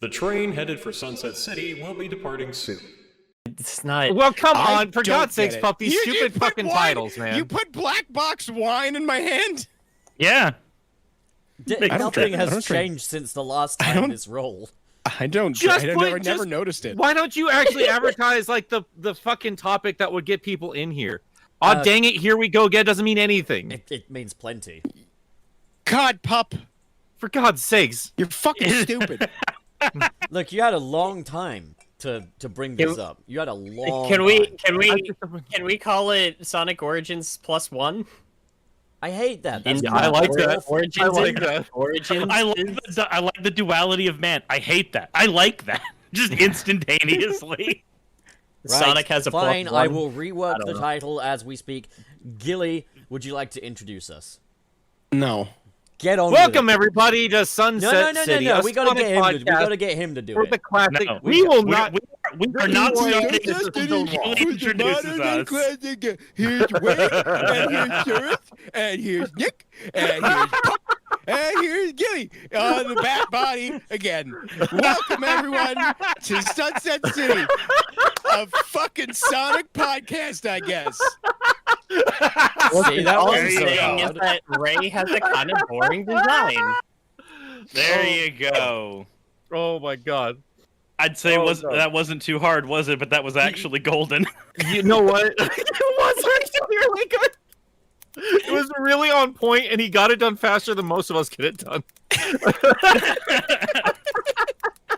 The train headed for Sunset City will be departing soon. It's not. Well, come I on, for don't God's sakes, get it. Pup, these You stupid put fucking wine- titles, man. You put black box wine in my hand? Yeah. Nothing has drink. changed since the last I time don't- this roll. I don't. Just I put- never just- noticed it. Why don't you actually advertise like the fucking topic that would get people in here? Oh, dang it, here we go again. Doesn't mean anything. It means plenty. God, pup, For God's sakes. you're fucking stupid. Look, you had a long time to bring this up. You had a long. Can we time. can we call it Sonic Origins +1? I hate that. That's I like that. Origins. I like that. Origins. I like the duality of man. I hate that. I like that. Just instantaneously. Right, Sonic has a fine. +1. I will rework the know. title as we speak. Gilly, would you like to introduce us? No. Get on. Welcome, with it. everybody, to Sunset City. No. a We gotta Sonic get him. We podcast gotta get him to do for the it. classic. No, we will we- not. We are not Well, starting just until Gilly introduces us. Here's Wade, and here's Sheriff, and here's Nick, and here's Pup, and here's Gilly on the back body again. Welcome everyone to Sunset City, a fucking Sonic podcast, I guess. See, that All wasn't I'm so saying is hard. that Ray has a kind of boring design. There you go. Oh my God. I'd say Oh, was no. that wasn't too hard, was it? But that was actually golden. You know what? It was actually really good. It was really on point, and he got it done faster than most of us get it done. I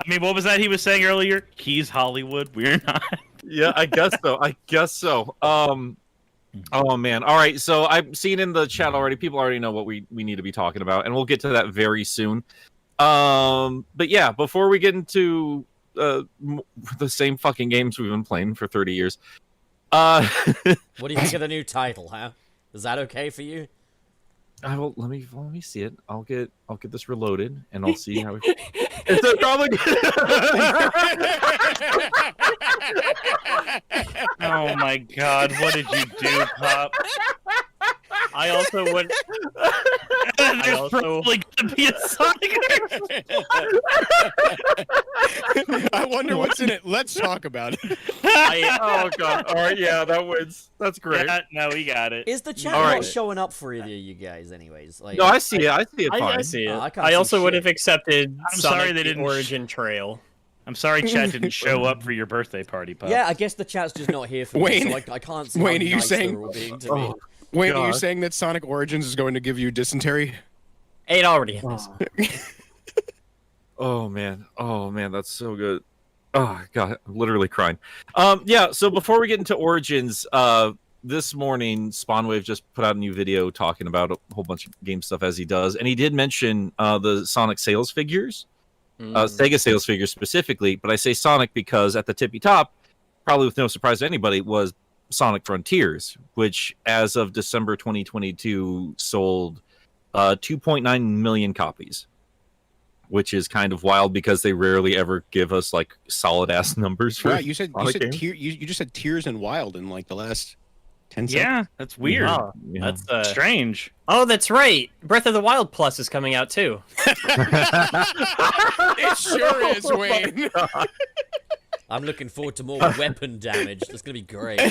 mean, what was that he was saying earlier? He's Hollywood. We're not. Yeah, I guess so. Oh man. All right. So I've seen in the chat already. People already know what we need to be talking about, and we'll get to that very soon. But yeah, before we get into the same fucking games we've been playing for 30 years. What do you think of the new title, huh? Is that okay for you? I will let me see it. I'll get this reloaded, and I'll see how. It's probably. Oh my God! What did you do, Pop? I also would. There's also- probably gonna be a Sonic. I wonder what's in it. Let's talk about it. Oh God! All right, yeah, that wins. That's great. Yeah, no, we got it. Is the chat All not right. showing up for either of you guys, anyways? Like, No, I see it. I see it. I Fine. see it. Oh, I can't I see also would shit. have accepted I'm Sonic sorry they the didn't Origin Trail. I'm sorry, Chat didn't show up for your birthday party, Pop. yeah, I guess the chat's just not here for Wayne- me, so I can't see Wayne, how are you nice saying- they're all being to me. Oh, Wait, are you God. saying that Sonic Origins is going to give you dysentery? It already has. Oh man, that's so good. Oh God, I'm literally crying. Yeah. So before we get into Origins, this morning Spawnwave just put out a new video talking about a whole bunch of game stuff as he does, and he did mention the Sonic sales figures, Sega sales figures specifically. But I say Sonic because at the tippy top, probably with no surprise to anybody, was Sonic Frontiers, which as of December 2022 sold 2.9 million copies. Which is kind of wild because they rarely ever give us like solid ass numbers for. Right, you said Sonic games. you just said Tears and Wild in like the last 10 seconds. Yeah, that's weird. Oh, Yeah. that's Strange. Oh, that's right. Breath of the Wild Plus is coming out too. It sure is, Wayne. I'm looking forward to more weapon damage. That's gonna be great.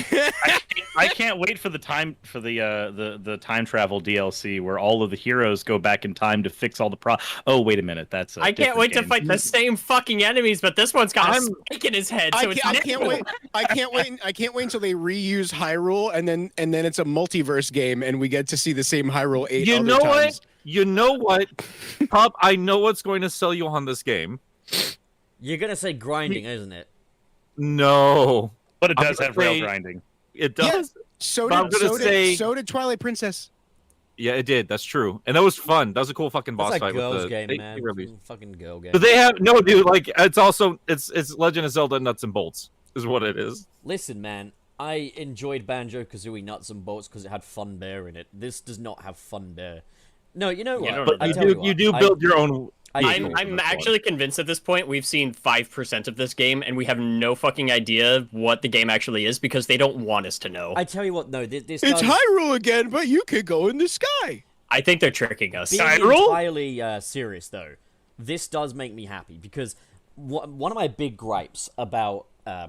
I can't wait for the the time travel DLC where all of the heroes go back in time to fix all the Oh, wait a minute, that's a I can't different wait to game. fight the same fucking enemies, but this one's got a I'm- spike in his head, so I it's can't wait. I can't wait until they reuse Hyrule and then it's a multiverse game and we get to see the same Hyrule 8 You other know what? times. You know what, Pop? I know what's going to sell you on this game. You're gonna say grinding, isn't it? No, But it I'm does gonna have rail say- grinding. it does. So But I'm did, gonna say- so did Twilight Princess. Yeah, it did. That's true, and that was fun. That was a cool fucking boss That's a fight. girls' with the, game, they man. released- Fucking girl game. But they have no, dude. Like it's also it's Legend of Zelda nuts and bolts is what it is. Listen, man, I enjoyed Banjo-Kazooie Nuts and Bolts because it had Fun Bear in it. This does not have Fun Bear. No, you know what? don't But I you tell do what, you do I- build your own. I I'm, do. I'm actually convinced at this point we've seen 5% of this game, and we have no fucking idea what the game actually is because they don't want us to know. I tell you what, no, this It's does, Hyrule again, but you could go in the sky. I think they're tricking us. being Hyrule? entirely serious though, this does make me happy because one of my big gripes about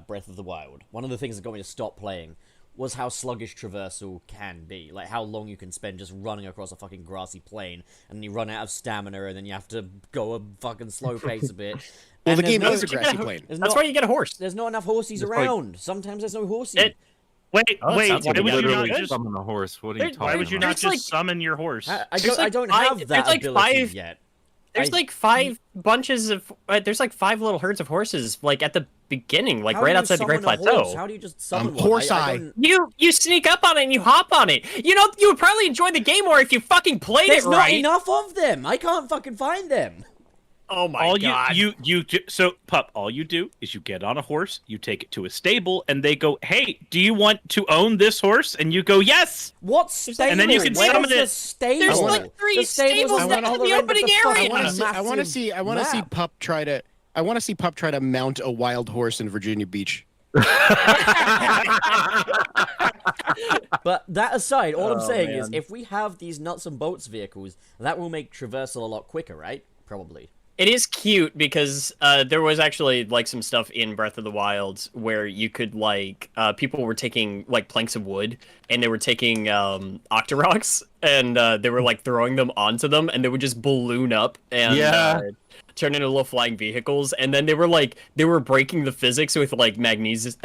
Breath of the Wild, one of the things that got me to stop playing, was how sluggish traversal can be. Like, how long you can spend just running across a fucking grassy plain, and then you run out of stamina, and then you have to go a fucking slow pace a bit. Well, And the there's game no- is a grassy plain. there's That's not- why you get a horse. There's not enough horses It's like- around. Sometimes there's no horsey. Wait, Oh, that wait. sounds Why like a would you not literally just? summon a horse. What are you There's- talking Why would you about? not There's just summon your horse? I There's don't, I like don't five- have there's that like ability five- yet. There's like 5 bunches of. There's like 5 little herds of horses, like at the beginning, like How right do you outside the Great summon a Plateau. horse? How do you just summon one? Horse I eye. don't- You sneak up on it and you hop on it. You know, you would probably enjoy the game more if you fucking played There's it not right. enough of them. I can't fucking find them. Oh my all god. so pup, all you do is you get on a horse, you take it to a stable, and they go, "Hey, do you want to own this horse?" And you go, "Yes." What stable? And then you can Where's summon the it. stable? There's like 3 The stable's stables on in the the other end of opening the fucking area. map. I want to see. I want to see map. Pup try to. I want to see Pup try to mount a wild horse in Virginia Beach. But that aside, all I'm Oh, saying is, man. if we have these nuts and bolts vehicles, that will make traversal a lot quicker, right? Probably. It is cute because there was actually like some stuff in Breath of the Wild where you could like people were taking like planks of wood and they were taking Octoroks and they were like throwing them onto them and they would just balloon up and turn into little flying vehicles, and then they were breaking the physics with like magnesis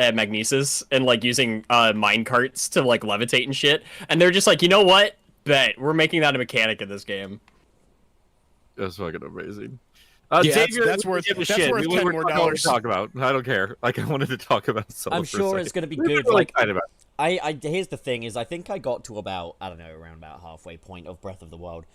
and like using mine carts to like levitate and shit, and they're just like, you know what, bet we're making that a mechanic in this game. That's fucking amazing. Yeah, Xavier, that's we worth- give a that's shit. worth We 10 were more talking about what dollars. to talk about. I don't care. Like, I wanted to talk about Zelda I'm for a sure second. it's gonna be We were good. really Like, excited about it. I here's the thing: is I think I got to about around about halfway point of Breath of the Wild,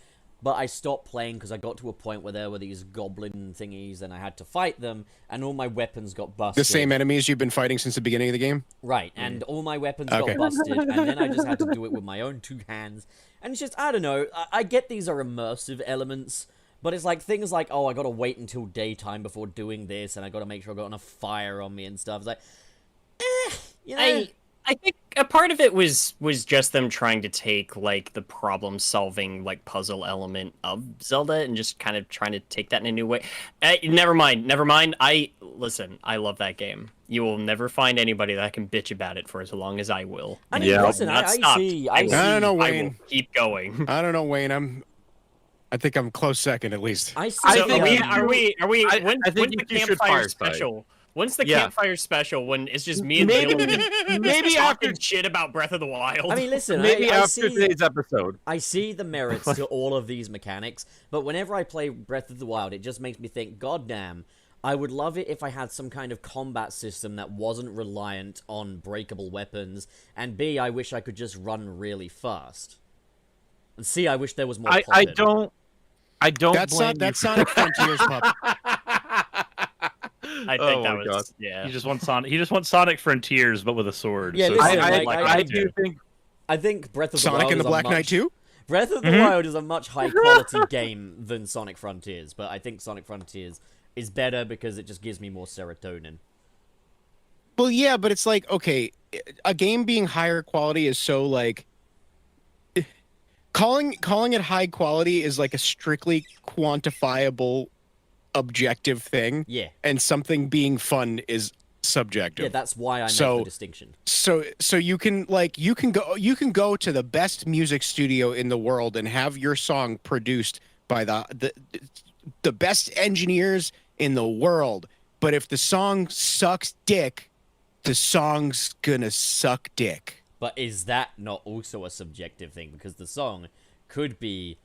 but I stopped playing because I got to a point where there were these goblin thingies and I had to fight them, and all my weapons got busted. The same enemies you've been fighting since the beginning of the game. Right, and all my weapons Okay. got busted, and then I just had to do it with my own 2 hands. And it's just, I don't know, I get these are immersive elements, but it's like things like, oh, I gotta wait until daytime before doing this, and I gotta make sure I got enough fire on me and stuff. It's like, you know. I think a part of it was just them trying to take like the problem solving like puzzle element of Zelda and just kind of trying to take that in a new way. Never mind. I love that game. You will never find anybody that can bitch about it for as long as I will. I mean, Yeah. listen, Not I stopped. see. I I will- see. I don't know, I will Wayne. keep going. I don't know, Wayne. I think I'm close second at least. I see. I So think are we? I When's think the you should campfire fireside. special? When's the Yeah. campfire special when it's just me and Maybe- Dylan maybe just after- talking shit about Breath of the Wild? I mean, listen, Maybe I after see. today's episode. I see the merits to all of these mechanics, but whenever I play Breath of the Wild, it just makes me think, God damn, I would love it if I had some kind of combat system that wasn't reliant on breakable weapons, and B, I wish I could just run really fast. And C, I wish there was more I plotting. don't That's blame not. you That's for- Sonic Frontiers, Pup. I think Oh that my was God. yeah. He just wants Sonic Frontiers, but with a sword. Yeah, so listen, it's I, like, I do think I think Breath of the Sonic Wild and the is Black a Knight much... 2? Breath of the Wild is a much high quality game than Sonic Frontiers, but I think Sonic Frontiers is better because it just gives me more serotonin. Well, yeah, but it's like, okay, a game being higher quality is so like calling it high quality is like a strictly quantifiable objective thing, Yeah. and something being fun is subjective. Yeah, that's why I make So- the distinction. So you can go to the best music studio in the world and have your song produced by the best engineers in the world, but if the song sucks dick, the song's gonna suck dick. But is that not also a subjective thing? Because the song could be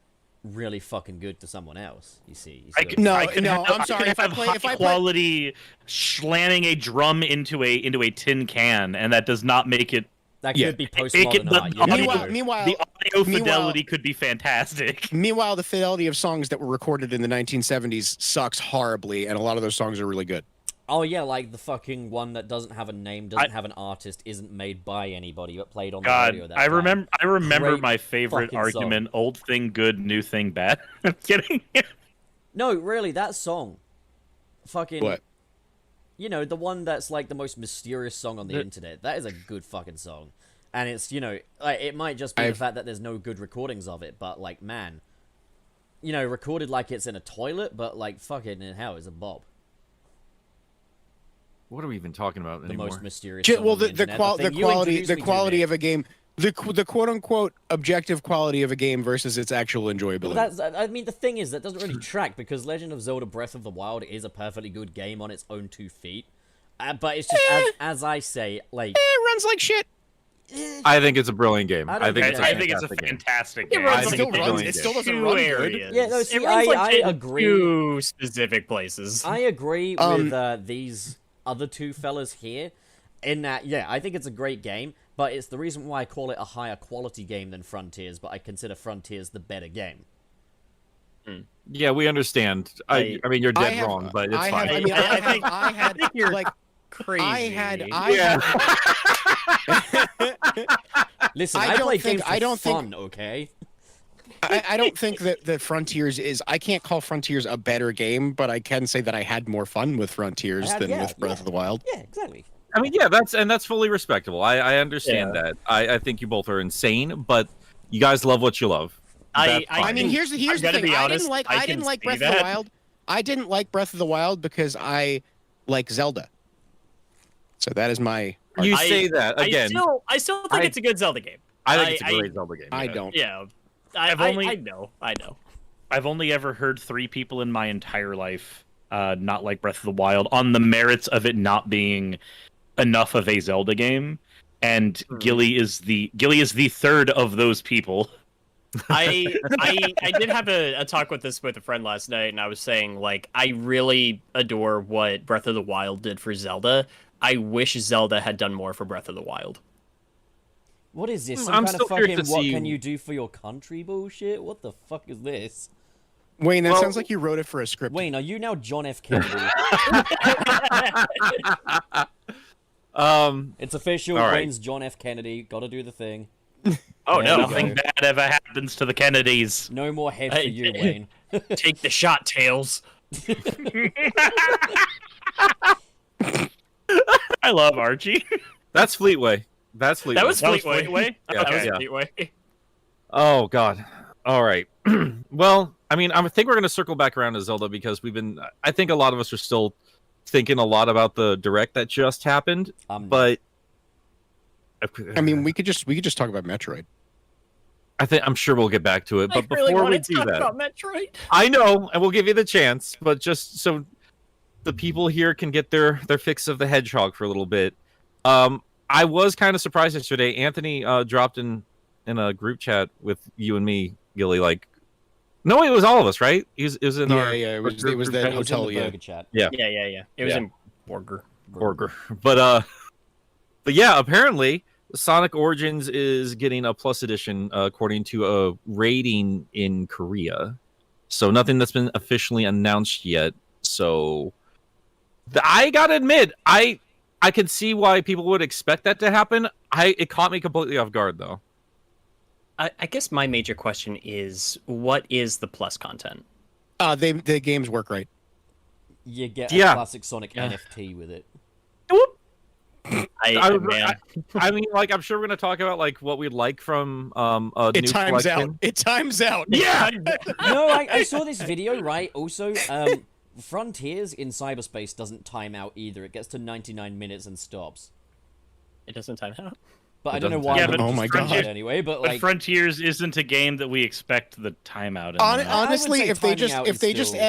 really fucking good to someone else. You see? I So- could, No, I could no, have, I'm sorry, I if I could play- have if I high play- quality slamming a drum into a tin can, and that does not make it. that yeah. could be It postmodern could- art. the You audio- know? Meanwhile, The audio meanwhile- fidelity could be fantastic. meanwhile, the fidelity of songs that were recorded in the 1970s sucks horribly, and a lot of those songs are really good. Oh yeah, like the fucking one that doesn't have a name, doesn't have an artist, isn't made by anybody, but played on the God, radio. That I time. remember Great my favorite fucking song. argument: old thing good, new thing bad. I'm kidding. No, really, that song. Fucking. What? You know, the one that's like the most mysterious song on the The- internet. That is a good fucking song. And it's, you know, like, it might just be the I've- fact that there's no good recordings of it, but like, man. You know, recorded like it's in a toilet, but like, fucking hell, it's a bob. what are we even talking about The anymore? most mysterious. Well, song on the internet, thing you introduced me to, quality Nick. of a game, the quote unquote objective quality of a game versus its actual enjoyability. Well, I mean, the thing is that doesn't really track because Legend of Zelda: Breath of the Wild is a perfectly good game on its own 2 feet. But it's just as I say, like It runs like shit. I think it's a brilliant game. I I think it's a I think it's a fantastic game. fantastic It game. runs I think still it's a runs. brilliant It still game. doesn't Two run good. areas. Yeah, no, see, it runs like I in agree. 2 specific places. I agree Um, with these other 2 fellas here, in that I think it's a great game, but it's the reason why I call it a higher quality game than Frontiers. But I consider Frontiers the better game. Yeah, we understand. I mean, you're dead wrong, but it's I fine. have, I mean, I I had you're like Crazy. Listen, I I, don't play think- games for I don't think- fun, okay? I don't think that the Frontiers is. I can't call Frontiers a better game, but I can say that I had more fun with Frontiers than with Breath of the Wild. Yeah, exactly. I mean, yeah, that's fully respectable. I understand that. I think you both are insane, but you guys love what you love. That's I fine. mean, here's the gotta thing. be I honest, didn't like. I I can didn't like see Breath of the that. Wild. I didn't like Breath of the Wild because I like Zelda. So that is my. You I- say that again. I still think it's a good Zelda game. I think it's a I- great Zelda game. I yeah. don't. Yeah, I've only- I know. I've only ever heard 3 people in my entire life not like Breath of the Wild on the merits of it not being enough of a Zelda game, and Gilly is the third of those people. I did have a talk with a friend last night, and I was saying like I really adore what Breath of the Wild did for Zelda. I wish Zelda had done more for Breath of the Wild. What is this? Some I'm kind still of fucking curious to what see- can you do for your country bullshit? What the fuck is this? Wayne, that Well- sounds like you wrote it for a script. Wayne, are you now John F. Kennedy? It's official. All right. Wayne's John F. Kennedy. Gotta do the thing. Oh There no! we Nothing go. bad ever happens to the Kennedys. No more head for Hey, you, Wayne. Take the shot, Tails. I love Archie. That's Fleetway. That's Fleetway. That was That was Fleetway. Fleetway? Yeah, That was yeah. Fleetway. Oh God. All right. Well, I mean, I think we're gonna circle back around to Zelda because we've been. I think a lot of us are still thinking a lot about the direct that just happened, but I mean, we could just talk about Metroid. I'm sure we'll get back to it. But I really before want we to do talk that, about Metroid. I know, and we'll give you the chance, but just so the people here can get their fix of the hedgehog for a little bit. I was kind of surprised yesterday. Anthony dropped in a group chat with you and me, Gilly. Like, no, it was all of us, right? It was in our It was group that chat. It was in hotel. the Yeah. burger chat. Yeah. Yeah. It was Yeah. in Borger. Burger. But yeah, apparently Sonic Origins is getting a Plus edition according to a rating in Korea. So nothing that's been officially announced yet. So I gotta admit, I could see why people would expect that to happen. It caught me completely off guard though. I guess my major question is, what is the plus content? The games work right. You get Yeah. a classic Sonic NFT with it. I mean, like, I'm sure we're gonna talk about like what we'd like from a It new times collection. out. It times out. Yeah. No, I saw this video, right? Also, Frontiers in cyberspace doesn't time out either. It gets to 99 minutes and stops. It doesn't time out. But I It don't know doesn't why. time but out. it Oh just my timed God. out anyway, but But like, Frontiers isn't a game that we expect the timeout in. I would Honestly, say if they timing out just is still-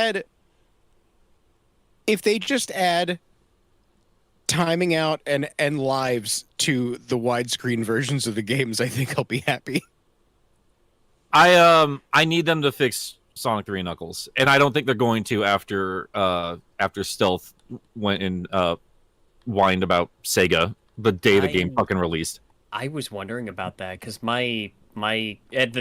add timing out and lives to the widescreen versions of the games, I think I'll be happy. I need them to fix Sonic 3 Knuckles, and I don't think they're going to after Stealth went and whined about Sega the day the game fucking released. I was wondering about that because the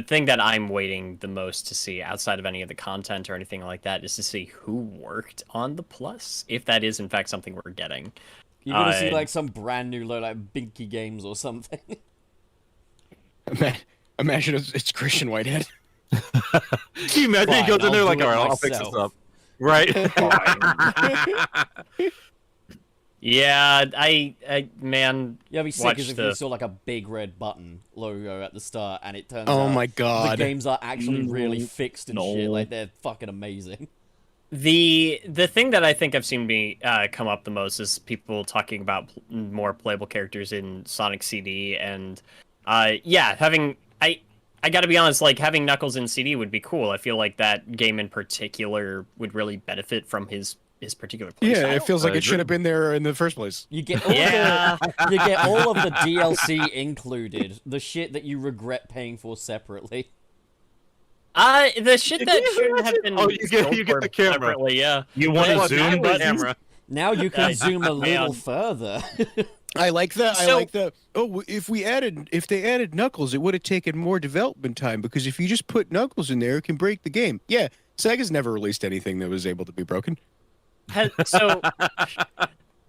thing that I'm waiting the most to see outside of any of the content or anything like that is to see who worked on the Plus, if that is in fact something we're getting. you're gonna see I- like some brand new like Binky Games or something. Imagine it's Christian Whitehead. Can you imagine he Fine, goes in there I'll like, do all it right, I'll fix this myself." up. Right. Yeah, man, Yeah, it'd be sick Watch as if the- you saw like a big red button logo at the start, and it turns Oh out my the god. games are actually really fixed and shit. No. Like they're fucking amazing. The thing that I think I've seen me come up the most is people talking about more playable characters in Sonic CD, and yeah, having I got to be honest, like having Knuckles in CD would be cool. I feel like that game in particular would really benefit from his particular playstyle. Yeah, it feels like I it should agree. have been there in the first place. You get all Yeah. you get all of the DLC included, the shit that you regret paying for separately. The shit that shouldn't have been Oh, you get sold the for camera. separately, yeah. You want a Look, zoom I was- button? camera. Now you can zoom a little man. further. I like that. I So- like that. Oh, if they added Knuckles, it would have taken more development time because if you just put Knuckles in there, it can break the game. Yeah, Sega's never released anything that was able to be broken. So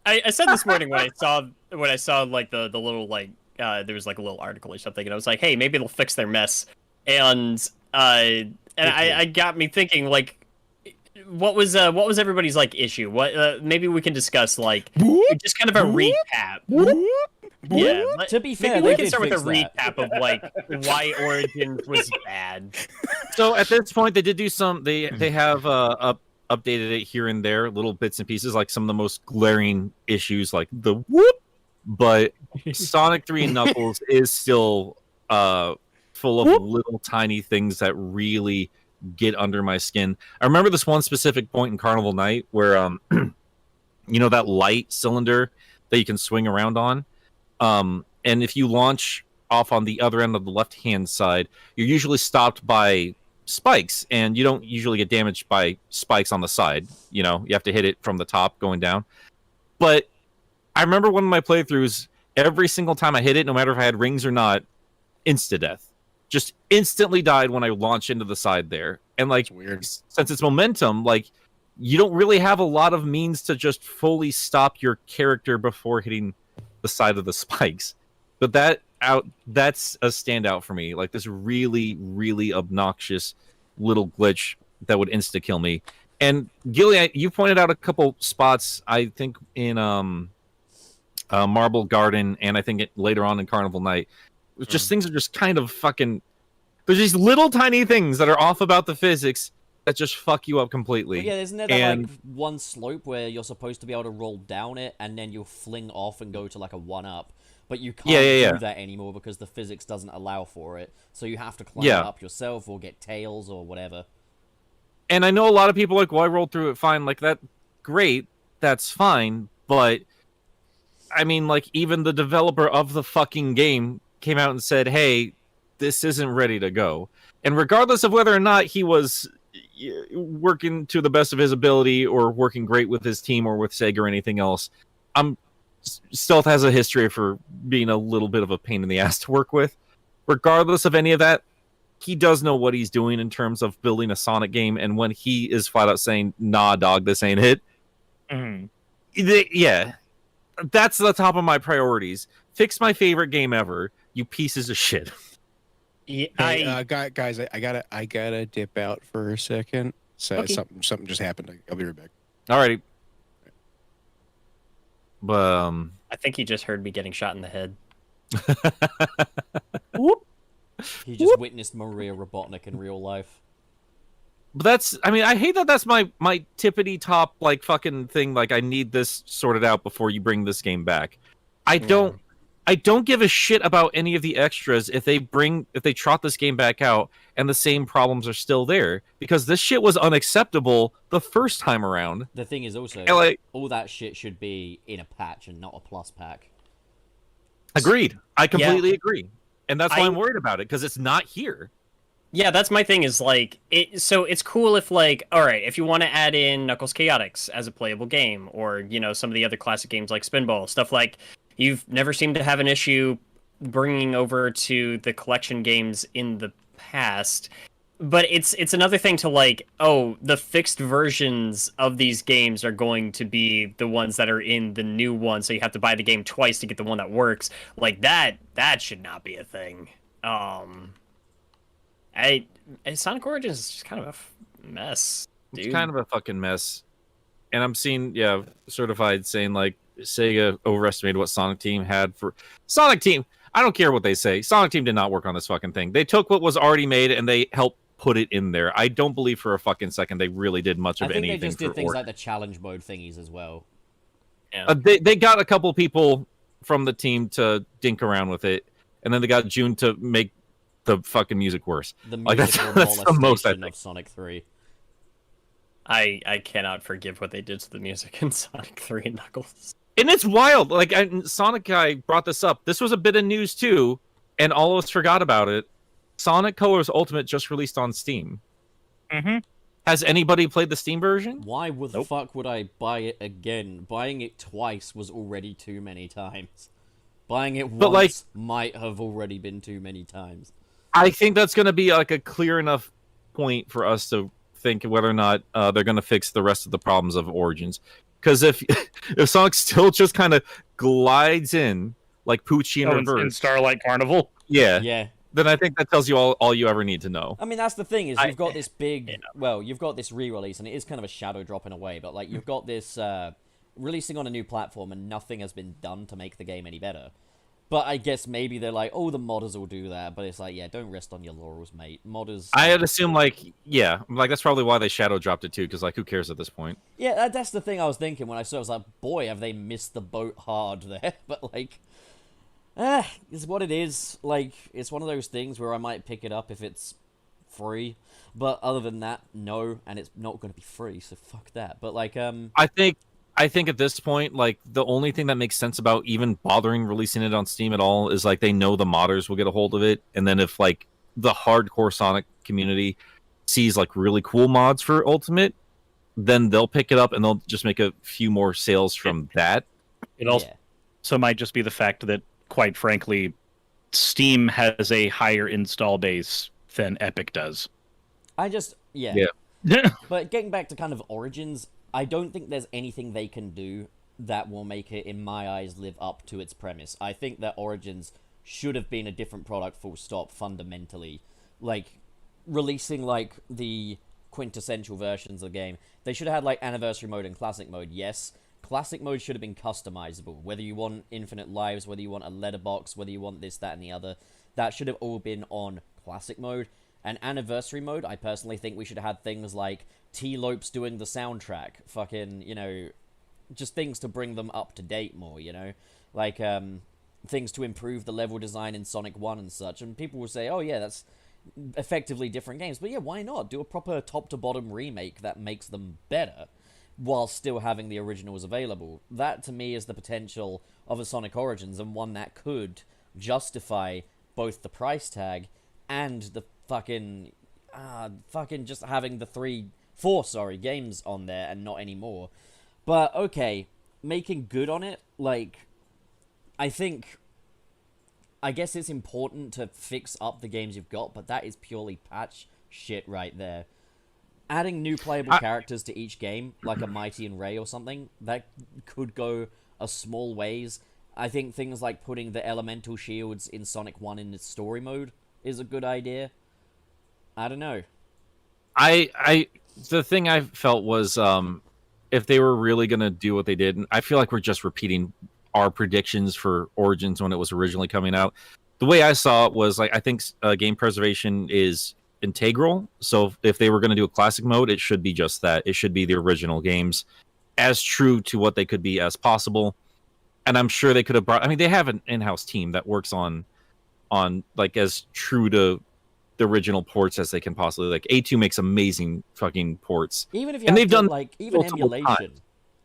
I said this morning when I saw like the little like there was like a little article or something, and I was like, hey, maybe they'll fix their mess. And I got me thinking, like, what was everybody's like issue? What maybe we can discuss like just kind of a recap. Yeah, To be fair, maybe they we can did start with a fix that. recap of like why Origins was bad. So at this point, they did do some. They have updated it here and there, little bits and pieces, like some of the most glaring issues, like the whoop. But Sonic 3 and Knuckles is still full of little tiny things that really get under my skin. I remember this one specific point in Carnival Night where you know that light cylinder that you can swing around on, and if you launch off on the other end of the left hand side, you're usually stopped by spikes, and you don't usually get damaged by spikes on the side. You know, you have to hit it from the top going down. But I remember one of my playthroughs, every single time I hit it, no matter if I had rings or not, insta death. Just instantly died when I launched into the side there. And like, That's weird. since it's momentum, like you don't really have a lot of means to just fully stop your character before hitting the side of the spikes. But that's a standout for me. Like this really, really obnoxious little glitch that would insta kill me. And Gilly, you pointed out a couple spots, I think in Marble Garden, and I think later on in Carnival Night. It was just things are just kind of fucking. There's these little tiny things that are off about the physics that just fuck you up completely. But yeah, isn't there that, And- like one slope where you're supposed to be able to roll down it and then you'll fling off and go to like a 1-up, but you can't Yeah. do that anymore because the physics doesn't allow for it. So you have to climb Yeah. up yourself or get tails or whatever. And I know a lot of people are like, well, I rolled through it fine. Like that, great, that's fine. But I mean, like even the developer of the fucking game came out and said, hey, this isn't ready to go. And regardless of whether or not he was working to the best of his ability or working great with his team or with Sega or anything else, Stealth has a history for being a little bit of a pain in the ass to work with. Regardless of any of that, he does know what he's doing in terms of building a Sonic game. And when he is flat out saying, nah, dog, this ain't it. Mhm. Yeah, that's the top of my priorities. Fix my favorite game ever, you pieces of shit. Yeah, Hey, guys, I gotta dip out for a second. So Okay. something just happened. I'll be right back. Alrighty. But I think he just heard me getting shot in the head. He just witnessed Maria Robotnik in real life. but that's, I mean, I hate that that's my tippity top like fucking thing. Like I need this sorted out before you bring this game back. I don't give a shit about any of the extras if they trot this game back out and the same problems are still there, because this shit was unacceptable the first time around. The thing is also, And, like, all that shit should be in a patch and not a plus pack. agreed. I completely agree. And that's why I- I'm worried about it, because it's not here. Yeah, that's my thing. Is like so it's cool if like, all right, if you want to add in Knuckles Chaotix as a playable game, or you know some of the other classic games like Spinball, stuff like you've never seemed to have an issue bringing over to the collection games in the past. But it's another thing to like, oh, the fixed versions of these games are going to be the ones that are in the new one, so you have to buy the game twice to get the one that works. Like that should not be a thing. Sonic Origins is just kind of a mess, dude. It's kind of a fucking mess. And I'm seeing, certified saying like Sega overestimated what Sonic Team had for Sonic Team. I don't care what they say. Sonic Team did not work on this fucking thing. They took what was already made and they helped put it in there. I don't believe for a fucking second they really did much I of think anything. they just did for things Origins. like the challenge mode thingies as well. They got a couple people from the team to dink around with it, and then they got June to make the fucking music worse. The Like, that's- musical that's the most, I molestation of Sonic 3. I cannot forgive what they did to the music in Sonic 3 and Knuckles. And it's wild. Like, Sonic Guy brought this up. This was a bit of news too, and all of us forgot about it. Sonic Colors Ultimate just released on Steam. Mm-hmm. Has anybody played the Steam version? Why the fuck would I buy it again? Buying it twice was already too many times. Buying it But, like- once might have already been too many times. I think that's going to be like a clear enough point for us to think whether or not they're going to fix the rest of the problems of Origins. Because if Sonic still just kind of glides in like Poochie in In reverse, Starlight Carnival. Yeah. then I think that tells you all you ever need to know. I mean, that's the thing, is I- you've got this big... Well, you've got this re-release, and it is kind of a shadow drop in a way, but, like, you've got this releasing on a new platform, and nothing has been done to make the game any better. But I guess maybe they're like, oh, the modders will do that, but it's like, yeah, don't rest on your laurels, mate. Modders... I'd assume that's probably why they shadow dropped it too, because like who cares at this point? Yeah, that's the thing I was thinking when I saw it. I was like, boy, have they missed the boat hard there. But, like, it's what it is. Like, it's one of those things where I might pick it up if it's free. But other than that, no, and it's not going to be free, so fuck that. But, like, I think at this point, like the only thing that makes sense about even bothering releasing it on Steam at all is like they know the modders will get a hold of it, and then if like the hardcore Sonic community sees like really cool mods for Ultimate, then they'll pick it up and they'll just make a few more sales from that. It also might just be the fact that, quite frankly, Steam has a higher install base than Epic does. Yeah. But getting back to kind of Origins, I don't think there's anything they can do that will make it, in my eyes, live up to its premise. I think that Origins should have been a different product, full stop, fundamentally. Like, releasing, like, the quintessential versions of the game. They should have had, like, Anniversary Mode and Classic Mode, yes. Classic Mode should have been customizable. Whether you want infinite lives, whether you want a letterbox, whether you want this, that, and the other. That should have all been on Classic Mode. And Anniversary Mode, I personally think we should have had things like T-Lopes doing the soundtrack. Fucking, you know, just things to bring them up to date more, you know? Like, things to improve the level design in Sonic 1 and such. And people will say, oh yeah, that's effectively different games. But yeah, why not? Do a proper top-to-bottom remake that makes them better, while still having the originals available. That, to me, is the potential of a Sonic Origins, and one that could justify both the price tag and the fucking just having the four games on there and not anymore. But okay, making good on it, like, I guess it's important to fix up the games you've got, but that is purely patch shit right there. Adding new playable characters to each game, like a Mighty and Ray or something, that could go a small ways. I think things like putting the elemental shields in Sonic 1 in its story mode is a good idea. I don't know. The thing I felt was if they were really going to do what they did, and I feel like we're just repeating our predictions for Origins when it was originally coming out. The way I saw it was like I think game preservation is integral. So if they were going to do a classic mode, it should be just that. It should be the original games as true to what they could be as possible. And I'm sure they could have brought, I mean, they have an in-house team that works on like as true to the original ports as they can possibly. Like A2 makes amazing fucking ports. Even if you And have they've to, done like, even multiple emulation.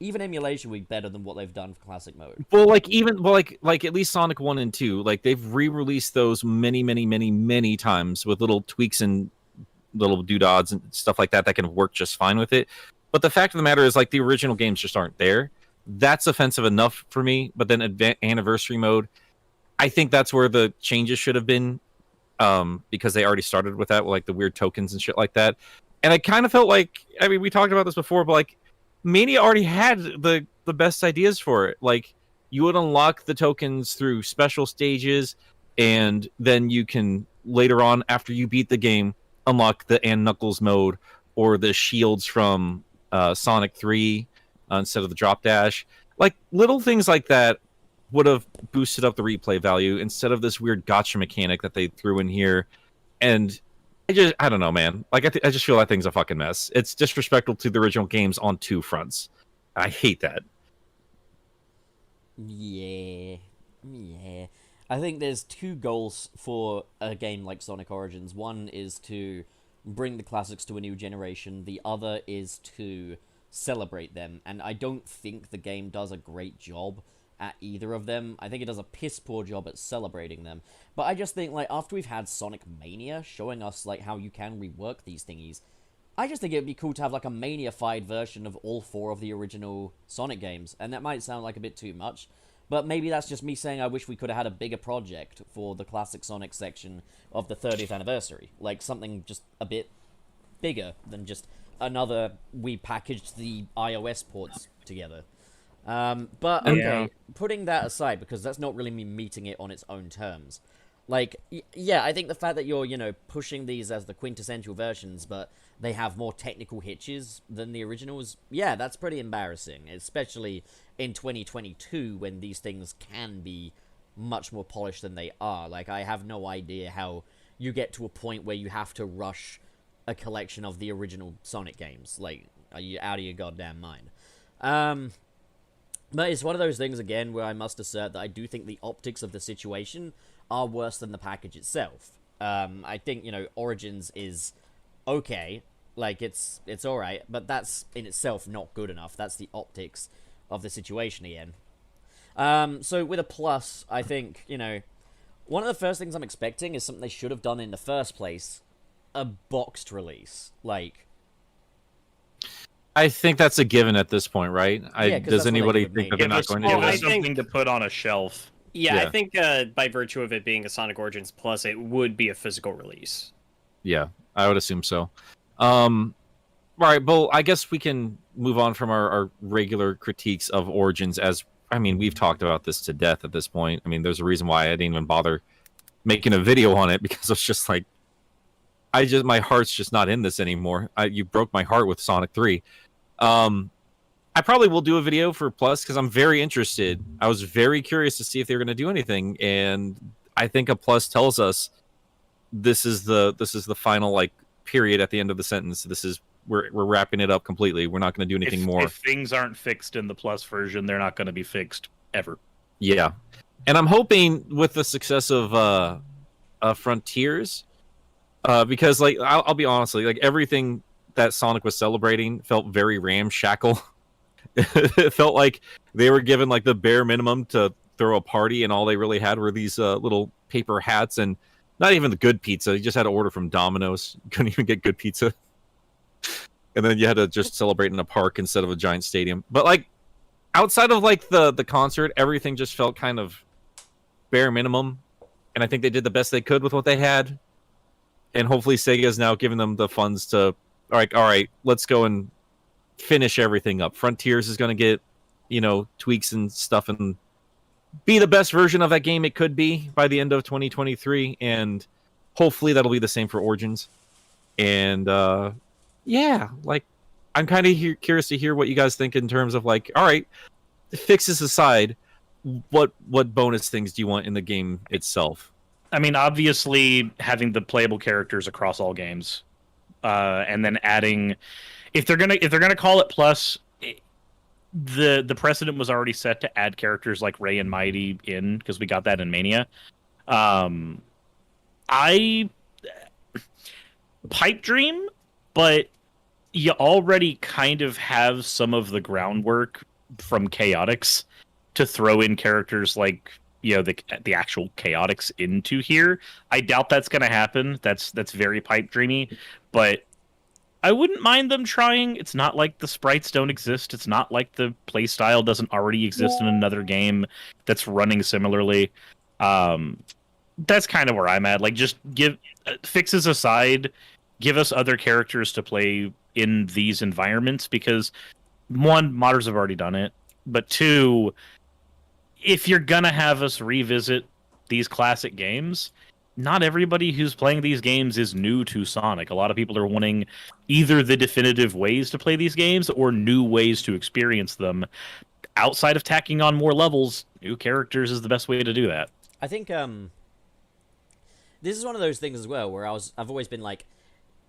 Even emulation would be better than what they've done for classic mode. Well, like at least Sonic 1 and 2, like they've re-released those many times with little tweaks and little doodads and stuff like that can work just fine with it. But the fact of the matter is, like, the original games just aren't there. That's offensive enough for me. But then Anniversary Mode, I think that's where the changes should have been, because they already started with that, with like the weird tokens and shit like that. And I kind of felt like, I mean, we talked about this before, but like Mania already had the best ideas for it. Like, you would unlock the tokens through special stages, and then you can later on, after you beat the game, unlock the and Knuckles mode or the shields from Sonic 3 instead of the drop dash. Like, little things like that would have boosted up the replay value instead of this weird gotcha mechanic that they threw in here. And I don't know, man. Like I just feel that thing's a fucking mess. It's disrespectful to the original games on two fronts. I hate that. Yeah. I think there's two goals for a game like Sonic Origins. One is to bring the classics to a new generation. The other is to celebrate them. And I don't think the game does a great job at either of them. I think it does a piss poor job at celebrating them. But I just think, like, after we've had Sonic Mania showing us, like, how you can rework these thingies, I just think it would be cool to have, like, a Mania-fied version of all 4 of the original Sonic games. And that might sound like a bit too much, but maybe that's just me saying I wish we could have had a bigger project for the classic Sonic section of the 30th anniversary. Like, something just a bit bigger than just another, we packaged the iOS ports together. But, okay, putting that aside, because that's not really me meeting it on its own terms. Like, yeah, I think the fact that you're, pushing these as the quintessential versions, but they have more technical hitches than the originals, yeah, that's pretty embarrassing, especially in 2022 when these things can be much more polished than they are. Like, I have no idea how you get to a point where you have to rush a collection of the original Sonic games. Like, are you out of your goddamn mind? But it's one of those things, again, where I must assert that I do think the optics of the situation are worse than the package itself. I think, Origins is okay. Like, it's alright, but that's in itself not good enough. That's the optics of the situation again. So with a plus, I think, one of the first things I'm expecting is something they should have done in the first place. A boxed release. Like, I think that's a given at this point, right? Yeah, 'cause does that's what anybody they would think that make. they're not going to Well, do I this? think- Something to put on a shelf. Yeah, Yeah. I think by virtue of it being a Sonic Origins Plus, it would be a physical release. Yeah, I would assume so. All right, Bull, I guess we can move on from our regular critiques of Origins we've talked about this to death at this point. I mean, there's a reason why I didn't even bother making a video on it, because it's just like, my heart's just not in this anymore. You broke my heart with Sonic 3. I probably will do a video for Plus because I'm very interested. I was very curious to see if they were going to do anything, and I think a Plus tells us this is the final like period at the end of the sentence. We're wrapping it up completely. We're not going to do anything more. If things aren't fixed in the Plus version, they're not going to be fixed ever. Yeah, and I'm hoping with the success of Frontiers, because like I'll be honest, like everything that Sonic was celebrating felt very ramshackle. It felt like they were given like the bare minimum to throw a party, and all they really had were these little paper hats and not even the good pizza. You just had to order from Domino's. You couldn't even get good pizza. And then you had to just celebrate in a park instead of a giant stadium. But like outside of like the concert, everything just felt kind of bare minimum. And I think they did the best they could with what they had. And hopefully Sega's now giving them the funds to all right, let's go and finish everything up. Frontiers is going to get, tweaks and stuff and be the best version of that game it could be by the end of 2023. And hopefully that'll be the same for Origins. And yeah, like I'm kind of curious to hear what you guys think in terms of like, all right, fixes aside, what bonus things do you want in the game itself? I mean, obviously having the playable characters across all games, and then adding, if they're gonna call it Plus, the precedent was already set to add characters like Ray and Mighty in, because we got that in Mania. I pipe dream, but you already kind of have some of the groundwork from Chaotix to throw in characters like the actual Chaotix into here. I doubt that's going to happen. That's very pipe dreamy, but I wouldn't mind them trying. It's not like the sprites don't exist. It's not like the playstyle doesn't already exist in another game that's running similarly. That's kind of where I'm at. Like, just give fixes aside, give us other characters to play in these environments, because one, modders have already done it, but two, if you're gonna have us revisit these classic games, not everybody who's playing these games is new to Sonic. A lot of people are wanting either the definitive ways to play these games or new ways to experience them. Outside of tacking on more levels, new characters is the best way to do that. I think this is one of those things as well where I've always been like,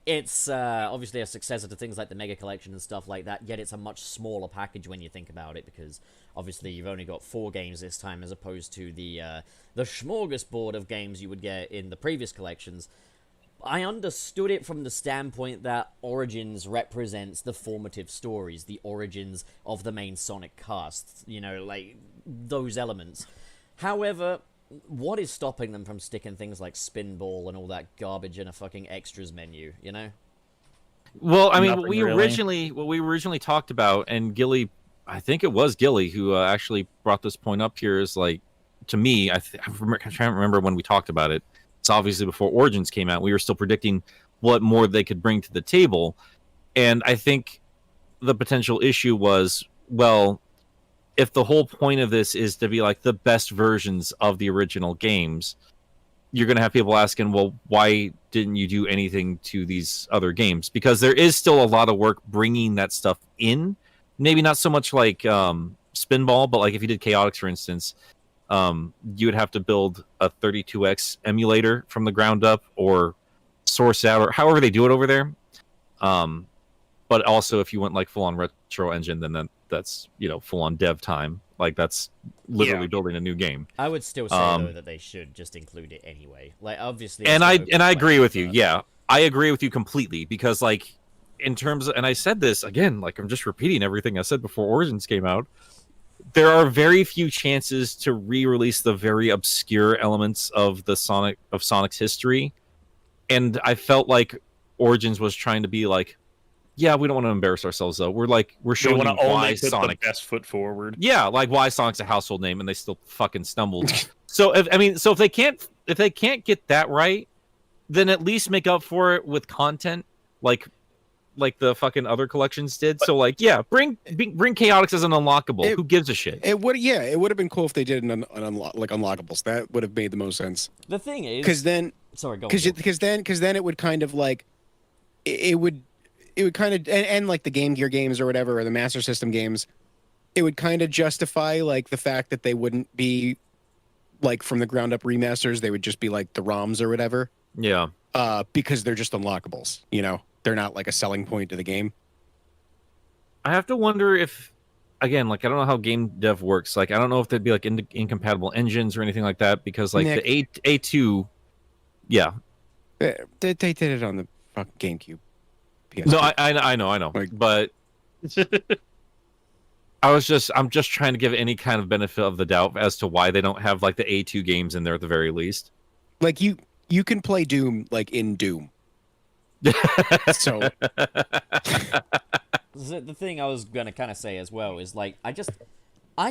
it's obviously a successor to things like the Mega Collection and stuff like that, yet it's a much smaller package when you think about it, because obviously you've only got 4 games this time as opposed to the smorgasbord of games you would get in the previous collections. I understood it from the standpoint that Origins represents the formative stories, the origins of the main Sonic cast, you know, like, those elements. However, what is stopping them from sticking things like Spinball and all that garbage in a fucking extras menu, you know? Well, I mean, Nothing what we really. originally talked about, and Gilly, I think it was Gilly who actually brought this point up here, is like, to me, I'm trying to remember when we talked about it. It's obviously before Origins came out. We were still predicting what more they could bring to the table, and I think the potential issue was, well, if the whole point of this is to be like the best versions of the original games, you're going to have people asking, well, why didn't you do anything to these other games? Because there is still a lot of work bringing that stuff in. Maybe not so much like Spinball, but like if you did Chaotix, for instance, you would have to build a 32X emulator from the ground up or source out, or however they do it over there. But also if you went like full on retro engine, then that's, you know, full on dev time. Like that's literally building a new game. I would still say though that they should just include it anyway. Like obviously, And it's I agree with you. but- Yeah, I agree with you completely, because like in terms of, and I said this again, like I'm just repeating everything I said before Origins came out. There are very few chances to re-release the very obscure elements of Sonic's history, and I felt like Origins was trying to be like, yeah, we don't want to embarrass ourselves though. We're We showing you want to why only put Sonic. the best foot forward. Yeah, like why Sonic's a household name, and they still fucking stumbled. So if they can't get that right, then at least make up for it with content, like the fucking other collections did. So like, yeah, bring Chaotix as an unlockable. Who gives a shit? It would have been cool if they did an unlockables. That would have made the most sense. The thing is, Because then sorry, go on. because then it would kind of like it would kind of and like the Game Gear games or whatever, or the Master System games, it would kind of justify like the fact that they wouldn't be like from the ground up remasters. They would just be like the ROMs or whatever, Yeah. because they're just unlockables, you know, they're not like a selling point to the game. I have to wonder if, again, like I don't know how game dev works. Like I don't know if there'd be like incompatible engines or anything like that, because like Nick. the A2, yeah. They did it on the fucking GameCube. PS2. No, I know, Like- but I'm just trying to give any kind of benefit of the doubt as to why they don't have like the A2 games in there at the very least. Like you can play Doom like in Doom. So The thing I was gonna kind of say as well is like I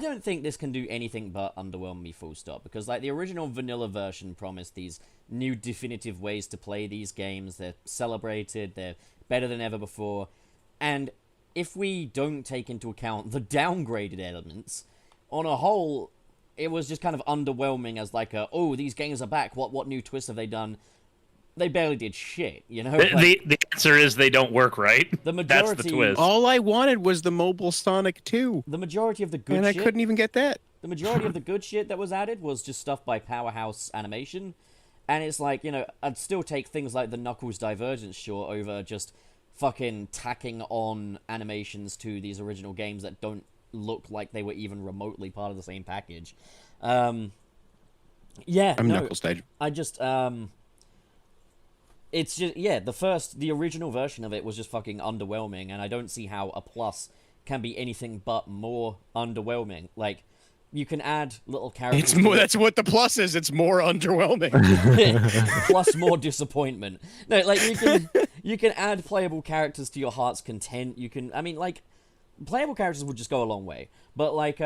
don't think this can do anything but underwhelm me full stop, because like the original vanilla version promised these new definitive ways to play these games. They're celebrated, they're better than ever before, and if we don't take into account the downgraded elements, on a whole, it was just kind of underwhelming as like oh, these games are back, what new twists have they done? They barely did shit, you know? The answer is they don't work right. The That's the majority- twist. all I wanted was the mobile Sonic 2, The majority of the good and shit... I couldn't even get that. The majority of the good shit that was added was just stuff by Powerhouse Animation. And it's like, you know, I'd still take things like the Knuckles Divergence short over just fucking tacking on animations to these original games that don't look like they were even remotely part of the same package. Yeah, I'm no, Knuckles stage. I just, it's just, yeah, the original version of it was just fucking underwhelming, and I don't see how a plus can be anything but more underwhelming. Like, you can add little characters. It's to more. it. That's what the plus is. It's more underwhelming. Plus more disappointment. No, like you can add playable characters to your heart's content. You can, I mean, like, playable characters would just go a long way. But like,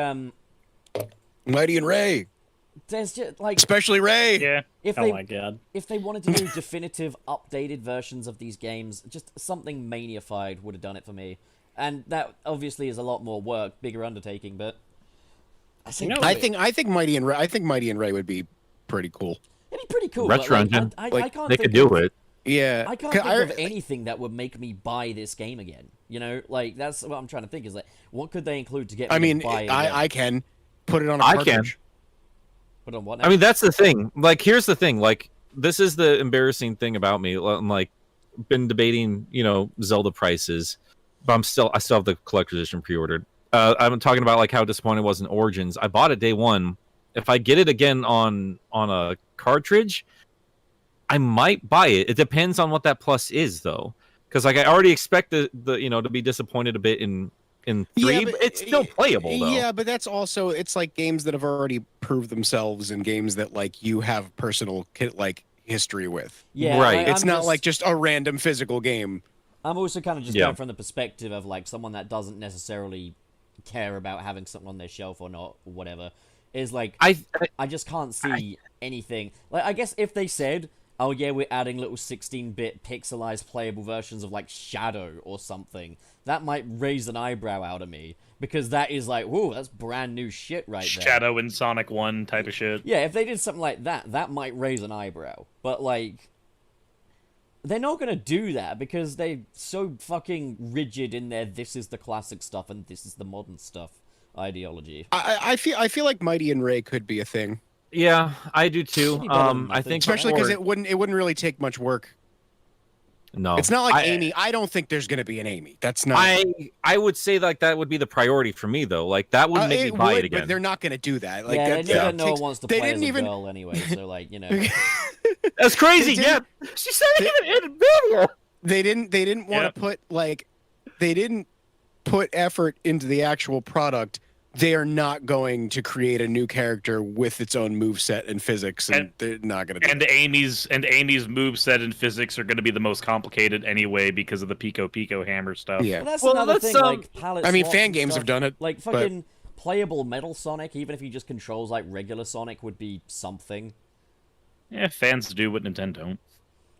Mighty and Ray, there's just like especially Ray. Yeah. if Oh they my god. if they wanted to do definitive updated versions of these games, just something Maniafied would have done it for me. And that obviously is a lot more work, bigger undertaking, but I think know, I think Mighty and Ray would be pretty cool. it'd be pretty cool. Retro but, like, engine. I Like, can't They think could do of, it. Yeah, I can't think of anything that would make me buy this game again. You know, like that's what I'm trying to think. Is like, what could they include to get me I mean, to buy it again? I can put it on a I can. cartridge. Put on what now? I mean, that's the thing. Like, here's the thing. Like, this is the embarrassing thing about me. Like, been debating, Zelda prices, but I still have the collector's edition pre-ordered. I'm talking about like how disappointed I was in Origins. I bought it day one. If I get it again on a cartridge, I might buy it. It depends on what that plus is, though, because like I already expect the to be disappointed a bit in 3, but it's still playable though. Yeah, but that's also, it's like games that have already proved themselves and games that like you have personal like history with. Yeah, Right. It's not like just a random physical game. I'm also kind of just Yeah. going from the perspective of like someone that doesn't necessarily care about having something on their shelf or not, or whatever. Is like I just can't see anything. Like I guess if they said, "Oh yeah, we're adding little 16-bit pixelized playable versions of like Shadow or something," that might raise an eyebrow out of me, because that is like, whoa, that's brand new shit right there. Shadow in Sonic 1 type of shit. Yeah, if they did something like that, that might raise an eyebrow. But like, they're not gonna do that because they're so fucking rigid in their "this is the classic stuff and this is the modern stuff" ideology. I feel like Mighty and Ray could be a thing, Yeah, I do too. Pretty better than I nothing. think especially because before- it wouldn't really take much work. no, It's not like I- Amy. I don't think there's gonna be an Amy. That's not. I would say like that would be the priority for me though. Like that would make me buy it again. But they're not gonna do that. Like Yeah, that, they that no one takes- wants to they play as didn't a even. girl anyway, so like, you know. That's crazy. They Yeah, didn't- she said it even in video. They didn't want Yep. to put like. They didn't put effort into the actual product. They are not going to create a new character with its own moveset and physics, and they're not going to do And Amy's moveset and physics are going to be the most complicated anyway because of the Pico hammer stuff. that. Yeah. But that's Well, another let's, thing, like palette I mean, swaps fan and games stuff. have done it. Like but- fucking playable Metal Sonic, even if he just controls like regular Sonic, would be something. Yeah, fans do what Nintendo don't.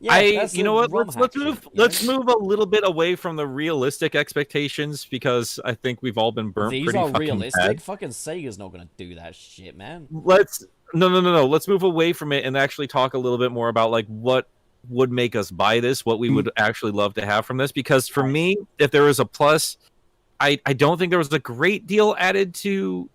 Yeah, that's you know the what? ROM Let's hack move. shit, you know? Let's move a little bit away from the realistic expectations because I think we've all been burnt These pretty are fucking realistic. bad. Fucking Sega's not gonna do that shit, man. Let's no. Let's move away from it and actually talk a little bit more about like what would make us buy this, what we would actually love to have from this. Because for me, if there was a plus, I don't think there was a great deal added to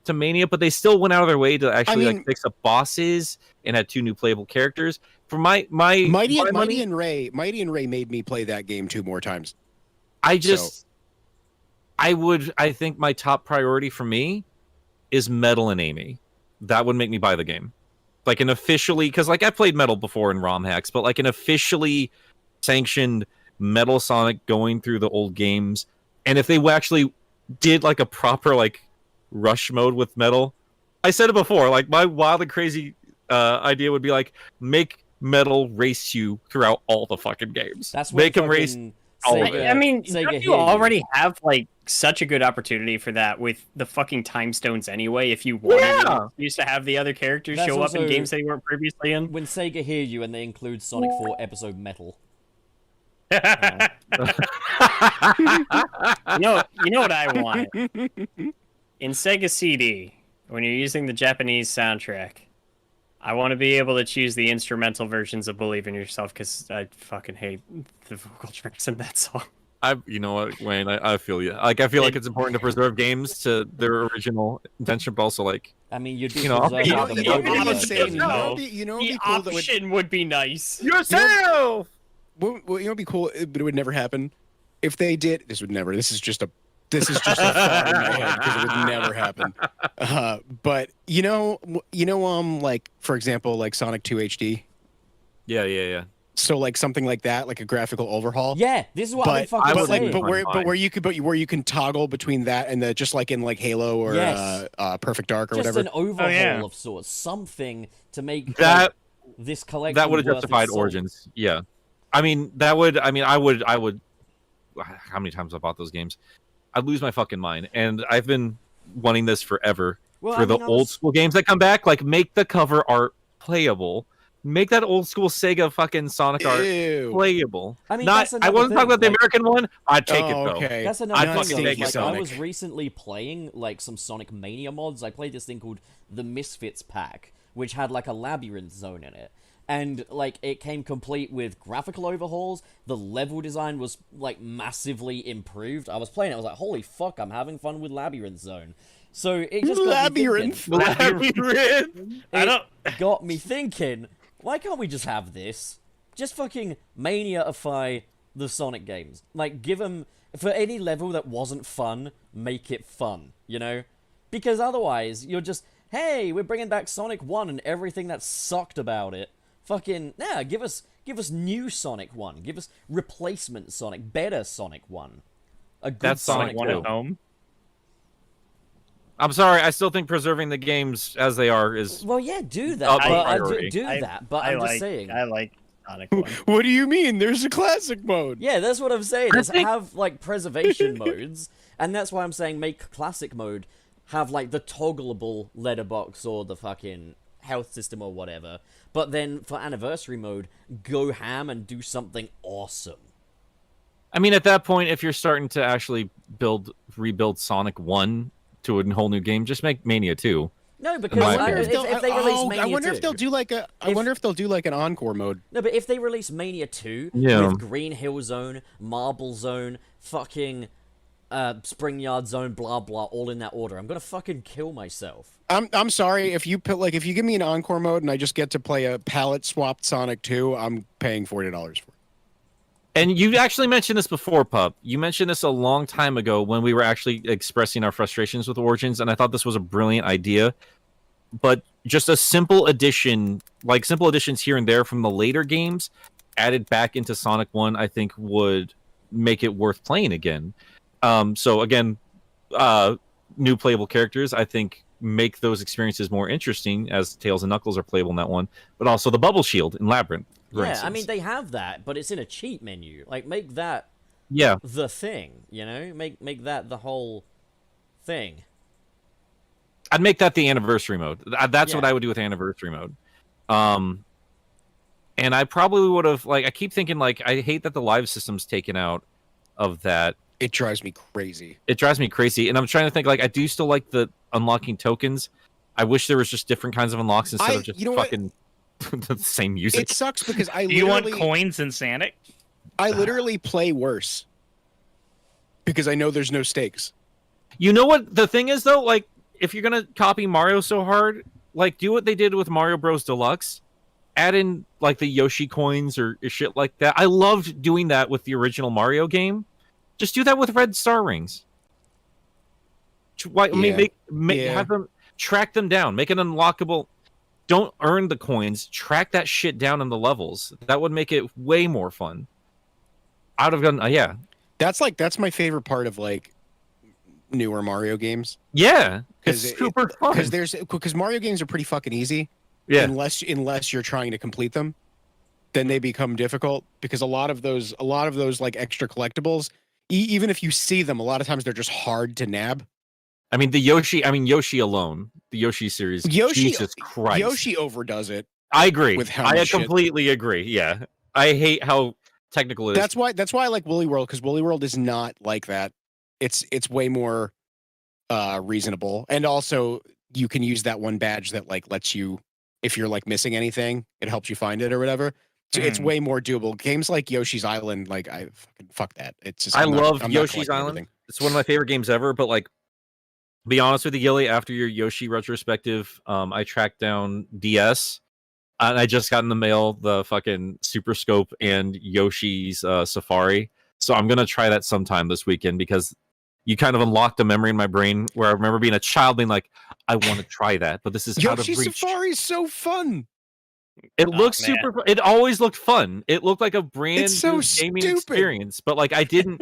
Mania, but they still went out of their way to actually mean- like fix up bosses and had 2 new playable characters. For my money, Mighty and Ray made me play that game 2 more times. I think my top priority for me is Metal and Amy. That would make me buy the game. Like an officially, because like I played Metal before in ROM hacks, but like an officially sanctioned Metal Sonic going through the old games. And if they actually did like a proper like rush mode with Metal, I said it before, like my wild and crazy idea would be like make Metal race you throughout all the fucking games. That's make what them race. fucking all of Sega, it. I mean, Sega don't hear you already have like such a good opportunity for that with the fucking time stones anyway? If you wanted Yeah. an excuse to have the other characters That's show up in also- games they weren't previously in. When Sega hear you and they include Sonic 4 episode Metal. You know what I want in Sega CD when you're using the Japanese soundtrack. I want to be able to choose the instrumental versions of "Believe in Yourself" because I fucking hate the vocal tracks in that song. You know what, Wayne? I feel you. Like I feel like it's important to preserve games to their original intention, but also like I mean, you'd be You know, preserved you by know, the you know, mobile you know, version. insane. no. You know, The it'd be cool that would, option would be nice. yourself. well, you know, it'd be cool, but it would never happen if they did. This would never. This is just a thought in my head because it would never happen. But like for example, like Sonic 2 HD. Yeah. So like something like that, like a graphical overhaul. Yeah, this is what I've been But fucking would saying. like- where you can toggle between that and the just like in like Halo or Yes. Perfect Dark or Just whatever. an overhaul yeah. of sorts, something to make That this collection that would have worth justified its salt. Origins. Yeah, I mean that would. I mean I would. How many times I bought those games? I'd lose my fucking mind. And I've been wanting this forever Well, for I the mean, I old was- school games that come back. Like make the cover art playable. Make that old school Sega fucking Sonic art Ew. playable. I mean, Not. that's I another wasn't talking thing, about the like- American one. I'd take it Oh, though. okay. That's I'd another fucking thing. take Though. it, Like, I Sonic. was recently playing like some Sonic Mania mods. I played this thing called the Misfits Pack, which had like a labyrinth zone in it. And like it came complete with graphical overhauls. The level design was like massively improved. I was playing it. I was like, "Holy fuck! I'm having fun with Labyrinth Zone." So it just Labyrinth. Labyrinth. I don't. got me thinking. Why can't we just have this? just fucking Mania-ify the Sonic games. Like, give them, for any level that wasn't fun, make it fun, you know? Because otherwise, you're just, hey, we're bringing back Sonic 1 and everything that sucked about it. Fucking, yeah, give us new Sonic 1. Give us replacement Sonic, better Sonic 1. A good That's Sonic Sonic 1 2. at home. I'm sorry, I still think preserving the games as they are is Well, yeah, do that. Up But, priority. do that, but I'm just saying. I like Sonic 1. What do you mean? There's a classic mode. Yeah, that's what I'm saying. I Is think- have like preservation modes, and that's why I'm saying make classic mode have like the toggleable letterbox or the fucking health system or whatever. But then for anniversary mode, go ham and do something awesome. I mean, at that point, if you're starting to actually rebuild Sonic 1 to a whole new game, just make Mania 2. No, because my I wonder opinion. if if they release I Mania wonder 2, if they'll do like a. I If- wonder if they'll do like an encore mode. No, but if they release Mania 2 Yeah. with Green Hill Zone, Marble Zone, fucking Spring Yard Zone, blah blah, all in that order, I'm gonna fucking kill myself. I'm sorry if you put like if you give me an encore mode and I just get to play a palette swapped Sonic 2, I'm paying $40 for it. And you actually mentioned this before, Pup. You mentioned this a long time ago when we were actually expressing our frustrations with Origins, and I thought this was a brilliant idea. But just a simple addition, like simple additions here and there from the later games, added back into Sonic 1, I think would make it worth playing again. So again, new playable characters, I think, make those experiences more interesting as Tails and Knuckles are playable in that one. But also the Bubble Shield in Labyrinth. For Yeah, I instance. mean they have that, but it's in a cheat menu. Like make that Yeah. the thing, you know? Make that the whole thing. I'd make that the anniversary mode. That's what Yeah. I would do with anniversary mode. And I probably would have I keep thinking I hate that the live system's taken out of that. It drives me crazy. It drives me crazy. And I'm trying to think I do still like the unlocking tokens. I wish there was just different kinds of unlocks instead of just you know what? fucking the same music. It sucks because I Do you want literally coins in Sonic? I literally play worse because I know there's no stakes. You know what the thing is though? If you're gonna copy Mario so hard, do what they did with Mario Bros. Deluxe. Add in the Yoshi coins or shit like that. I loved doing that with the original Mario game. Just do that with red star rings. Why? I mean, Yeah. have them track them down. Make it unlockable. Don't earn the coins. Track that shit down in the levels. That would make it way more fun. I'd have gone. Yeah, That's my favorite part of newer Mario games yeah. It's 'Cause super fun. because Mario games are pretty fucking easy. Yeah. Unless you're trying to complete them, then they become difficult because a lot of those extra collectibles, even if you see them, a lot of times they're just hard to nab. I mean, Yoshi alone, the Yoshi series. Jesus Christ. Yoshi overdoes it. I agree. with how I much shit- completely agree. Yeah. I hate how technical it is. That's why I like Woolly World, because Woolly World is not like that. It's way more reasonable, and also you can use that one badge that lets you, if you're missing anything, it helps you find it or whatever. So it's way more doable. Games like Yoshi's Island, I fucking fuck that. It's just I I'm not- love I'm not Yoshi's collecting Island. everything. It's one of my favorite games ever, but be honest with you, Gilly, after your Yoshi retrospective, I tracked down DS, and I just got in the mail the fucking Super Scope and Yoshi's Safari. So I'm gonna try that sometime this weekend because you kind of unlocked a memory in my brain where I remember being a child being like, I want to try that, but this is out of Yoshi reach. Safari is so fun. It looks man. super. It always looked fun. It looked like a brand It's so new gaming stupid. experience. But I didn't.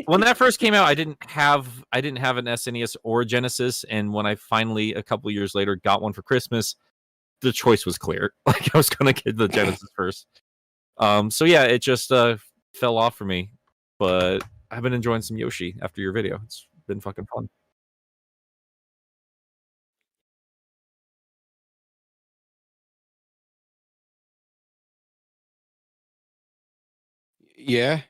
When that first came out, I didn't have an SNES or a Genesis. And when I finally, a couple years later, got one for Christmas, the choice was clear. I was gonna get the Genesis first. So yeah, it just fell off for me. But I've been enjoying some Yoshi after your video. It's been fucking fun. Yeah.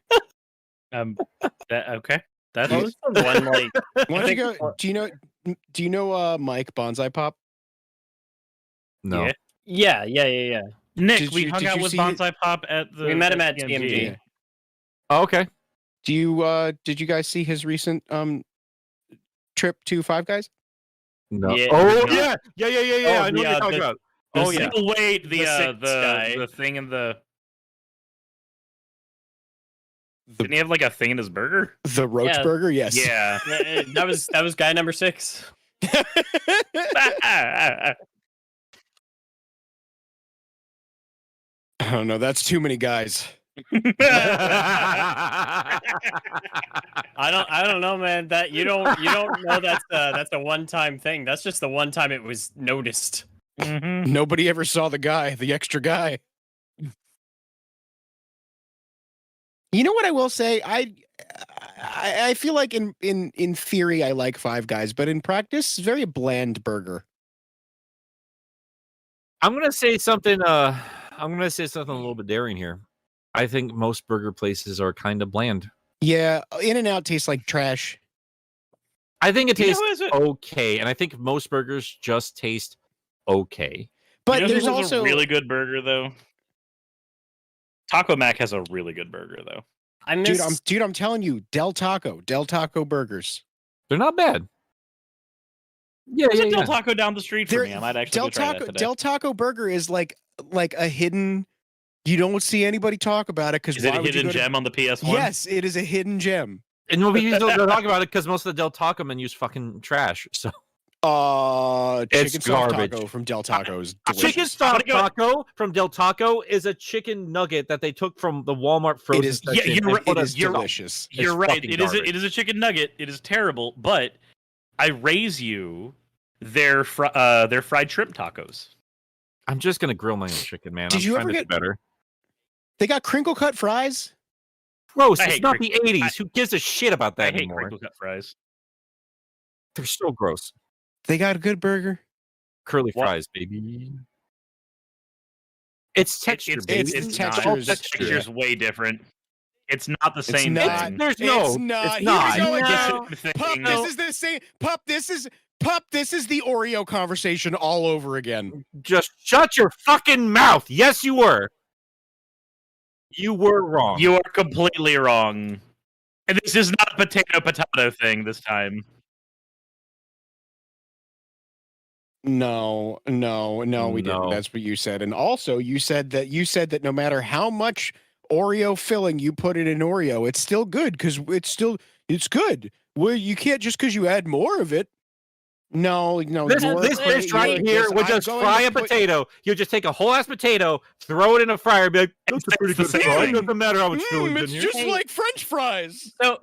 Okay. That's What was the one Why don't you think- go? Do you know Mike Bonsai Pop? No. Yeah. Yeah. Nick. Did We you- hung did out you with see Bonsai Pop at the. We met him at TMG. TMG. Oh, okay. Do you did you guys see his recent trip to Five Guys? No. Yeah, oh yeah. yeah. Oh, I know what yeah, you're talking the- about. The Oh yeah. single weight, The six guy. the thing in the Didn't he have like a thing in his burger? The Roach Yeah. Burger, yes. Yeah. That was guy number 6. Oh no, that's too many guys. I don't know, man. That you don't know that's a one-time thing. That's just the one time it was noticed. Mhm. Nobody ever saw the extra guy. You know what I will say? I feel like in theory I like Five Guys, but in practice, it's very bland burger. I'm gonna say something. I'm gonna say something a little bit daring here. I think most burger places are kind of bland. Yeah, In-N-Out tastes like trash. I think it You know tastes who is it- okay, and I think most burgers just taste okay. But you know who there's has also a really good burger though. Taco Mac has a really good burger though. I miss dude, I'm telling you, Del Taco burgers. They're not bad. Yeah, There's yeah, a Del yeah. Taco down the street from There- me. I might actually go try that today. Del Taco burger is like a hidden. You don't see anybody talk about it because Is it a hidden gem on the PS1? Yes, it is a hidden gem. And nobody don't talk about it because most of the Del Taco menus fucking trash. So Chicken It's soft garbage. taco from Del Taco is delicious. chicken soft taco from Del Taco is a chicken nugget that they took from the Walmart frozen is- section. Yeah, you're and right, put It a- is you're- delicious. You're It's right. fucking It is garbage. it is a chicken nugget. It is terrible, but I raise you their fried shrimp tacos. I'm just gonna grill my own chicken, man. Did I'm you trying ever to do get- better? They got crinkle cut fries. Gross. I It's hate not crinkle- the 80s. Who gives a shit about I that hate anymore? crinkle cut fries. They're so gross. They got a good burger. Curly What? fries, baby. It's texture, It's- baby. it's not. textures. The texture's way different. It's not the It's same not. thing. There's no. It's not. It's not. Here we go It's again. not the same Pup, thing. this is the same. Pup, this is the Oreo conversation all over again. Just shut your fucking mouth. Yes, you were. You were wrong. You are completely wrong. And this is not a potato thing this time. No, we didn't. No. That's what you said. And also, you said that no matter how much Oreo filling you put in an Oreo, it's still good because it's good. Well, you can't just because you add more of it. No. This you're- dish right you're- here this- would I'm just going fry to a put- potato. You just take a whole ass potato, throw it in a fryer, and be like, that's a pretty It's good the same fry. thing. Doesn't matter how much filling's in It's here. just Hey. like French fries. so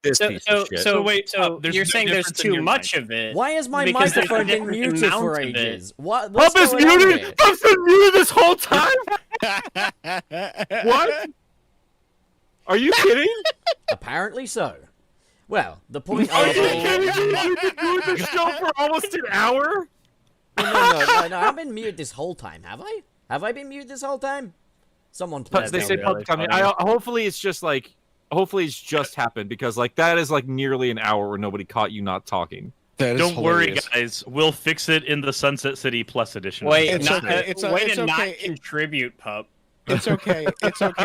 This so piece so of shit. so wait, so there's you're no saying there's difference in too your much mind. of it. Why is my Because there's microphone a been different muted for amount of it. ages? What's Pup is going on muted. here? Pup's been muted this whole time. What? Are you kidding? Apparently so. Well, the point Are of you kidding? You've been doing this show for almost an hour. no, I've been muted this whole time, have I? Have I been muted this whole time? Someone please They tell say me. pup coming. Hopefully it's just like. Hopefully it's just happened because like that is like nearly an hour where nobody caught you not talking. That is Don't worry, hilarious. guys. We'll fix it in the Sunset City Plus edition. Wait, It's not, okay, it's way it's to not okay. contribute, pup. It's okay. It's okay.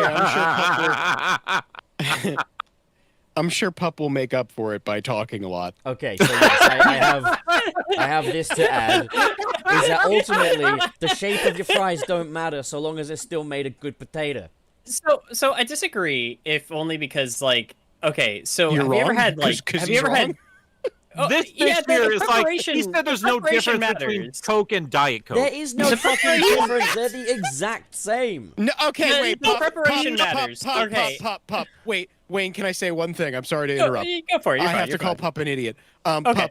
I'm sure Pup will make up for it by talking a lot. Okay, so yes, I have this to add. Is that ultimately the shape of your fries don't matter so long as it's still made of good potato. So I disagree, if only because like okay, so You're have you ever wrong? had like 'Cause have he's you ever wrong? had oh, This yeah, dish the here is like preparation- he said. There's the no preparation difference between matters. Coke and Diet Coke. There is no fucking difference. They're the exact same. No, okay, The- wait. the Pup, preparation Pup, matters. Pup, Pup, Okay. Pup. Wait, Wayne, can I say one thing? I'm sorry to Go, interrupt. go for it. You're I fine, have to you're call fine. Pup an idiot. Okay.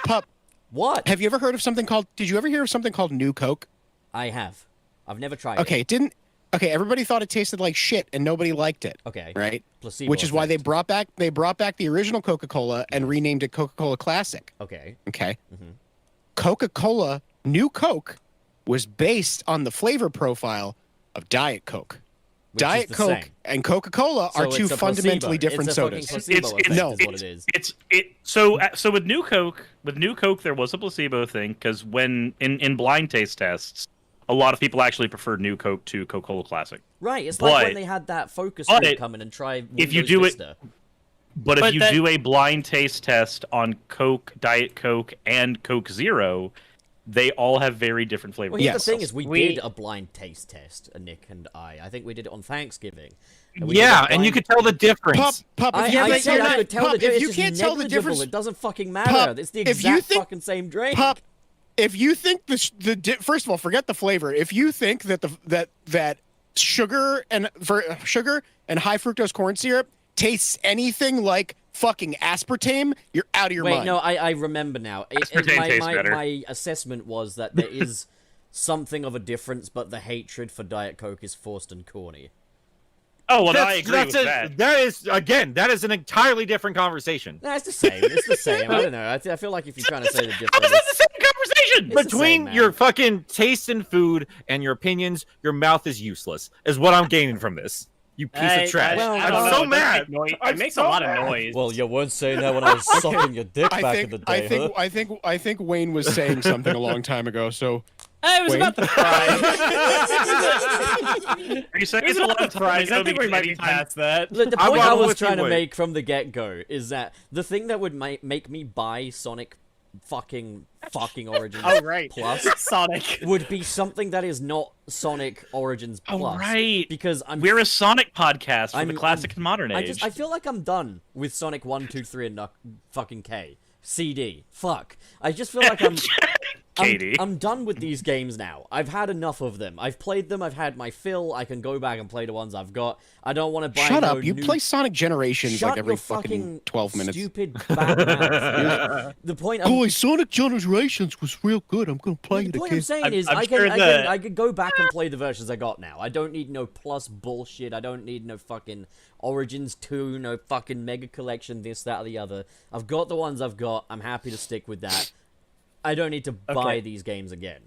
Pup, What? have you ever heard of something called? Did you ever hear of something called New Coke? I have. I've never tried Okay, it. it didn't. Okay, everybody thought it tasted like shit, and nobody liked it. Okay. Right. Placebo Which is why they effect. brought back the original Coca-Cola and renamed it Coca-Cola Classic. Okay. Okay. Coca-Cola New Coke was based on the flavor profile of Diet Coke. Which is Diet the Coke same. and Coca-Cola So are two it's a fundamentally placebo. different It's a fucking sodas. placebo It's- effect no. is what it is. So with New Coke there was a placebo thing because when in blind taste tests, a lot of people actually preferred New Coke to Coca-Cola Classic. Right, it's like when But- they had that focus but group come in and try if you Windows do it- Vista. But if But you that- do a blind taste test on Coke, Diet Coke, and Coke Zero, they all have very different flavors. Well, here's Yes. the thing: is we We- did a blind taste test, Nick and I. I think we did it on Thanksgiving. And we did Yeah, a and you blind- could tell the difference. Pup, I, if you I can't said tell I the- could tell Pup, the difference. if you It's can't just tell the negligible. difference, It doesn't fucking matter. Pup, It's the if you exact think- fucking same drink. Pup, if you think first of all, forget the flavor. If you think that that sugar and high fructose corn syrup tastes anything like fucking aspartame, you're out of your Wait, mind. no, I remember now. Aspartame tastes better. My assessment was that there is something of a difference, but the hatred for Diet Coke is forced and corny. Oh, well, I agree with that. That is an entirely different conversation. No, it's the same. It's the same. I don't know. I feel like if you're trying to say the difference, How is that the same conversation? It's the Between same, your man. fucking taste in food and your opinions, your mouth is useless. Is what I'm gaining from this. You piece of trash. well, I I'm don't know, so it does mad. make noise. I'm It makes so a lot mad. of noise. well, you weren't saying that when I was sucking your dick back in the day, huh? I think Wayne was saying something a long time ago. So it was Wayne? about the fries. Are you saying It was it's a about lot the of fries. I think we might be past that. Look, the I'm point I on was with you, trying to Wade. make from the get-go is that the thing that would make me buy Sonic fucking Origins Oh, right. Plus Sonic. would be something that is not Sonic Origins Oh, Plus. right. Because We're a Sonic podcast for I'm- the classic and modern I age. I feel like I'm done with Sonic 1, 2, 3, and fucking K. CD. Fuck. I just feel like Katie. I'm done with these games now. I've had enough of them. I've played them. I've had my fill. I can go back and play the ones I've got. I don't want to buy. shut no up. You new... play Sonic Generations Shut like every your fucking 12 minutes. Stupid bad mouth. The point. Sonic Generations was real good. I'm gonna play The point I'm saying I'm- is, I'm I can, sure I, that- can, I could go back and play the versions I got now. I don't need no plus bullshit. I don't need no fucking Origins 2, no fucking Mega Collection, this, that, or the other. I've got the ones I've got. I'm happy to stick with that. I don't need to buy Okay. these games again.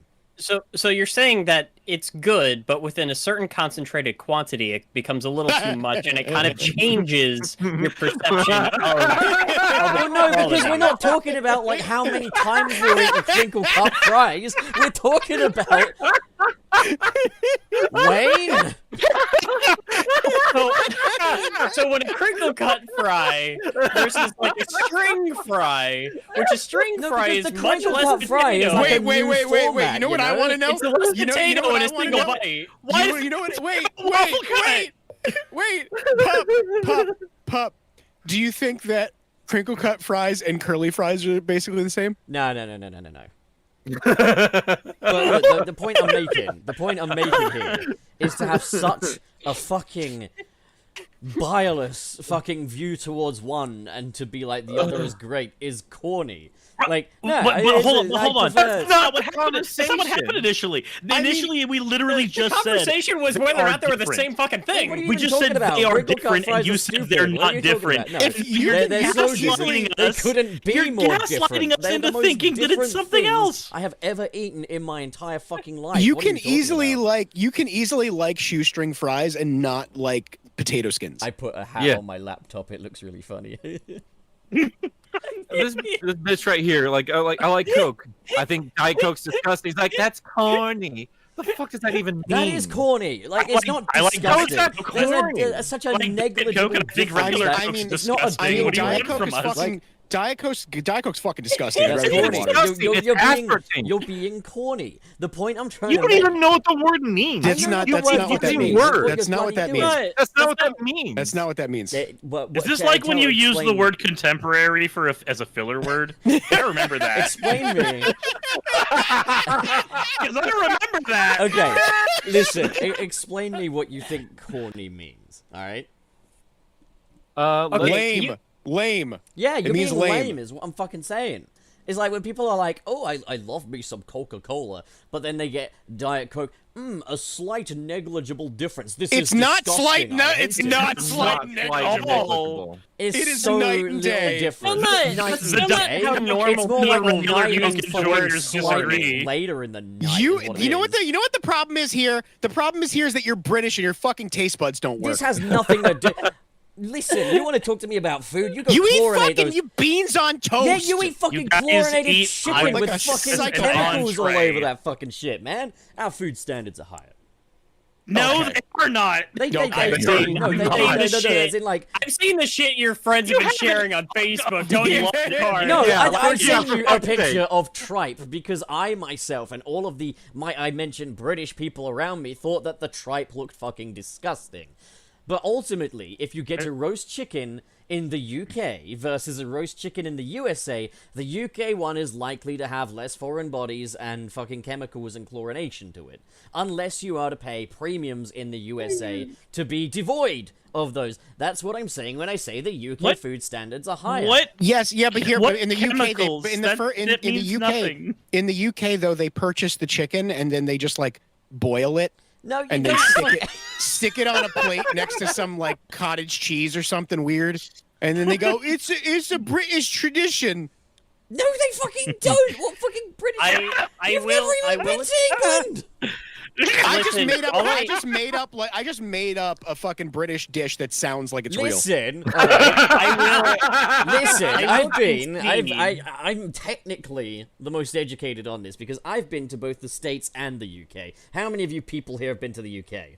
So you're saying that it's good, but within a certain concentrated quantity, it becomes a little too much, and it kind of changes your perception of Well, no, because we're not talking about like how many times we're eating crinkle cut fries. We're talking about Wayne. So when a crinkle cut fry versus like a string fry, which a string No, fry because is the much crinkle less cut fry is potato. like a Wait. new You format, know what I want to know? It's less You know potato what in I a wanna single know? bite. Why You know what? Wait. Pup. Do you think that crinkle cut fries and curly fries are basically the same? No. But look, the point I'm making here is to have such a fucking bias fucking view towards one and to be like the other is great is corny. Like, no, But hold on. prefer- That's not what happened. That's not what happened initially. I mean, Initially, we literally The just said conversation was they whether or are not they were the different. same fucking thing. What are you We even just said talking about? they are Crinkle cut different, and fries you are said stupid. they're What are not you talking different. about? No, If you're they're so gaslighting different. us, They couldn't be you're more gaslighting different. us They're into the most thinking that it's different something things else. I have ever eaten in my entire fucking life. You What are can talking easily about? like shoestring fries and not like potato skins. I put a hat Yeah. on my laptop. It looks really funny. this bitch right here, I like Coke. I think Diet Coke's disgusting. He's like, that's corny. The fuck does that even mean? That is corny. Like, it's not I like disgusting. Coke. That's There's corny. such a Like, negligible Coke and I think difference. regular that- I Coke's mean, it's not a disgusting. deal. What do you Diet want Coke from is us? fucking Diet Coke's fucking disgusting. That's It's corny. disgusting. It's aspartame. You're being corny. The point I'm trying You to don't make. even know what the word means. That's I not know what that bloody means. word. That's not what that You're means. bloody That's not what that means. That's not what that means. doing. Is this like when you use the word contemporary as a filler word? I remember that. Explain me. Because I remember that. Okay, listen. Explain me what you think corny means. All right. Okay. Lame. Yeah, you're means being lame. lame is what I'm fucking saying. It's like when people are like, oh, I love me some Coca-Cola, but then they get Diet Coke. A slight negligible difference. This It's is not disgusting. slight. No, I hate it's it. not slight. Not Nick. like Oh. negligible. It's It is so night and little day. different. Well, Night that's and still not day. how normal It's more like people night regular and music fucking enjoyers slightly disagree. later in the night. You is what you it know what is. the problem is here? The problem is that you're British and your fucking taste buds don't work. This has nothing to do. Listen, you want to talk to me about food? You go You eat chlorinate fucking those. you beans on toast. Yeah, you eat fucking You guys chlorinated eat chicken like with a fucking psycho- chemicals all entree. over that fucking shit, man. Our food standards are higher. No, Okay. they are not. They Don't no, say no, you're no, not. as in like I've seen the shit your friends have been sharing on Facebook. Don't you card. no, Yeah, I've seen you a okay. picture of tripe because I myself and all of I mentioned British people around me thought that the tripe looked fucking disgusting. But ultimately, if you get a roast chicken in the UK versus a roast chicken in the USA, the UK one is likely to have less foreign bodies and fucking chemicals and chlorination to it. Unless you are to pay premiums in the USA to be devoid of those. That's what I'm saying when I say the UK What? food standards are higher. What? Yes, yeah, but here, What but in the UK, chemicals? in the That- fir- in that the means UK, nothing. in the UK though, they purchase the chicken and then they just like boil it No, you and then don't. stick it on a plate next to some like cottage cheese or something weird, and then they go, it's a British tradition. No, they fucking don't. What fucking British? I You've will. never I even will. been to England. I just Listen, made up. all I I- just made up a fucking British dish that sounds like it's real. Listen, alright, I will. listen. I will I'm technically the most educated on this because I've been to both the States and the UK. How many of you people here have been to the UK?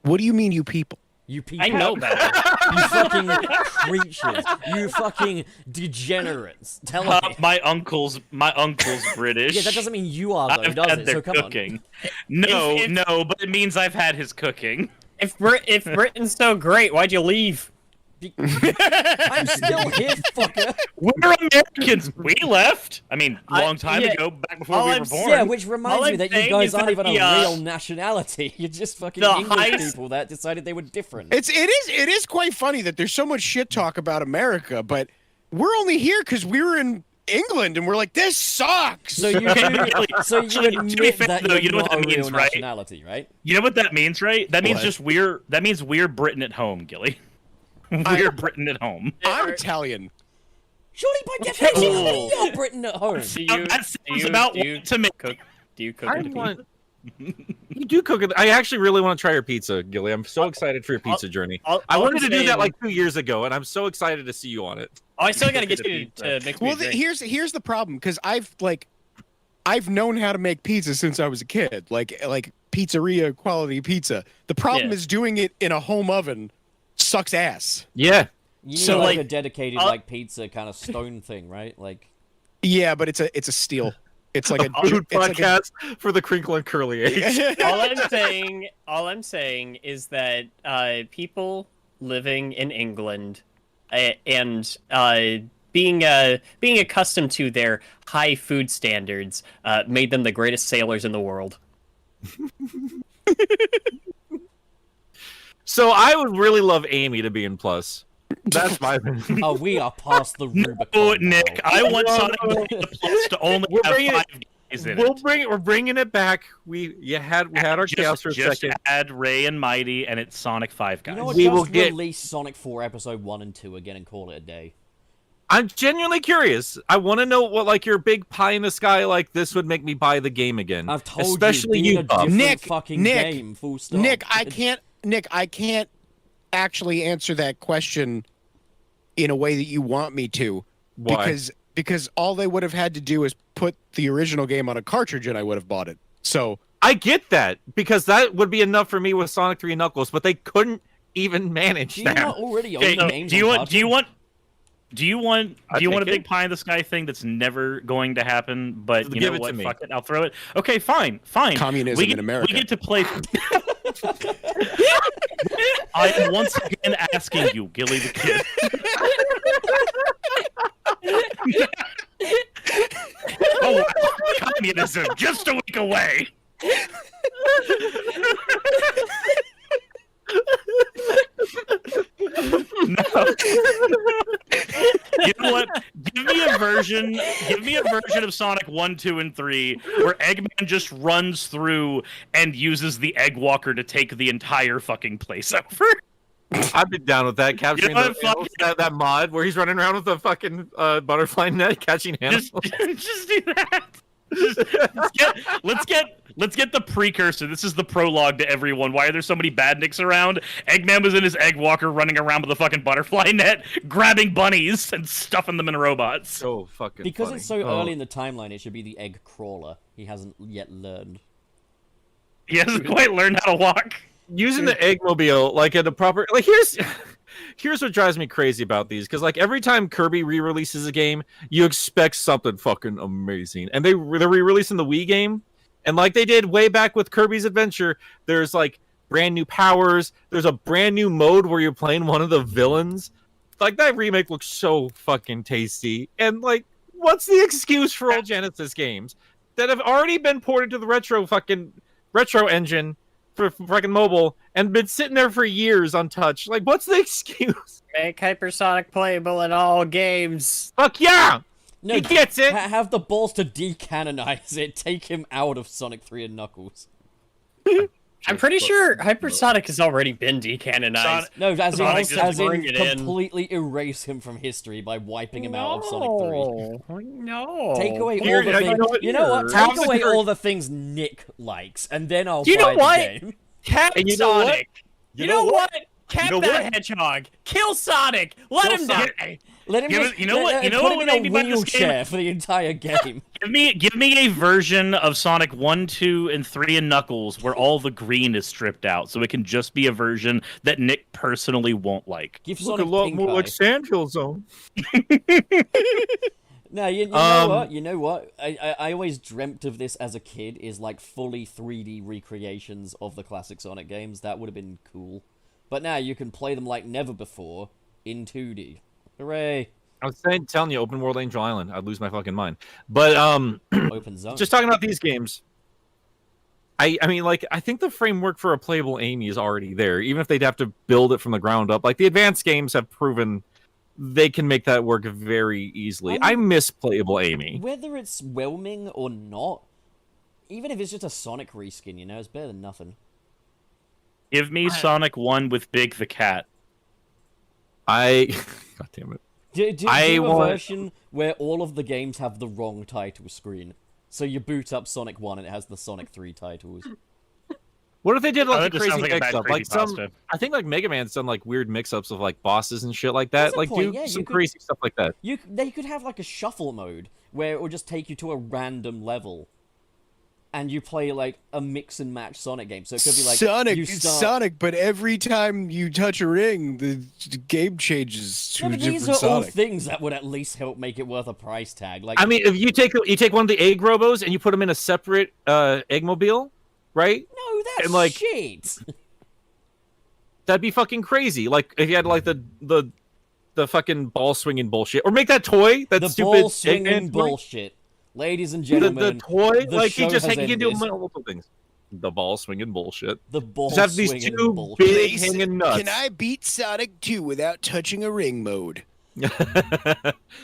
What do you mean, you people? You people. I know better. You fucking creatures. You fucking degenerates. Tell me. My uncle's British. Yeah, that doesn't mean you are though, I've does had it? their So come cooking. No, If- no, but it means I've had his cooking. If Britain's so great, why'd you leave? on. I'm still here, fucker. We're Americans. We left. I mean, a long time yeah, ago, back before all we I'm were born. Yeah, which reminds All me I'm that you saying guys is aren't that even a the, real nationality. You're just fucking the English highest- people that decided they were different. It is quite funny that there's so much shit talk about America, but we're only here because we were in England and we're like, this sucks. So you so you Actually, to be admit fair, that though, you're you know what not that a means, real right? nationality, right? You know what that means, right? That means What? that means we're Britain at home, Gilly. We're Britain at home. I'm Italian. Surely by definition, Cool. you're Britain at home. Do That sounds about to me. cook? Do you cook? I it? want. You do cook it. I actually really want to try your pizza, Gilly. I'm so excited for your pizza journey. I all wanted I'm to do that saying- like 2 years ago, and I'm so excited to see you on it. Oh, I still gotta get you to mix me Well, a drink. here's the problem because I've known how to make pizza since I was a kid, like pizzeria quality pizza. The problem Yeah. is doing it in a home oven sucks ass. Yeah. You need So, like like, a dedicated I'll- like pizza kind of stone thing, right? Like Yeah, but it's a steel. It's like a Food it's like a- podcast for the Crinkle and Curly age. all I'm saying is that people living in England and being accustomed to their high food standards made them the greatest sailors in the world. So I would really love Amy to be in Plus. That's my. oh, we are past the Rubicon. Oh, now. Nick, I want Sonic Boom the Plus to only We're have bringing 5 days in We'll it. bring it. We're bringing it back. We had our chaos for a just second. add Ray and Mighty, and it's Sonic 5 guys. You know what? We Just will get- release Sonic 4 Episode 1 and 2 again and call it a day. I'm genuinely curious. I want to know what like your big pie in the sky like this would make me buy the game again. I've told especially you, you, be in a Bob. different Nick, fucking Nick, game. Full stop. Nick, I can't actually answer that question in a way that you want me to. Why? Because all they would have had to do is put the original game on a cartridge and I would have bought it. So I get that because that would be enough for me with Sonic 3 and Knuckles, but they couldn't even manage Do you that. not already own Okay, the games do you on want? Do you cartridge? want? Do you want? I Do you want a think big pie in the sky thing that's never going to happen? But you Give know it what? to me. Fuck it, I'll throw it. Okay, fine. Communism we get, in America. We get to play. I am once again asking you, Gilly the Kid. Oh, communism, just a week away. No. You know what? Give me a version of Sonic 1, 2, and 3 where Eggman just runs through and uses the Egg Walker to take the entire fucking place over. I've been down with that. Capturing know what, that mod where he's running around with a fucking butterfly net catching Just, animals. just do that. Let's get the precursor. This is the prologue to everyone. Why are there so many badniks around? Eggman was in his Egg Walker running around with a fucking butterfly net, grabbing bunnies and stuffing them in robots. So fucking Because funny. it's so Oh. early in the timeline, it should be the Egg Crawler. He hasn't yet learned. He hasn't quite learned how to walk. using the Eggmobile like at a proper like here's what drives me crazy about these because like every time Kirby re-releases a game, you expect something fucking amazing, and they're re-releasing the Wii game, and like they did way back with Kirby's Adventure, there's like brand new powers. There's a brand new mode where you're playing one of the villains. Like that remake looks so fucking tasty, and like what's the excuse for old Genesis games that have already been ported to the retro engine for fucking mobile and been sitting there for years untouched? Like, what's the excuse? Make Hypersonic playable in all games. Fuck yeah! No, He gets it! have the balls to decanonize it. Take him out of Sonic 3 and Knuckles. I'm pretty sure Hypersonic has already been decanonized. No, as Sonic just in bring it in. completely erase him from history by wiping him out of Sonic 3. No. Take away all Here, the you things. know what? You know what? Have Take the away courage. all the things Nick likes, and then I'll Do you buy know what? the game. Cap And you know what? Sonic. You know what? Cap know that what? hedgehog. Kill Sonic. Let Kill him Sonic. die. Let him Give just, it- you know what- you know put what him would in make me a buy this game? wheelchair for the entire game. Give me a version of Sonic 1, 2, and 3 and Knuckles where all the green is stripped out, so it can just be a version that Nick personally won't like. Give Look Sonic a lot pink more eye. like Sandhill Zone. No, you know what? You know what? I always dreamt of this as a kid, is like fully 3D recreations of the classic Sonic games. That would have been cool. But now you can play them like never before in 2D. Hooray! I was telling you, open world Angel Island, I'd lose my fucking mind. But Open zone. just talking about these games, I mean, like, I think the framework for a playable Amy is already there, even if they'd have to build it from the ground up. Like, the advanced games have proven they can make that work very easily. I miss playable Amy. Whether it's whelming or not, even if it's just a Sonic reskin, you know, it's better than nothing. Give me Sonic 1 with Big the Cat. God damn it. Do I a want- version where all of the games have the wrong title screen. So you boot up Sonic 1 and it has the Sonic 3 titles. What if they did like that a just crazy sounds like a bad mix-up? Like creepypasta. I think like Mega Man's done like weird mix-ups of like bosses and shit like that. That's a Like point, do yeah, some you could- crazy stuff like that. They could have like a shuffle mode where it will just take you to a random level. And you play like a mix and match Sonic game. So it could be like Sonic, you it's start... Sonic, but every time you touch a ring, the game changes to Yeah, a but different these are all Sonic. things that would at least help make it worth a price tag. Like I mean, if you take one of the egg robos and you put them in a separate Eggmobile, right? no, that's and, like, shit. That'd be fucking crazy. Like if you had like the fucking ball swinging bullshit, or make that toy that The stupid ball swinging Eggman toy. bullshit. Ladies and The gentlemen, toy, the like show he just has he can do ended. multiple things. The ball swinging bullshit. the ball Just have these swinging two bullshit. big Jason, hanging nuts. Can I beat Sonic 2 without touching a ring mode?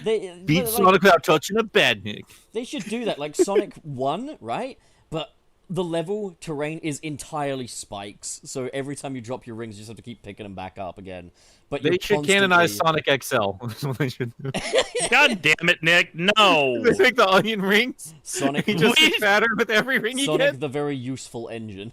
They, Beat like, Sonic without touching a badnik. They should do that, like Sonic 1, right? But the level terrain is entirely spikes, so every time you drop your rings, you just have to keep picking them back up again. But They you're should canonize constantly- Sonic XL. That's what they should do. God damn it, Nick! No. They make the onion rings. Sonic, He just Please. gets fatter with every ring he Sonic gets. the very useful engine.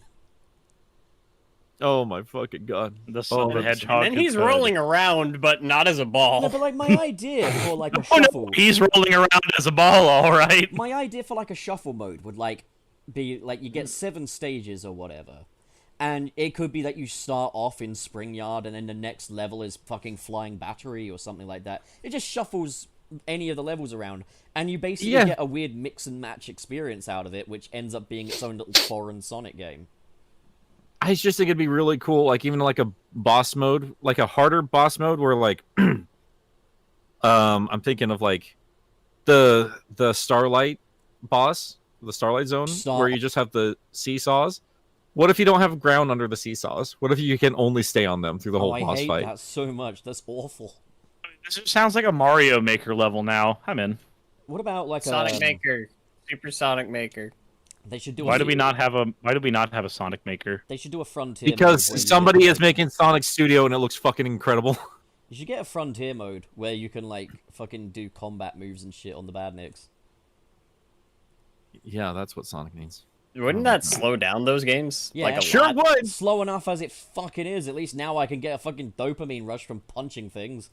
Oh my fucking god. The Sonic that's- Hedgehog. And he's is good. rolling around, but not as a ball. No, but like my idea for like a Oh shuffle, no, he's rolling around as a ball, all right. my idea for like a shuffle mode would like be like you get 7 stages or whatever. And it could be that you start off in Spring Yard and then the next level is fucking Flying Battery or something like that. It just shuffles any of the levels around and you basically Yeah. get a weird mix and match experience out of it, which ends up being its own little foreign Sonic game. I just think it'd be really cool, like even like a boss mode, like a harder boss mode where like I'm thinking of like the Starlight boss, the Starlight Zone, where you just have the seesaws. What if you don't have ground under the seesaws? What if you can only stay on them through the whole I boss hate fight? that so much. That's awful. This sounds like a Mario Maker level now. I'm in. What about like Sonic a Maker. Super Sonic Maker. They should do Why a, do we not have a Sonic Maker? They should do a Frontier mode Because where you somebody get, is making Sonic Studio and it looks fucking incredible. You should get a Frontier mode where you can like fucking do combat moves and shit on the badniks. Yeah, that's what Sonic needs. Wouldn't that slow down those games? Yeah, like a sure lot? would. Slow enough as it fucking is. At least now I can get a fucking dopamine rush from punching things.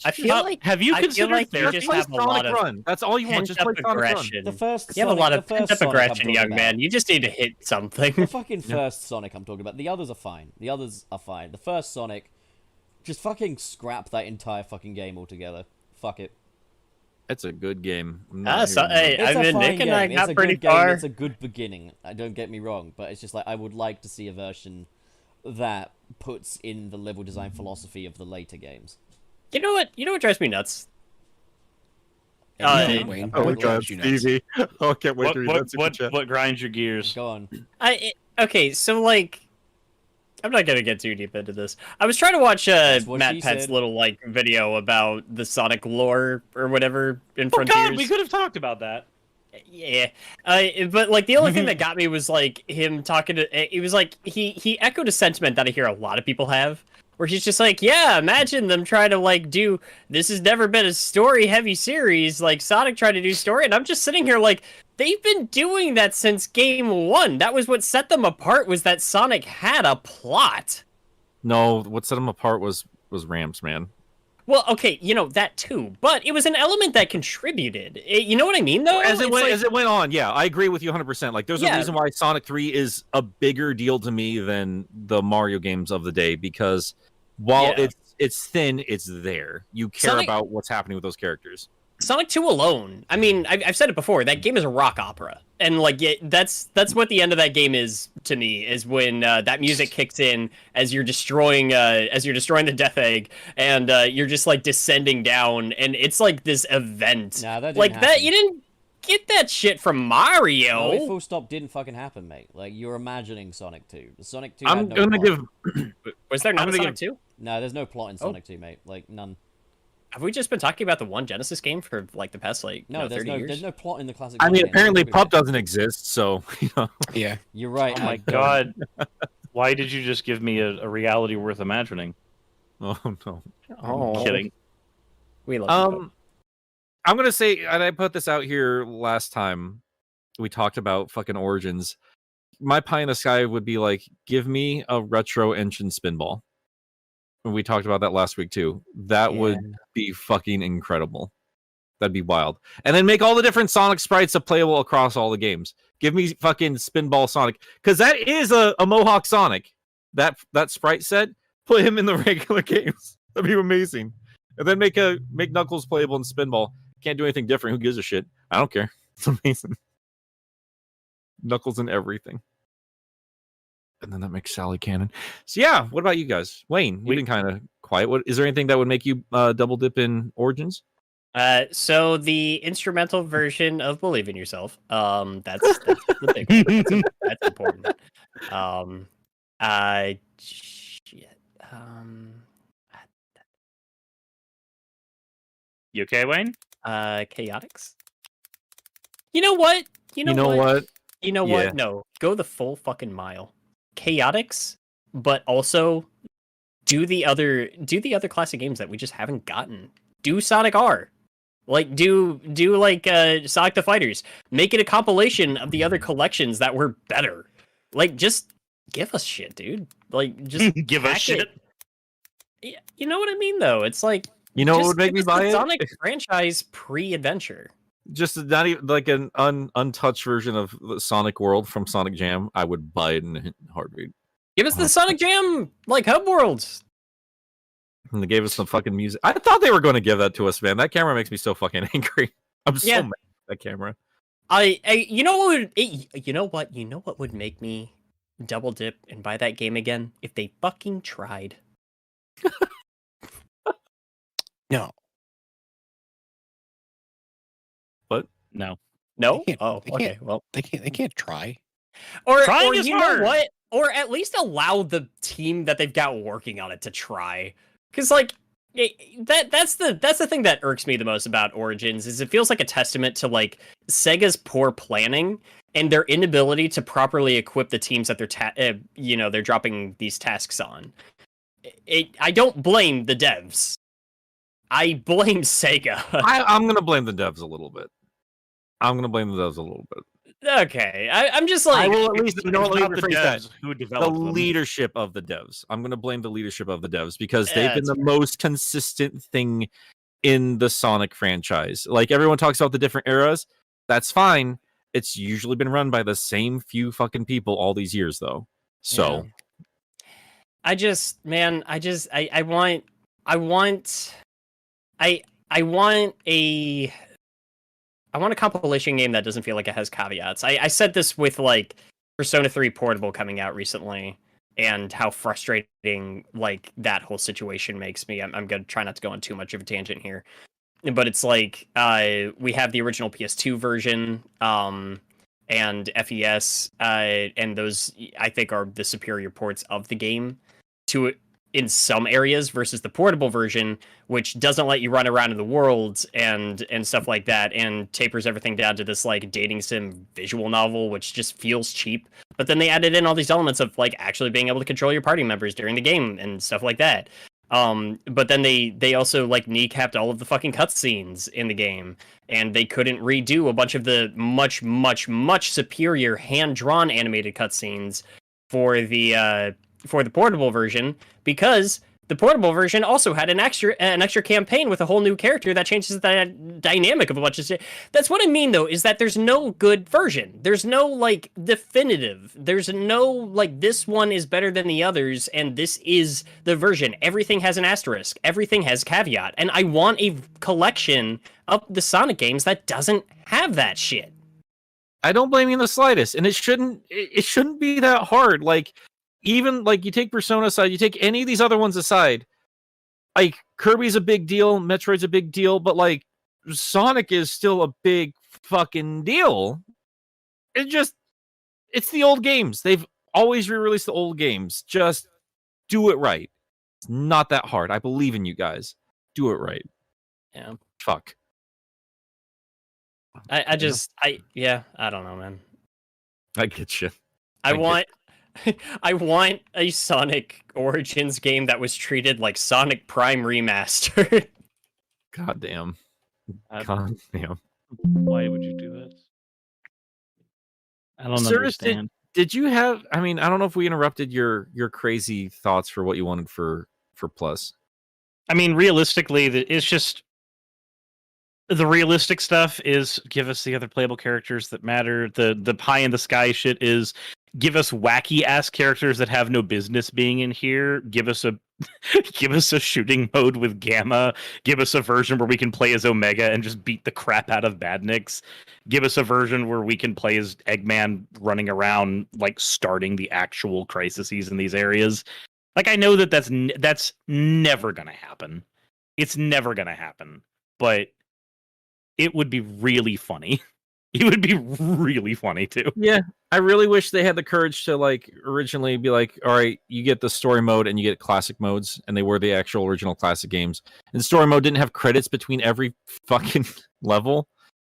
I feel like have you I feel considered like you therapy? just Play have a lot Sonic of Run. That's all you want. Just play pent-up Sonic Run. aggression. The first You have a Sonic- lot of the first pent-up Sonic I'm aggression, talking young about. man. You just need to hit The something. fucking first Sonic I'm talking about. The others are fine. The others are fine. The first Sonic, just fucking scrap that entire fucking game altogether. Fuck it. It's a good game. I'm Ah, not so, hearing hey, that. It's I a mean, fine Nick and I game. It's got a pretty good game. far. It's a good beginning. Don't get me wrong, but it's just like I would like to see a version that puts in the level design philosophy of the later games. You know what? You know what drives me nuts? Anything, Uh, Wayne. Oh my What god, drives you nuts? Stevie. Oh, I can't wait to read that super chat. What grinds your gears? Go on. Okay, so like, I'm not gonna get too deep into this. I was trying to watch That's what Matt she Pett's said. little like video about the Sonic lore or whatever in Oh Frontiers. God, we could have talked about that. Yeah, but like the only thing that got me was like him talking to. It was like he echoed a sentiment that I hear a lot of people have, where he's just like, yeah, imagine them trying to like do this has never been a story heavy series like Sonic tried to do story, and I'm just sitting here like they've been doing that since game one. That was what set them apart, was that Sonic had a plot. No, what set them apart was Ramps, man. Well, okay, you know that too, but it was an element that contributed. You know what I mean, though? As it It's went, like- as it went on, yeah, I agree with you 100%. Like, there's a Yeah. reason why Sonic 3 is a bigger deal to me than the Mario games of the day, because while Yeah. it's thin, it's there. You care Sonic- about what's happening with those characters. Sonic 2 alone. I mean, I've said it before. That game is a rock opera, and like that's what the end of that game is to me. Is when that music kicks in as you're destroying the Death Egg, and you're just like descending down, and it's like this event. Nah, that didn't like that, happen. you didn't get that shit from Mario. No, it full stop didn't fucking happen, mate. Like you're imagining Sonic 2. Sonic 2. I'm had no gonna plot. give. Was there not a gonna Sonic 2? No, there's no plot in Oh. Sonic 2, mate. Like none. Have we just been talking about the one Genesis game for like the past like No, there's 30 no years? there's no plot in the classic. I mean, Sonic games. apparently Look at Pup it. doesn't exist, so you know. Yeah. You're right. Oh my I don't. God, why did you just give me a reality worth imagining? Oh no. Oh. Kidding. We love you, Pope. I'm gonna say, and I put this out here last time we talked about fucking Origins. My pie in the sky would be like, give me a retro engine spinball. And we talked about that last week too. That would be fucking incredible. That'd be wild. And then make all the different Sonic sprites playable across all the games. Give me fucking Spinball Sonic, because that is a Mohawk Sonic. That sprite set. Put him in the regular games. That'd be amazing. And then make Knuckles playable in Spinball. Can't do anything different. Who gives a shit? I don't care. It's amazing. Knuckles in everything. And then that makes Sally canon. So yeah, what about you guys? Wayne, you've been kind of quiet. What is there anything that would make you double dip in Origins? So the instrumental version of "Believe in Yourself." That's the big one. That's important. Shit. You okay, Wayne? Chaotix. You know what? You know what? You know Yeah. what? No, go the full fucking mile. Chaotix, but also do the other classic games that we just haven't gotten. Do Sonic R. Like do like Sonic the Fighters. Make it a compilation of the other collections that were better. Like just give us shit, dude. Like just Give us pack shit. it. Yeah, you know what I mean though? It's like You know what just would make give me us the buy it? Sonic franchise pre-adventure. Just not even like an untouched version of the Sonic World from Sonic Jam. I would buy it in a heartbeat. Give us the Sonic Jam like hub worlds. And they gave us some fucking music. I thought they were going to give that to us, man. That camera makes me so fucking angry. I'm so Yeah. mad at that camera. You know what would you know what would make me double dip and buy that game again? If they fucking tried. No. No. No? They can't- Oh, they okay. can't. Well, They can't try. or Trying is you hard. know what? Or at least allow the team that they've got working on it to try. Cuz like that's the thing that irks me the most about Origins is it feels like a testament to like Sega's poor planning and their inability to properly equip the teams that they're dropping these tasks on. I don't blame the devs. I blame Sega. I'm going to blame the devs a little bit. Okay, I'm just I like, will at least, It's you know, let not me the rephrase that. devs who The developed them. leadership of the devs. I'm going to blame the leadership of the devs because they've Yeah, been that's the most consistent thing in the Sonic franchise. Like everyone talks about the different eras. That's fine. It's usually been run by the same few fucking people all these years, though. So I just, man, I want, I want, I want a, I want a compilation game that doesn't feel like it has caveats. I said this with like Persona 3 Portable coming out recently, and how frustrating like that whole situation makes me. I'm gonna try not to go on too much of a tangent here, but it's like we have the original PS2 version, and FES, and those I think are the superior ports of the game to it in some areas versus the portable version, which doesn't let you run around in the world and stuff like that, and tapers everything down to this like dating sim visual novel, which just feels cheap. But then they added in all these elements of like actually being able to control your party members during the game and stuff like that. But then they also like kneecapped all of the fucking cutscenes in the game, and they couldn't redo a bunch of the much superior hand drawn animated cutscenes for the portable version, because the portable version also had an extra campaign with a whole new character that changes the dynamic of a bunch of shit. That's what I mean, though, is that there's no good version. There's no like definitive. There's no like this one is better than the others, and this is the version. Everything has an asterisk. Everything has caveat, and I want a collection of the Sonic games that doesn't have that shit. I don't blame you in the slightest, and it shouldn't be that hard. Like even like you take Persona aside, you take any of these other ones aside, like Kirby's a big deal, Metroid's a big deal, but like Sonic is still a big fucking deal. It's the old games. They've always re-released the old games. Just do it right. It's not that hard. I believe in you guys. Do it right. Yeah. Fuck. I don't know, man. I get you. I want a Sonic Origins game that was treated like Sonic Prime Remastered. God damn. Uh, God damn. Why would you do that? I don't Service, understand. Did you have? I mean, I don't know if we interrupted your crazy thoughts for what you wanted for Plus. I mean, realistically, it's just the realistic stuff is give us the other playable characters that matter. The pie in the sky shit is give us wacky ass characters that have no business being in here. Give us a shooting mode with Gamma. Give us a version where we can play as Omega and just beat the crap out of Badniks. Give us a version where we can play as Eggman running around, like starting the actual crises in these areas. Like I know that's never gonna happen. It's never gonna happen. But it would be really funny. It would be really funny too. Yeah, I really wish they had the courage to like originally be like, all right, you get the story mode and you get classic modes, and they were the actual original classic games. And the story mode didn't have credits between every fucking level.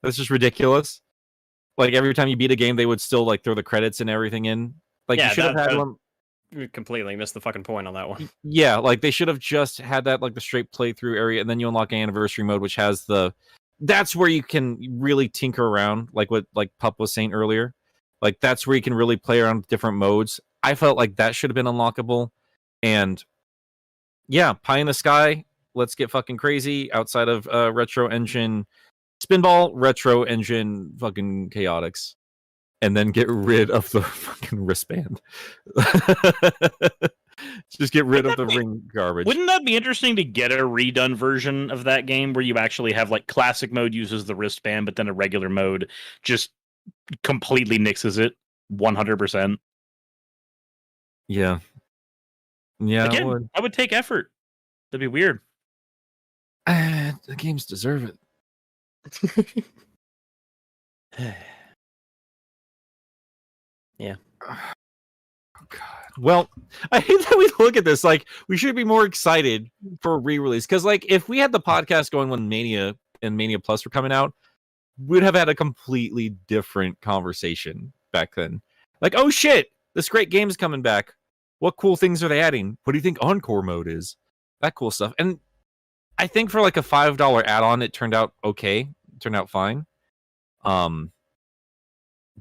That's just ridiculous. Like every time you beat a game, they would still like throw the credits and everything in. Like Yeah, you should have had one. We completely missed the fucking point on that one. Yeah, like they should have just had that like the straight playthrough area, and then you unlock anniversary mode, which has the. That's where you can really tinker around, like what like Pup was saying earlier. Like that's where you can really play around with different modes. I felt like that should have been unlockable. And yeah, pie in the sky. Let's get fucking crazy outside of Retro Engine Spinball, Retro Engine fucking Chaotix. And then get rid of the fucking wristband. Just get rid of the ring garbage. Wouldn't that be interesting to get a redone version of that game where you actually have like classic mode uses the wristband, but then a regular mode just completely nixes it 100%? Yeah. Yeah, Again, I would take effort. That'd be weird. The games deserve it. Yeah. Oh, God. Well, I hate that we look at this like we should be more excited for a re-release, because like if we had the podcast going when Mania and Mania Plus were coming out, we'd have had a completely different conversation back then. Like, oh shit, this great game is coming back. What cool things are they adding? What do you think Encore mode is? That cool stuff. And I think for like a $5 add-on, it turned out okay. It turned out fine.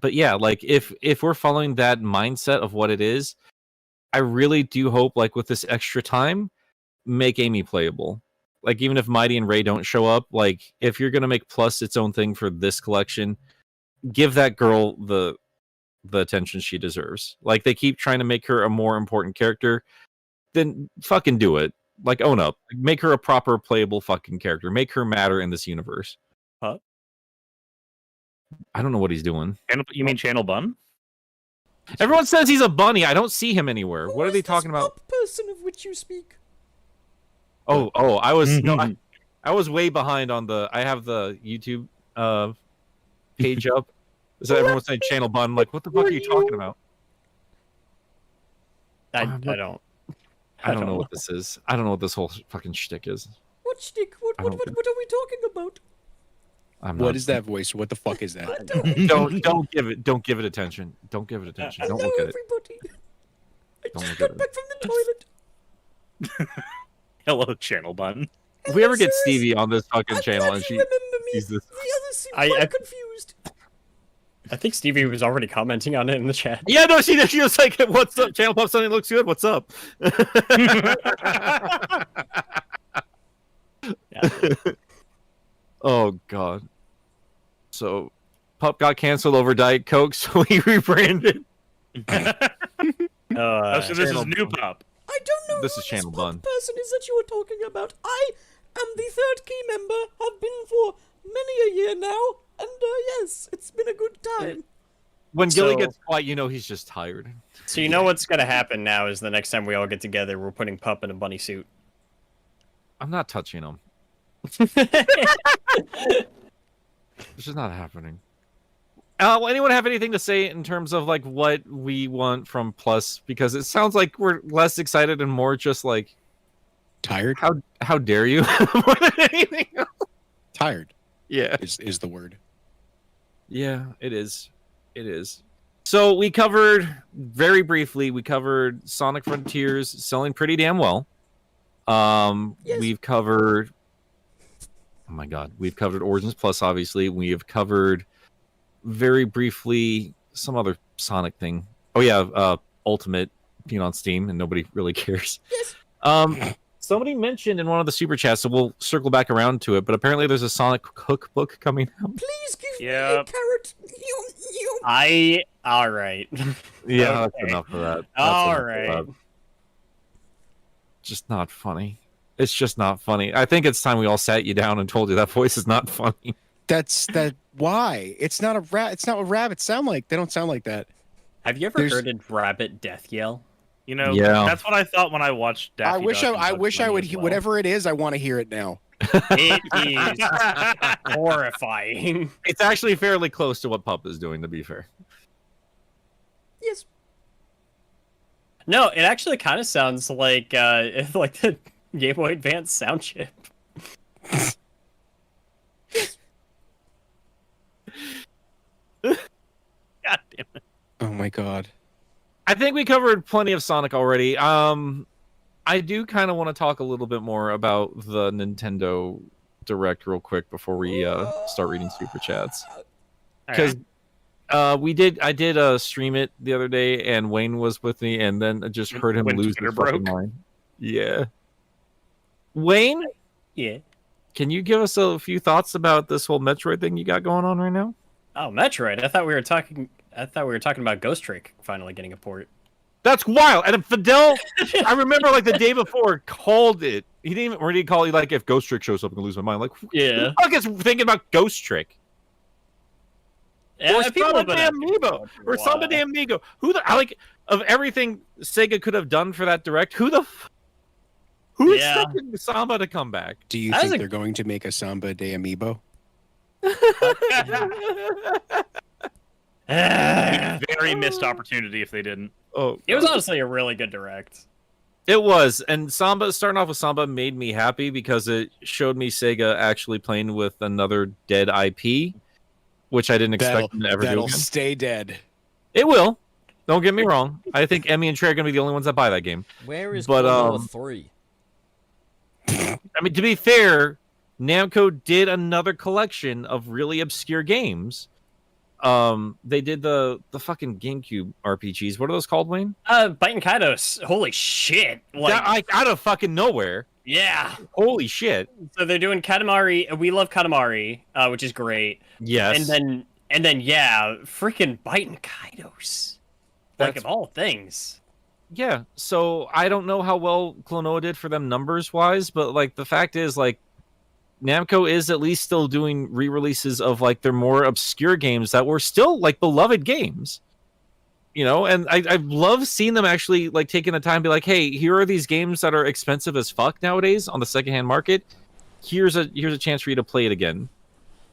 yeah, like if we're following that mindset of what it is, I really do hope, like with this extra time, make Amy playable. Like even if Mighty and Ray don't show up, like if you're gonna make Plus its own thing for this collection, give that girl the attention she deserves. Like they keep trying to make her a more important character, then fucking do it. Like own up. Make her a proper playable fucking character. Make her matter in this universe. Huh? I don't know what he's doing. You mean Channel Bun? Everyone says he's a bunny. I don't see him anywhere. Who What are is they this talking about? pup person of which you speak? Oh, I was no, I was way behind on the. I have the YouTube page up. So everyone's saying Channel Bun. I'm like, what the fuck are you talking about? I don't. I don't know what this is. I don't know what this whole fucking shtick is. What stick? What I are don't we talking about? I'm What not, is that voice? What the fuck is that? Don't give it attention. Don't give it attention. Don't Hello, look at it. everybody. I Don't just look at got it. back from the toilet. Hello, Channel Bun. If we ever get Serious? Stevie on this fucking I'm channel glad and you she remember me. sees this. The others seem I- quite confused. I think Stevie was already commenting on it in the chat. Yeah, no, she was like, "What's up, Channel Pop? Something looks good. What's up?" Yeah. Oh God. So, Pup got canceled over Diet Coke, so he rebranded. Oh, so this is Channel New Bun. Pop. I don't know This who is Channel this Bun. pop person is that you are talking about. I am the third key member. Have been for many a year now, and yes, it's been a good time. When Gilly So- gets quiet, you know he's just tired. So you know what's gonna happen now is the next time we all get together, we're putting Pup in a bunny suit. I'm not touching him. This is not happening. Will anyone have anything to say in terms of like what we want from Plus? Because it sounds like we're less excited and more just like, Tired? how dare you? More than anything else. Tired Yeah. is the word. Yeah, it is. It is. So we covered very briefly. We covered Sonic Frontiers selling pretty damn well. Yes. We've covered. Oh my God, we've covered Origins Plus. Obviously, we have covered very briefly some other Sonic thing. Oh yeah, Ultimate being on Steam, and nobody really cares. Yes. Somebody mentioned in one of the super chats, so we'll circle back around to it. But apparently, there's a Sonic cookbook coming out. Please give me a Yep. carrot. All right. Yeah, Okay. that's enough of that. That's All enough of right. that. Just not funny. It's just not funny. I think it's time we all sat you down and told you that voice is not funny. That's that. Why? It's not a rat. It's not what rabbits sound like. They don't sound like that. Have you ever There's- heard a rabbit death yell? You know, Yeah. that's what I thought when I watched Daffy I wish Duck and I Bugs wish I Bunny would. as He, well. whatever it is, I want to hear it now. It is horrifying. It's actually fairly close to what Pup is doing, to be fair. Yes. No, it actually kind of sounds like like the Game Boy Advance sound chip. God damn it. Oh my god. I think we covered plenty of Sonic already. I do kind of want to talk a little bit more about the Nintendo Direct real quick before we start reading super chats. Because I did stream it the other day, and Wayne was with me, and then I just heard him When lose Twitter his fucking broke? mind. Yeah. Wayne, Yeah. can you give us a few thoughts about this whole Metroid thing you got going on right now? Oh, Metroid. I thought we were talking about Ghost Trick finally getting a port. That's wild. And Fidel, I remember like the day before called it. He didn't even really call it like if Ghost Trick shows up, I'm gonna lose my mind. Like, Yeah. who the fuck is thinking about Ghost Trick? Yeah, Or people Samba have been Damn asking Amiibo. about it for a Or Samba while. Damn Amigo. Who the I like of everything Sega could have done for that direct, who Yeah. expected Samba to come back? Do you That was think a- they're going to make a Samba de Amiibo? Very missed opportunity if they didn't. Oh, It was honestly a really good direct. it was, and Samba starting off with Samba made me happy because it showed me Sega actually playing with another dead IP, which I didn't expect them to ever do That'll again. stay dead. It will. Don't get me wrong. I think Emmy and Trey are gonna be the only ones that buy that game. Where is But, Claw 3? I mean, to be fair, Namco did another collection of really obscure games they did the fucking GameCube RPGs. What are those called, Wayne? Biting Kaitos. Holy shit! Like, Out of fucking nowhere. yeah. Holy shit. So they're doing Katamari. We love Katamari, which is great. Yes. And then yeah, freaking Biting Kaitos. Like That's- of all things. Yeah, so I don't know how well Klonoa did for them numbers wise, but like the fact is, like, Namco is at least still doing re-releases of like their more obscure games that were still like beloved games, you know. And I love seeing them actually like taking the time to be like, hey, here are these games that are expensive as fuck nowadays on the secondhand market. Here's a chance for you to play it again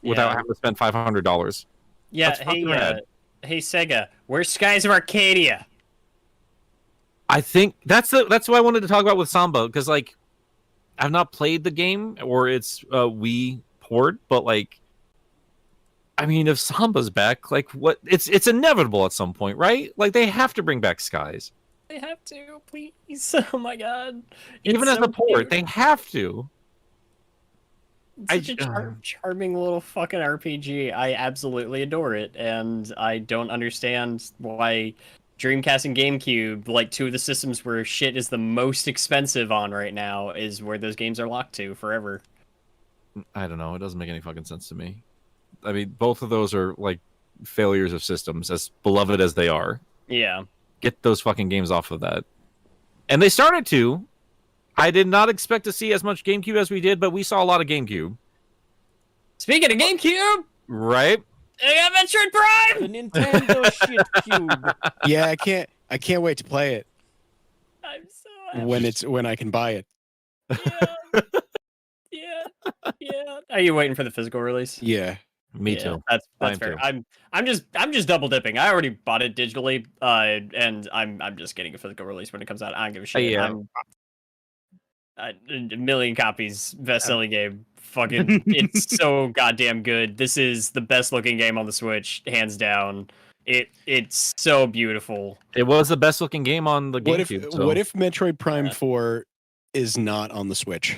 without Yeah. having to spend $500. Yeah. That's Hey, fucking rad. hey Sega, where's Skies of Arcadia? I think that's what I wanted to talk about with Samba, because like I've not played the game or its Wii port, but like, I mean, if Samba's back, like, what? It's inevitable at some point, right? Like, they have to bring back Skies, They have to, please. Oh my god. even It's as so a port. cute. They have to. It's such a charming little fucking RPG. I absolutely adore it, and I don't understand why Dreamcast and GameCube, like two of the systems where shit is the most expensive on right now, is where those games are locked to forever. I don't know. It doesn't make any fucking sense to me. I mean, both of those are like failures of systems, as beloved as they are. Yeah. Get those fucking games off of that. And they started to. I did not expect to see as much GameCube as we did, but we saw a lot of GameCube. Speaking of GameCube, Right? I got Metroid Prime! The Nintendo shit cube. Yeah, I can't wait to play it I'm so when I can buy it. yeah. Are you waiting for the physical release? Yeah. Me Yeah, too. That's Mine fair. too. I'm just double dipping. I already bought it digitally, and I'm just getting a physical release when it comes out. I don't give a shit. Yeah. A million copies best-selling game. Fucking, it's so goddamn good. This is the best looking game on the Switch, hands down. It's so beautiful. It was the best looking game on the What if GameCube. so- what if Metroid Prime Yeah. 4 is not on the Switch?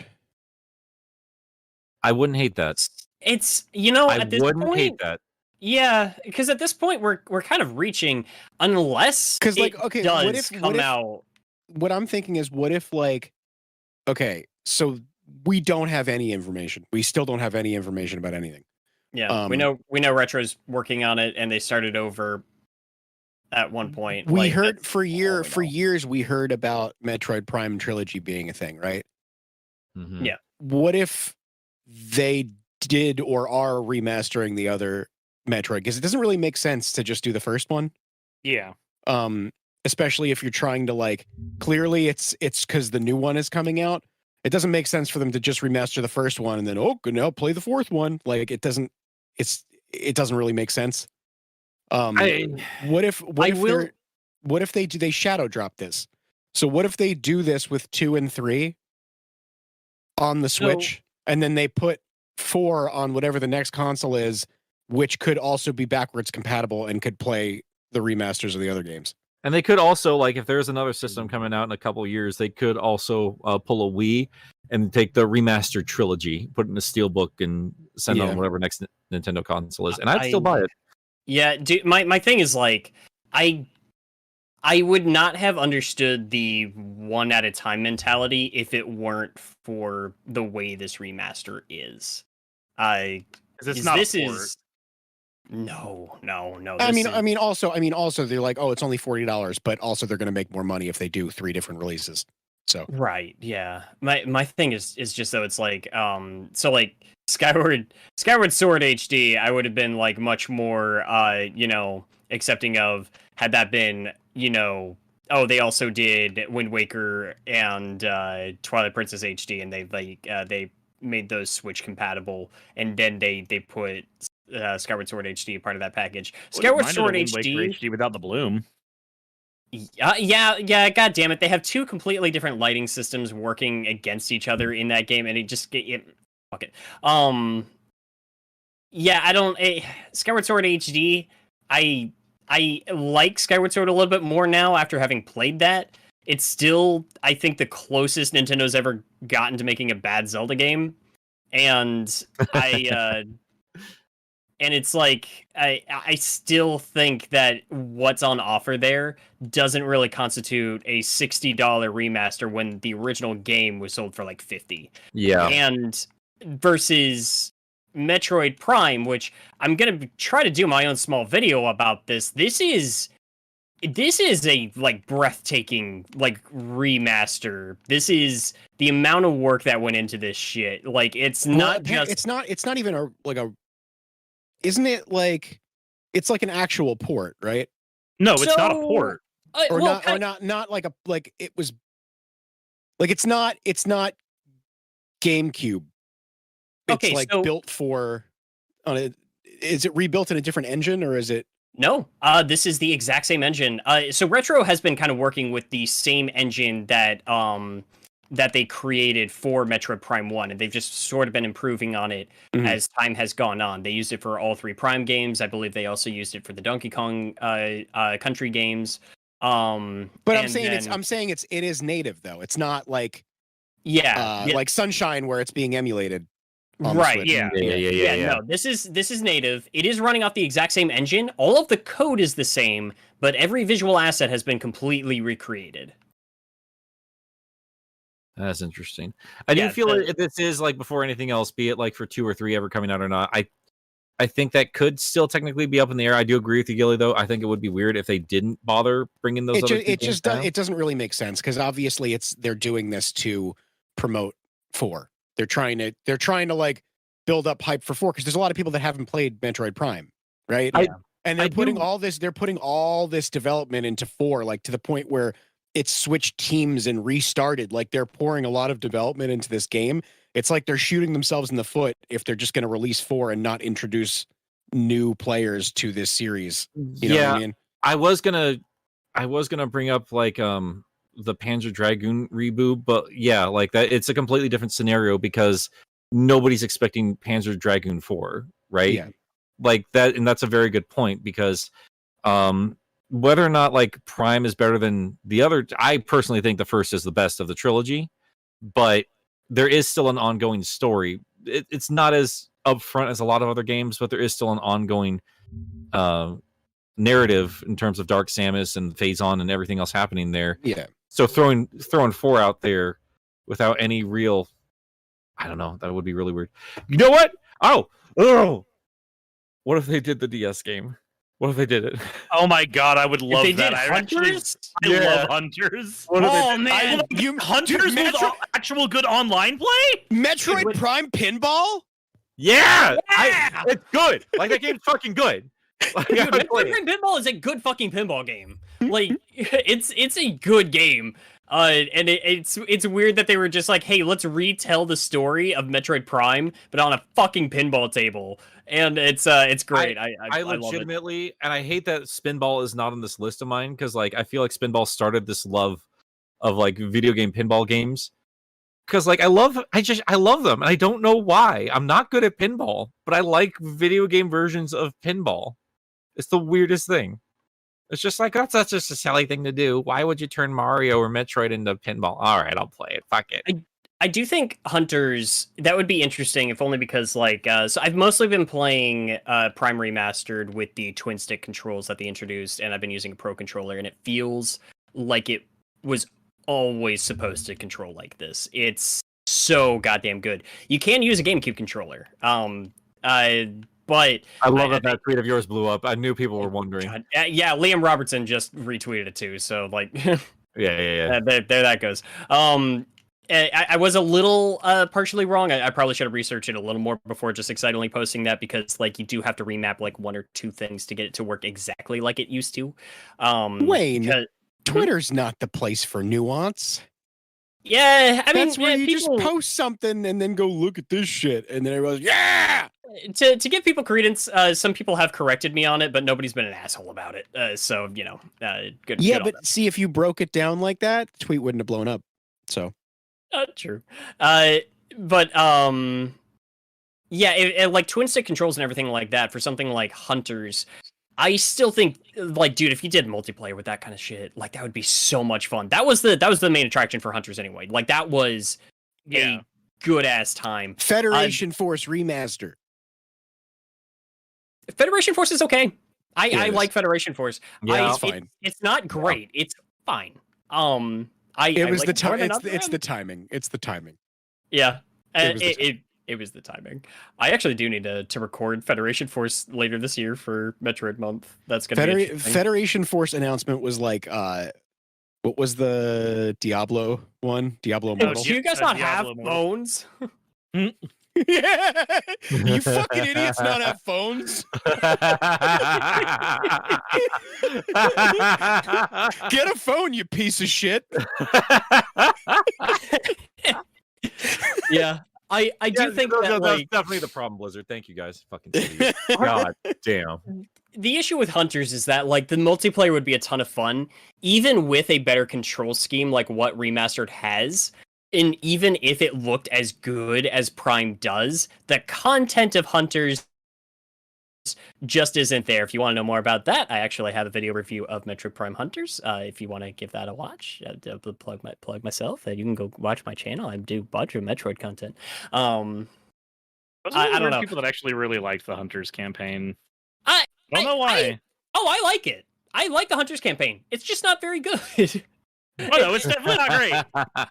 I wouldn't hate that. It's I at this wouldn't point, hate that. yeah, because at this point we're kind of reaching, unless 'Cause, like, it okay, does what if- come what if- out. What I'm thinking is, what if, like, okay, so we don't have any information. We still don't have any information about anything. Yeah, we know Retro's working on it, and they started over at one point. We like, heard that's for all we know. years we heard about Metroid Prime trilogy being a thing, right? Mhm. Yeah. What if they did or are remastering the other Metroid? Because it doesn't really make sense to just do the first one. Yeah. Especially if you're trying to, like, clearly it's because the new one is coming out. It doesn't make sense for them to just remaster the first one and then, oh, good, now play the fourth one. Like, it doesn't really make sense. What if they shadow drop this? So what if they do this with 2 and 3 on the Switch, and then they put 4 on whatever the next console is, which could also be backwards compatible and could play the remasters of the other games? And they could also, like, if there's another system coming out in a couple years, they could also pull a Wii and take the remastered trilogy, put it in a steelbook, and send Yeah. on whatever next Nintendo console is. And I'd still buy it. Yeah, dude, my thing is, like, I would not have understood the one at a time mentality if it weren't for the way this remaster is. Because it's not this a port. is no. I this mean, is- also, they're like, oh, it's only $40, but also they're going to make more money if they do 3 different releases. So right, yeah. My thing is just though it's like so like Skyward Sword HD, I would have been like much more accepting of had that been oh, they also did Wind Waker and Twilight Princess HD, and they made those Switch compatible, and then they put Skyward Sword HD part of that package. Skyward Minded a Sword Wind Waker HD. HD without the bloom. Yeah. God damn it! They have 2 completely different lighting systems working against each other in that game, and fuck it. Yeah, I don't. Skyward Sword HD. I like Skyward Sword a little bit more now after having played that. It's still, I think, the closest Nintendo's ever gotten to making a bad Zelda game, and And it's like I still think that what's on offer there doesn't really constitute a $60 remaster when the original game was sold for like 50. Yeah. And versus Metroid Prime, which I'm gonna try to do my own small video about this. This is a like breathtaking like remaster. This is the amount of work that went into this shit. Like it's not just it's not even a isn't it like it's like an actual port, right? No, it's not a So, port. Or well, not like it was like it's not GameCube. It's Okay, like so- built for is it rebuilt in a different engine or is it No, this is the exact same engine. So Retro has been kind of working with the same engine that they created for Metroid Prime 1, and they've just sort of been improving on it Mhm. as time has gone on. They used it for all 3 Prime games. I believe they also used it for the Donkey Kong Country games. But I'm and saying then- it is native though. It's not like yeah, like Sunshine where it's being emulated. on the right, Switch. Yeah. Yeah, no, this is native. It is running off the exact same engine. All of the code is the same, but every visual asset has been completely recreated. That's interesting. I do Yeah, feel like this is like before anything else, be it like for 2 or 3 ever coming out or not. I think that could still technically be up in the air. I do agree with you, Gilly, though. I think it would be weird if they didn't bother bringing those. It doesn't really make sense because obviously they're doing this to promote 4. They're trying to like build up hype for 4 because there's a lot of people that haven't played Metroid Prime, right? And they're putting all this development into 4, like to the point where it's switched teams and restarted. Like they're pouring a lot of development into this game. It's like they're shooting themselves in the foot if they're just going to release 4 and not introduce new players to this series. You know what I mean? I was gonna bring up like the Panzer Dragoon reboot, but yeah, like that it's a completely different scenario because nobody's expecting Panzer Dragoon 4, right? Yeah. Like that, and that's a very good point because whether or not like Prime is better than the other, I personally think the first is the best of the trilogy, but there is still an ongoing story. It's not as upfront as a lot of other games, but there is still an ongoing narrative in terms of Dark Samus and Phazon and everything else happening there. Yeah. So throwing 4 out there without any real, I don't know, that would be really weird. You know what? Oh, what if they did the DS game? What if they did it? Oh my god, I would If love they that. did I actually Hunters, I Yeah. love Hunters. What if they oh did- man, Hunters with Metro- actual good online play? Metroid would- Prime Pinball? Yeah, Yeah! it's good. Like that game's fucking good. Like, dude, I would play Metroid it. Prime Pinball is a good fucking pinball game. Like it's a good game. And it's weird that they were just like, hey, let's retell the story of Metroid Prime, but on a fucking pinball table. And it's great. I I love it. legitimately, and I hate that Spinball is not on this list of mine because, like, I feel like Spinball started this love of like video game pinball games. Because, like, I love them, and I don't know why. I'm not good at pinball, but I like video game versions of pinball. It's the weirdest thing. It's just like that's just a silly thing to do. Why would you turn Mario or Metroid into pinball? All right, I'll play it. Fuck it. I do think Hunters, that would be interesting, if only because, like, so I've mostly been playing Prime Remastered with the twin stick controls that they introduced, and I've been using a Pro controller, and it feels like it was always supposed to control like this. It's so goddamn good. You can use a GameCube controller, but I love that tweet of yours blew up. I knew people were wondering. God, yeah, Liam Robertson just retweeted it too, so like, Yeah. there that goes. I was a little partially wrong. I probably should have researched it a little more before just excitedly posting that because like you do have to remap like 1 or 2 things to get it to work exactly like it used to. Wayne, because- Twitter's not the place for nuance. yeah, I mean, That's where you people, just post something and then go look at this shit, and then everyone's yeah. to give people credence. Some people have corrected me on it, but nobody's been an asshole about it. So you know, good. Yeah, good on them. but see, if you broke it down like that, the tweet wouldn't have blown up. So True. But yeah, like twin stick controls and everything like that for something like Hunters, I still think like, dude, if you did multiplayer with that kind of shit, like that would be so much fun. That was the main attraction for Hunters anyway. Like that was Yeah. a good ass time. Federation Force remaster. Federation Force is okay. I is. like Federation Force. Yeah, it's fine. It's not great. It's fine. It I was like the it more time. than It's other the timing. It's the timing. Yeah. It was the It was the timing. I actually do need to record Federation Force later this year for Metroid Month. That's gonna be interesting. Federation Force announcement was like, what was the Diablo one? Diablo Hey, Immortal. do you guys not have Diablo Immortal. phones? Yeah, you fucking idiots not have phones. Get a phone, you piece of shit. Yeah. I do think that that's like definitely the problem, Blizzard. Thank you guys. Fucking idiots. God damn. the issue with Hunters is that like the multiplayer would be a ton of fun, even with a better control scheme like what Remastered has. And even if it looked as good as Prime does, the content of Hunters just isn't there. If you want to know more about that, I actually have a video review of Metroid Prime Hunters. If you want to give that a watch, plug myself. You can go watch my channel. I do a bunch of Metroid content. I don't know. People that actually really liked the Hunters campaign. I don't know why. I like it. I like the Hunters campaign. It's just not very good. Oh no, it's definitely not great.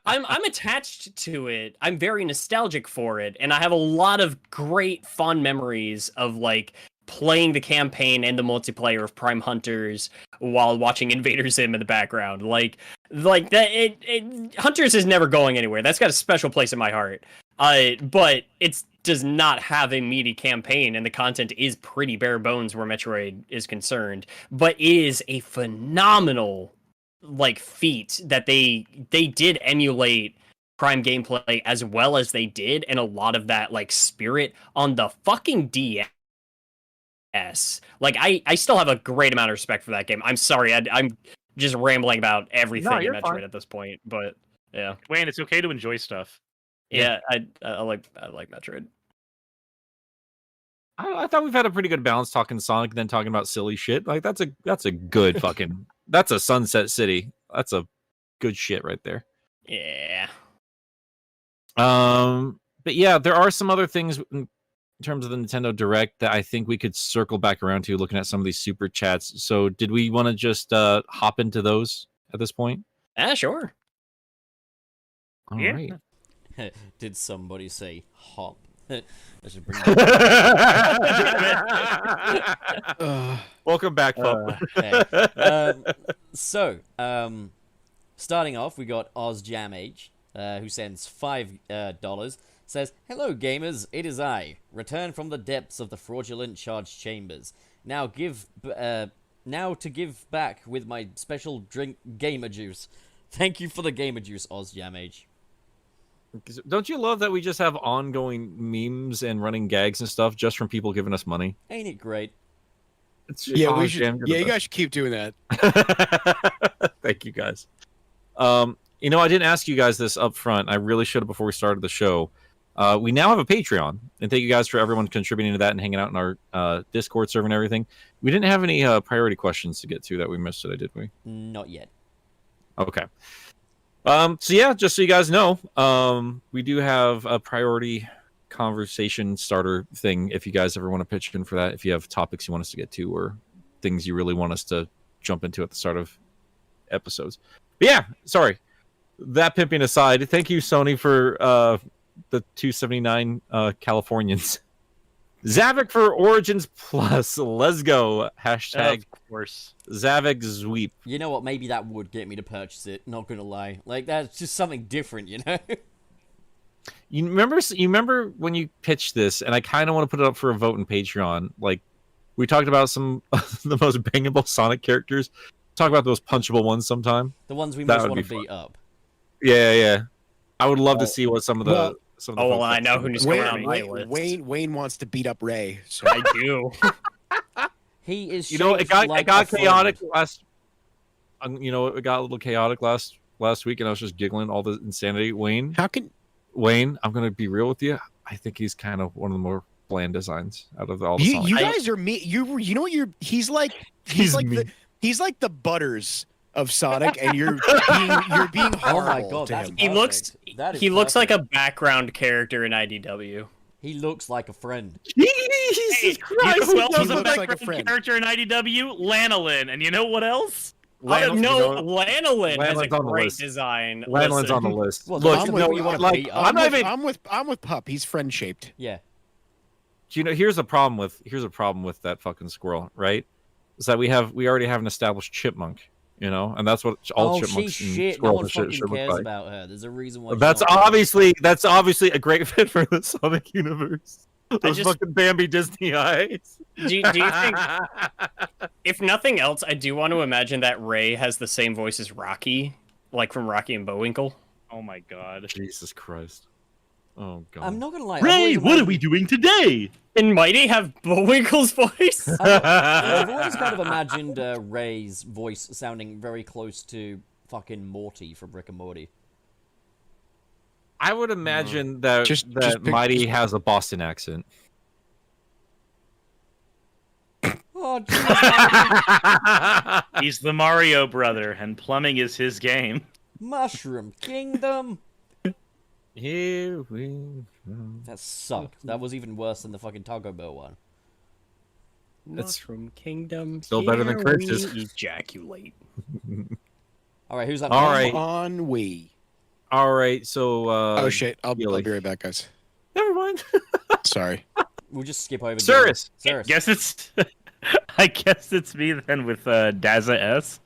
I'm attached to it. I'm very nostalgic for it, and I have a lot of great fond memories of like playing the campaign and the multiplayer of Prime Hunters while watching Invader Zim in the background. Like that. Hunters is never going anywhere. That's got a special place in my heart. But it does not have a meaty campaign, and the content is pretty bare bones where Metroid is concerned. But it is a phenomenal like feat that they did emulate Prime gameplay as well as they did, and a lot of that like spirit on the fucking DS. Like I still have a great amount of respect for that game. I'm sorry, I'm just rambling about everything in you're Metroid fine. at this point, but yeah, Wayne, it's okay to enjoy stuff. yeah, I like Metroid. I thought we've had a pretty good balance talking Sonic and then talking about silly shit. Like that's a good fucking that's a Sunset City. That's a good shit right there. Yeah. But yeah, there are some other things in terms of the Nintendo Direct that I think we could circle back around to looking at some of these super chats. So did we want to just hop into those at this point? Sure. All Yeah. right. Did somebody say hop? I should bring Welcome back, Pup. Starting off, we got OzJamH, who sends $5. Says, "Hello, gamers. It is I, returned from the depths of the fraudulent charged chambers. Now to give back with my special drink, Gamer Juice. Thank you for the Gamer Juice, OzJamH." Don't you love that we just have ongoing memes and running gags and stuff just from people giving us money? Ain't it great? It's Yeah, we Oz should. Jam, Yeah, you you're the guys should keep doing that. best. Thank you guys. You know, I didn't ask you guys this up front. I really should have before we started the show. We now have a Patreon, and thank you guys for everyone contributing to that and hanging out in our Discord server and everything. We didn't have any priority questions to get to that we missed today, did we? Not yet. Okay. So yeah, just so you guys know, we do have a priority conversation starter thing if you guys ever want to pitch in for that, if you have topics you want us to get to or things you really want us to jump into at the start of episodes. But yeah, sorry. That pimping aside, thank you, Sony, for the 279 Californians. Zavik for Origins Plus. Let's go. Hashtag Of course. Zavik Zweep. You know what? Maybe that would get me to purchase it. Not gonna lie. Like, that's just something different, you know? You remember when you pitched this, and I kind of want to put it up for a vote in Patreon. Like, we talked about some of the most bangable Sonic characters. Talk about those punchable ones sometime. The ones we That most would want be to beat up. Yeah. I would love to see what some of the. well- some of the Oh, well, folks I know have who to just say. go Wayne, around my list. Wayne wants to beat up Ray. So. I do. He is. You know, it shaped got like it got a chaotic friend. last. You know, it got a little chaotic last week, and I was just giggling all the insanity. Wayne, I'm gonna be real with you. I think he's kind of one of the more bland designs out of all the Sonic. You guys are me. You know what you're. He's like me. he's like the Butters of Sonic, and you're being Oh my horrible god, to that's him. He looks perfect. That is he looks like a perfect. background character in IDW. He looks like a friend. He's Jesus Christ! You know who else He was a looks like a background friend. character in IDW? Lanolin. And you know what else? No, Lanolin has a Lanolин's on the great list. design. Lanolин's Listen. on the list. Well, Look, I'm no, with you wanna like, beat up. I'm not even. I'm with Pup. He's friend shaped. Yeah. You know, here's a problem with that fucking squirrel, right? Is that we already have an established chipmunk, you know, and that's what all Oh, chipmunks she's and shit. No squirrels one and shit fucking should look cares like. about her. There's a reason why. she's That's not- obviously a great fit for the Sonic universe. Those just- fucking Bambi Disney eyes. Do you think, if nothing else, I do want to imagine that Ray has the same voice as Rocky, like from Rocky and Bullwinkle. Oh my god. Jesus Christ. Oh god. I'm not gonna lie. I've Ray, always what are imagined- we doing today? And Mighty have Bullwinkle's voice? I've always kind of imagined Ray's voice sounding very close to fucking Morty from Rick and Morty. I would imagine that Just pick- Mighty has a Boston accent. Oh, jeez. He's the Mario brother, and plumbing is his game. Mushroom Kingdom. Here we go. That sucked. That was even worse than the fucking Taco Bell one. Mushroom Kingdom. Still better than here Chris's. we ejaculate. All right, who's up? All next? right. On Wii. All right, so Oh shit! I'll be Gilly. right back, guys. Never mind. Sorry. We'll just skip over. Cirrus. Cirrus. Guess it's I guess it's me then with Daza S.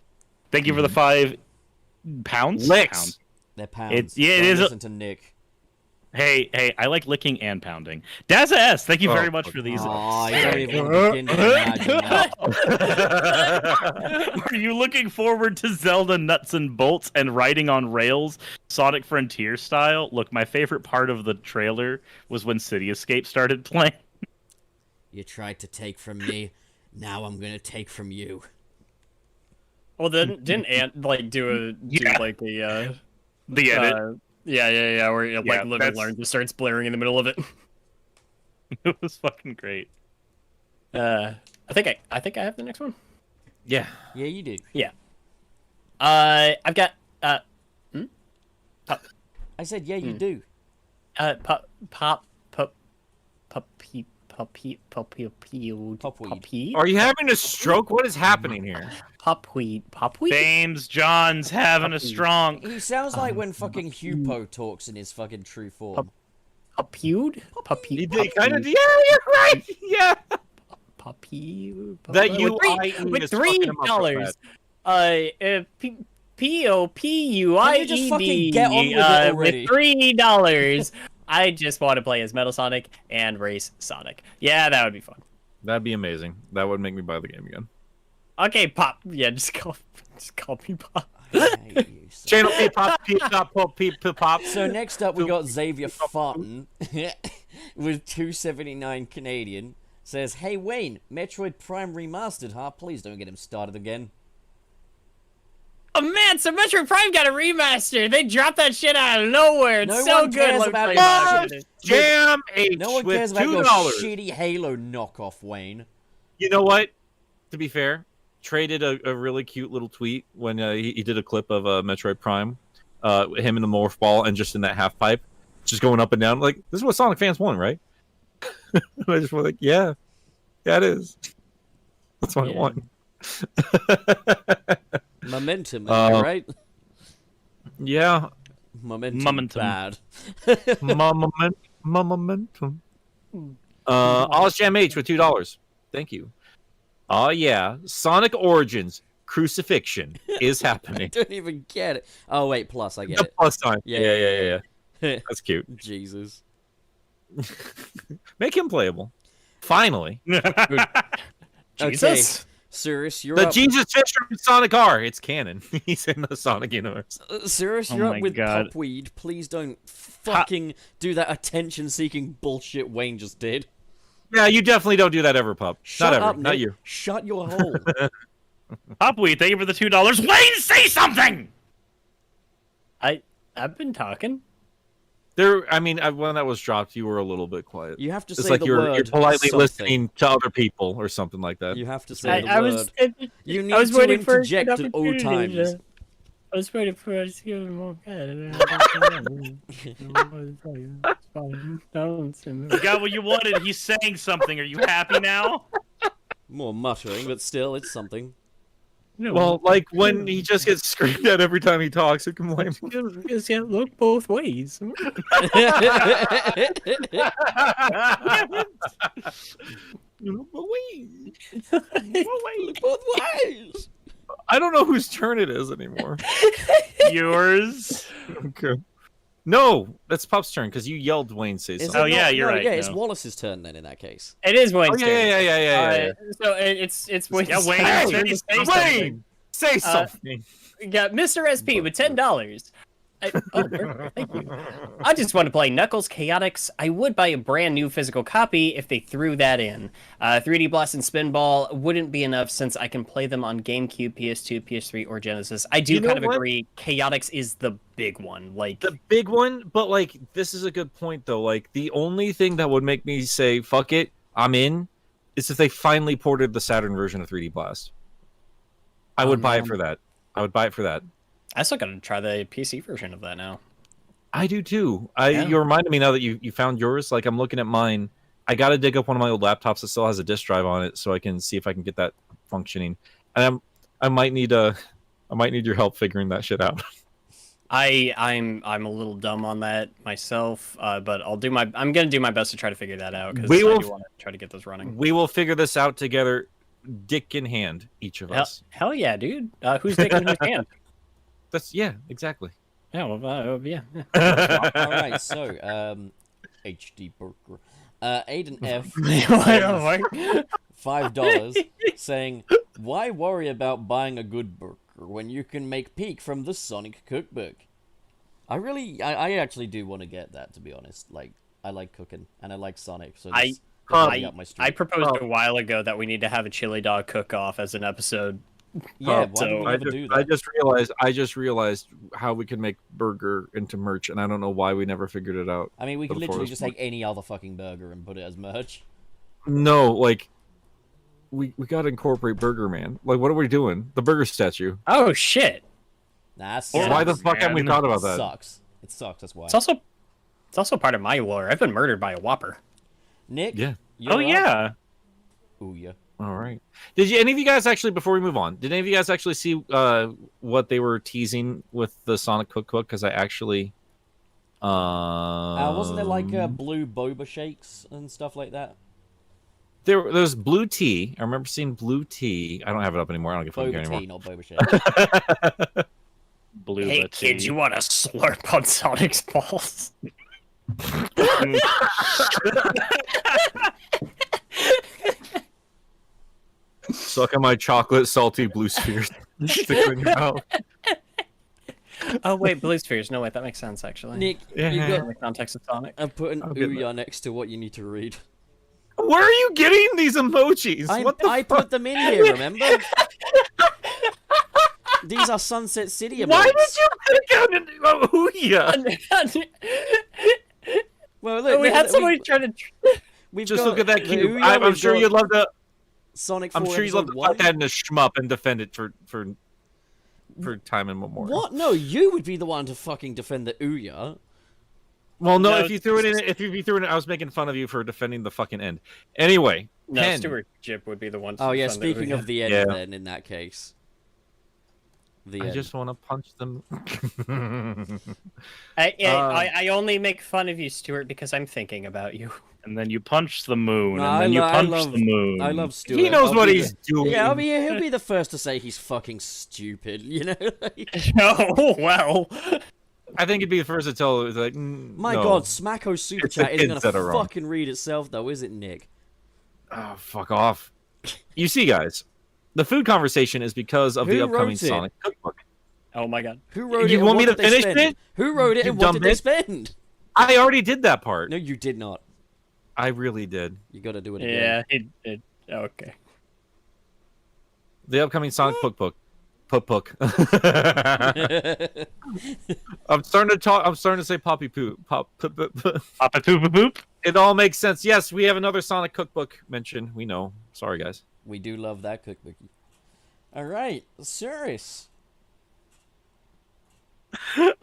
Thank you for the £5. Licks. Pounds. They're pounds. It Don't is a- Listen to Nick. Hey, I like licking and pounding. Daza S, thank you very Oh, much for these. Oh, you don't even begin to imagine that. Are you looking forward to Zelda Nuts and Bolts and riding on rails, Sonic Frontier style? Look, my favorite part of the trailer was when City Escape started playing. You tried to take from me. Now I'm gonna take from you. Well, then didn't Ant like do Yeah. like the The edit. yeah, where Yeah, like Living that's- Learn just starts blaring in the middle of it. It was fucking great. I think I have the next one. Yeah. Yeah, you do. I've got I said, yeah, you do. Popweed. Are you having a stroke? What is happening here? Popweed. James John's having a strong. He sounds like when fucking Hupo talks in his fucking true form. Popewed. He did kind of. Yeah, you're right. Yeah. Poppy. That with you three- eyeing with is fucking him up real $3. bad. P-O-P-U-I-E-D. Can you just fucking get on with it already? With $3. I just want to play as Metal Sonic and race Sonic. Yeah, that would be fun. That'd be amazing. That would make me buy the game again. Okay, Pop. Yeah, just call me Pop. I hate you so Channel P pop P pop pop P pop. So next up, we got Xavier Farton with 279 Canadian. Says, "Hey Wayne, Metroid Prime Remastered, huh? Please don't get him started again." Oh man, so Metroid Prime got a remaster. They dropped that shit out of nowhere. It's No so one good. cares Let me about tell you that about it. Jam H No one with cares about your $2. shitty Halo knockoff, Wayne. You know what? To be fair, Trey did a really cute little tweet when he did a clip of Metroid Prime, him in the morph ball and just in that half pipe, just going up and down. Like, this is what Sonic fans want, right? I just was like, yeah, it is. That's what I Yeah. want. Momentum, am I right? Yeah, Momentum. Bad. momentum. Alice Jam H with $2. Thank you. Oh yeah, Sonic Origins Crucifixion is I happening. don't even get it. Oh wait, plus I get The it. plus sign. Yeah, Yeah. yeah. That's cute. Jesus. Make him playable. Finally. Jesus. Cirrus, you're The up. Jesus fish from Sonic R. It's canon. He's in the Sonic universe. Cirrus, Oh you're my up with God. Popweed. Please don't fucking do that attention-seeking bullshit Wayne just did. Yeah, you definitely don't do that ever, pup. Shut Not ever. up, Not Nick. you. Shut your hole. Popweed, thank you for the $2. Wayne, say something! I've been talking. When that was dropped, you were a little bit quiet. You have to It's say like the you're word politely something. listening to other people or something like that. You have to say the I word. was. You need I was to waiting for a good interject at all opportunity times. I was waiting for us to give him more bad. You got what you wanted. He's saying something. Are you happy now? More muttering, but still, it's something. Well, like when he just gets screamed at every time he talks, it can blame him. Because you look both ways. Both ways. I don't know whose turn it is anymore. Yours. Okay. No, that's Pup's turn because you yelled Wayne say Is something. Oh, it yeah, not? you're No, right, Yeah, it's no. Wallace's turn then in that case. It is Oh, Wayne's turn. yeah. So it's Wayne's Yeah, Wayne, turn say to say something. something. Wayne, say something. Got Mr. SP with $10. Perfect, thank you. I just want to play Knuckles Chaotix. I would buy a brand new physical copy if they threw that in. 3D Blast and Spinball wouldn't be enough since I can play them on GameCube, PS2, PS3, or Genesis. I do You know kind of what? agree. Chaotix is the big one. Like, The big one, but like this is a good point though. Like the only thing that would make me say fuck it, I'm in, is if they finally ported the Saturn version of 3D Blast. I would buy it for that. I would buy it for that. I still gotta try the PC version of that now. I do too. Yeah. You reminded me now that you found yours. Like I'm looking at mine. I got to dig up one of my old laptops that still has a disk drive on it, so I can see if I can get that functioning. And I might need your help figuring that shit out. I'm a little dumb on that myself, but I'm gonna do my best to try to figure that out because We I will- do want to try to get this running. We will figure this out together, dick in hand, each of us. Hell yeah, dude! Who's taking his hand? That's exactly. Yeah, well, yeah. All right, so HD Burger, Aiden F. $5 saying, "Why worry about buying a good burger when you can make Peak from the Sonic Cookbook?" I actually do want to get that, to be honest. Like, I like cooking and I like Sonic, so that's definitely up my street. I proposed a while ago that we need to have a chili dog cook-off as an episode. Yeah, Oh, why did we so never do that? I just realized how we can make burger into merch, and I don't know why we never figured it out. I mean, we could before literally this just take any other fucking burger and put it as merch. No, like we got to incorporate Burger Man. Like, what are we doing? The burger statue. Oh shit! Nah, Why the fuck haven't we thought about It that? sucks. It sucks. That's why. It's also part of my lore. I've been murdered by a Whopper. Nick. Yeah. you're Oh up. yeah. Ooh yeah. All right. Did any of you guys actually, before we move on, did any of you guys actually see what they were teasing with the Sonic Cookbook? Because I actually, Wasn't there like blue boba shakes and stuff like that? there's blue tea. I remember seeing blue tea. I don't have it up anymore. I don't give a fuck Boba anymore. tea, not boba shake. Blue Hey the kids, tea. you want to slurp on Sonic's balls? Suck on my chocolate salty blue spheres. Stick it in your mouth. Oh wait, blue spheres. No wait, that makes sense actually. Nick, Yeah. you in got. the context of Sonic. I'm putting I'll get Ouya next to what you need to read. Where are you getting these emojis? What the I fuck? put them in here, remember? These are Sunset City emotes. Why did you pick out an Ouya? Well, look, we had we- somebody try to. We've Just got look at that the cube. Ouya, I'm we've sure got you'd love to. Sonic 4 I'm sure you'd love Episode to 1. put that in a shmup and defend it for time and memorial. What? No, you would be the one to fucking defend the Ouya. Well, no, No, if you threw it in, I was making fun of you for defending the fucking end. Anyway, No, Ken, stewardship would be the one. To Oh yeah, defend it. speaking of the end Yeah. then, in that case. The I end. just want to punch them. I only make fun of you, Stuart, because I'm thinking about you. And then you punch the moon, No, and then you I punch love- the moon. I love Stuart. He knows I'll what be he's the- doing. Yeah, he'll be the first to say he's fucking stupid, you know? Oh well. I think he'd be the first to tell. Like, My no. god, Smacko Super It's the Chat isn't kids that are gonna wrong. fucking read itself though, is it, Nick? Oh, fuck off. You see, guys, the food conversation is because of the Who upcoming wrote it? Sonic cookbook. Oh my god. Who wrote You it? want and me what to did they finish spend? it? Who wrote it You and what dumb did they bitch? spend? I already did that part. No, you did not. I really did. You gotta do it Yeah. again. Okay. The upcoming Sonic cookbook. Pook. I'm starting to talk. I'm starting to say poppy poo. Pop a poop a poop. It all makes sense. Yes, we have another Sonic cookbook mention. We know. Sorry, guys. We do love that cookbook. Alright, Cirrus.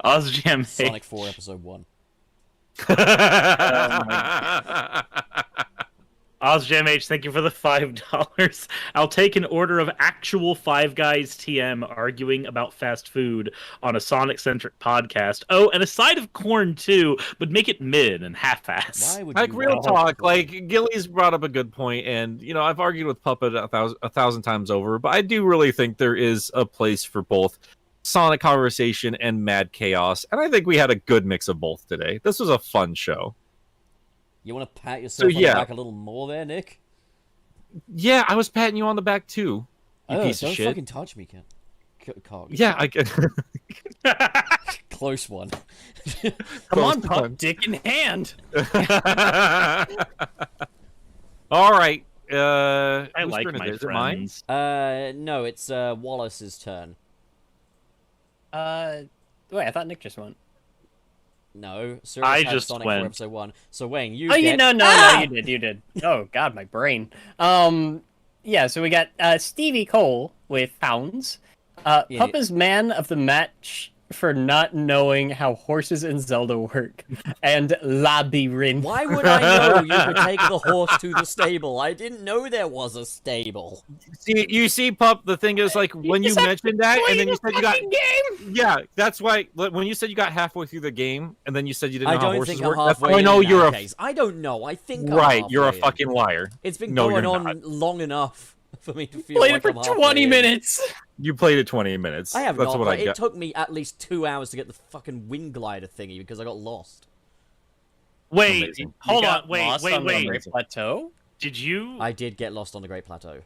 OzJam Sonic 4 Episode 1. OzJam H, thank you for the $5. I'll take an order of actual Five Guys TM arguing about fast food on a Sonic-centric podcast. Oh, and a side of corn too, but make it mid and half-ass. Why would Like you real want- talk, like Gilly's brought up a good point, and I've argued with Puppet a thousand times over, but I do really think there is a place for both Sonic conversation and mad chaos, and I think we had a good mix of both today. This was a fun show. You want to pat yourself on the yeah. back a little more there, Nick? Yeah, I was patting you on the back too. You piece don't of shit. fucking touch me, Ken. Cog. Yeah, I can. Close one. Come on, Pup, dick in hand. All right. I whose like turn my is it? Is it mine? friends. No, it's Wallace's turn. Wait, I thought Nick just went. No, Sir I had just Sonic 4 went. Episode 1. So Wayne, you Oh, get... no, you did. Oh God, my brain. Yeah. So we got Stevie Cole with pounds. Yeah. Puppa's man of the match for not knowing how horses in Zelda work, and Labyrinth. Why would I know you could take the horse to the stable? I didn't know there was a stable. See, Pup. The thing is, like, when you mentioned that, and then you said you got, game. yeah, that's why. When you said you got halfway through the game, and then you said you didn't I know how don't horses think I'm work, that's halfway how I know in you're that a case. I don't know. I think I'm right. You're a halfway in. fucking liar. It's been No, going you're on not. long enough for me to feel Played like it for I'm halfway 20 in. minutes. You played it 20 minutes. I have That's not. what But I it got. took me at least 2 hours to get the fucking wind glider thingy because I got lost. Wait, Amazing. hold You got on, wait, lost wait, on the wait. Great Plateau. Did you? I did get lost on the Great Plateau.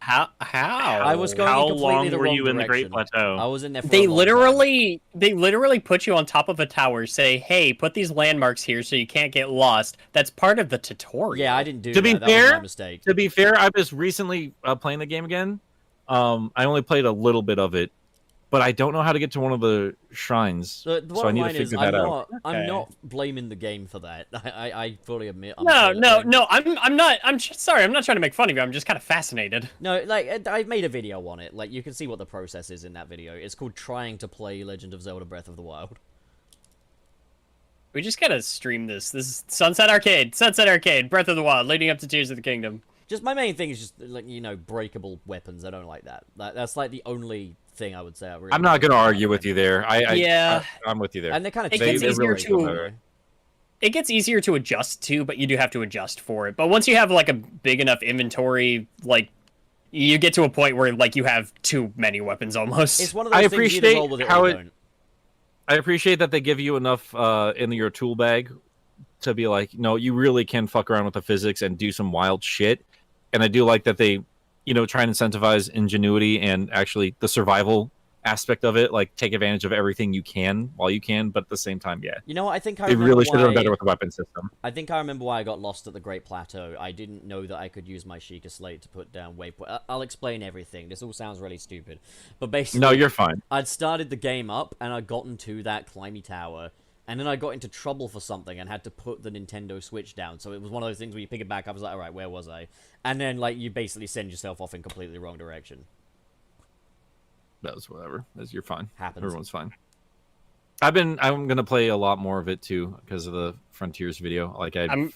How? I was going How completely long the were wrong you in the Great direction. Plateau? I was in there for a They long time. literally put you on top of a tower, say, "Hey, put these landmarks here so you can't get lost." That's part of the tutorial. Yeah, I didn't do To be that. That was fair- my mistake. To be fair, I was recently playing the game again. I only played a little bit of it, but I don't know how to get to one of the shrines. The So I bottom need to line is, figure that out. I'm Okay. not blaming the game for that. I fully admit. I'm No, sorry. no. I'm not. Sorry. I'm not trying to make fun of you. I'm just kind of fascinated. No, like I made a video on it. Like you can see what the process is in that video. It's called trying to play Legend of Zelda: Breath of the Wild. We just gotta stream this. This is Sunset Arcade, Breath of the Wild, leading up to Tears of the Kingdom. Just my main thing is just like breakable weapons. I don't like that. That's like the only thing I would say. I really I'm not don't going to like argue that with game. you there. Yeah. I'm with you there. And they're kind of It gets easier to- too. It gets easier to adjust to, but you do have to adjust for it. But once you have like a big enough inventory, like you get to a point where like you have too many weapons almost. It's one of I those things you either appreciate roll with it how or it- you don't. I appreciate that they give you enough in your tool bag to be like, no, you really can fuck around with the physics and do some wild shit. And I do like that they, try and incentivize ingenuity and actually the survival aspect of it. Like, take advantage of everything you can while you can, but at the same time, yeah, You know what? I think I they remember really should have done why- better with the weapon system. I think I remember why I got lost at the Great Plateau. I didn't know that I could use my Sheikah Slate to put down waypoint. I'll explain everything. This all sounds really stupid, but basically, No, you're fine. I'd started the game up and I'd gotten to that climby tower, and then I got into trouble for something and had to put the Nintendo Switch down. So it was one of those things where you pick it back up, I was like, all right, where was I? And then like you basically send yourself off in completely the wrong direction. That was whatever. You're fine. Happens. Everyone's fine. I'm gonna play a lot more of it too because of the Frontiers video. Like I'm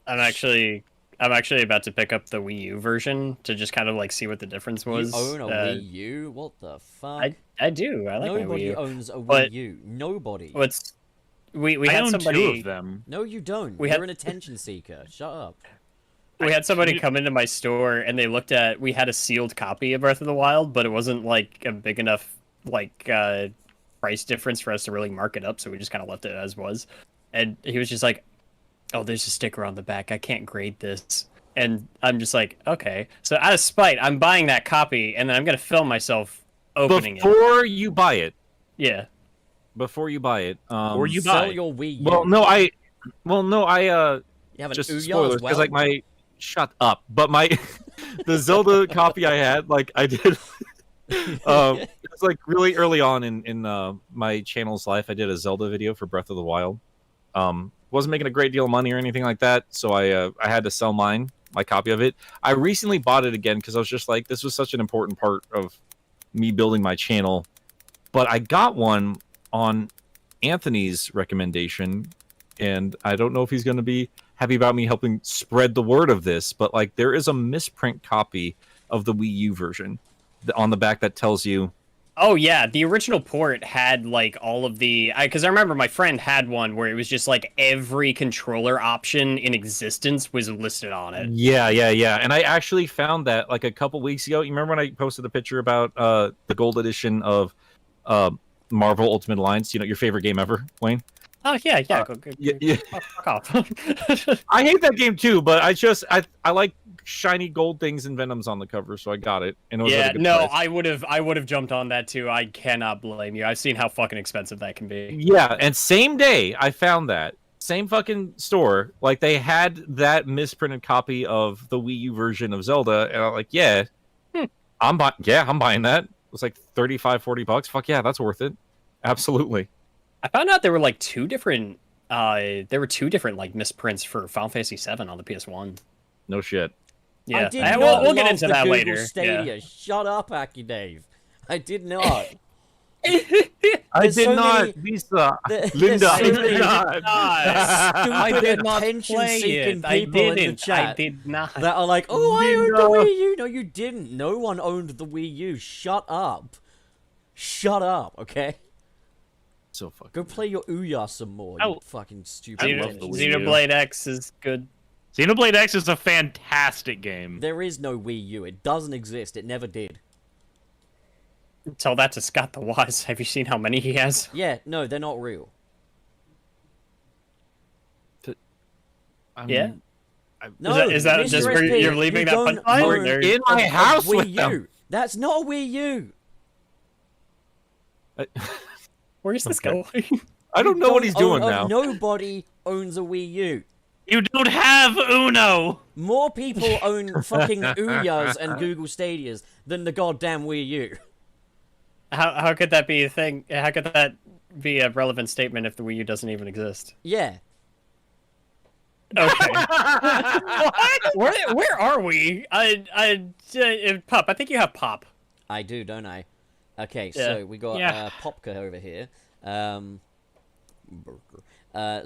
actually about to pick up the Wii U version to just kind of like see what the difference was. You own a Wii U? What the fuck? I do. I like my Wii Nobody U. owns a Wii But- U. Nobody. What's we I had own somebody two of them. No, you don't. We You're had- an attention seeker. Shut up. we had somebody come into my store and they looked at we had a sealed copy of Breath of the Wild, but it wasn't like a big enough like price difference for us to really mark it up, so we just kind of left it as was. And he was just like, "Oh, there's a sticker on the back. I can't grade this." And I'm just like, "Okay." So out of spite, I'm buying that copy and then I'm gonna film myself opening it. before you buy it. Yeah. Before you buy it. Or you Sell buy. your Wii U. Well, no, I You have an just Ouya spoilers as well? because like my shut up, but my the Zelda copy I had, like I did. It was like really early on in my channel's life. I did a Zelda video for Breath of the Wild. Wasn't making a great deal of money or anything like that, so I had to sell my copy of it. I recently bought it again because I was just like, this was such an important part of me building my channel. But I got one on Anthony's recommendation, and I don't know if he's going to be happy about me helping spread the word of this, but like there is a misprint copy of the Wii U version on the back that tells you. Oh yeah, the original port had like all of the because I remember my friend had one where it was just like every controller option in existence was listed on it. Yeah. And I actually found that like a couple weeks ago. You remember when I posted the picture about the gold edition of Marvel Ultimate Alliance? You know, your favorite game ever, Wayne? Oh yeah. Yeah. Fuck off. I hate that game too, but I like shiny gold things and Venoms on the cover, so I got it. And it was at a good price. I would have jumped on that too. I cannot blame you. I've seen how fucking expensive that can be. Yeah, and same day I found that same fucking store, like they had that misprinted copy of the Wii U version of Zelda, and I'm like, I'm buying that. It was like $35-$40. Fuck yeah, that's worth it. Absolutely. I found out there were like two different like misprints for Final Fantasy VII on the PS1. No shit. Yeah, I did not we'll get love into the that Google later. Stadia. Shut up, Aki Dave. I did not. I There's did so not, many- Lisa. There's Linda. so many I stupid did not play attention-seeking it. I people in the didn't. I chat did not. that are like, "Oh, I owned the Wii U." No, you didn't. No one owned the Wii U. Shut up. Shut up. Okay. So fucking. Go play your Ouya some more. You fucking stupid. I love the Wii U. Xenoblade X is good. Xenoblade X is a fantastic game. There is no Wii U. It doesn't exist. It never did. Tell that to Scott the Wise. Have you seen how many he has? Yeah, no, they're not real. Yeah. No, is that Mr. just where SP, you're leaving you that don't punchline? own Or- in my a house Wii with U. them. That's not a Wii U. Where is this Okay. going? I don't know what he's doing own- now. Nobody owns a Wii U. You don't have Uno. More people own fucking Ouyas and Google Stadias than the goddamn Wii U. How could that be a thing? How could that be a relevant statement if the Wii U doesn't even exist? Yeah. Okay. Where are we? Pop. I think you have Pop. I do, don't I? Okay, Yeah. so we got Yeah. Popka over here.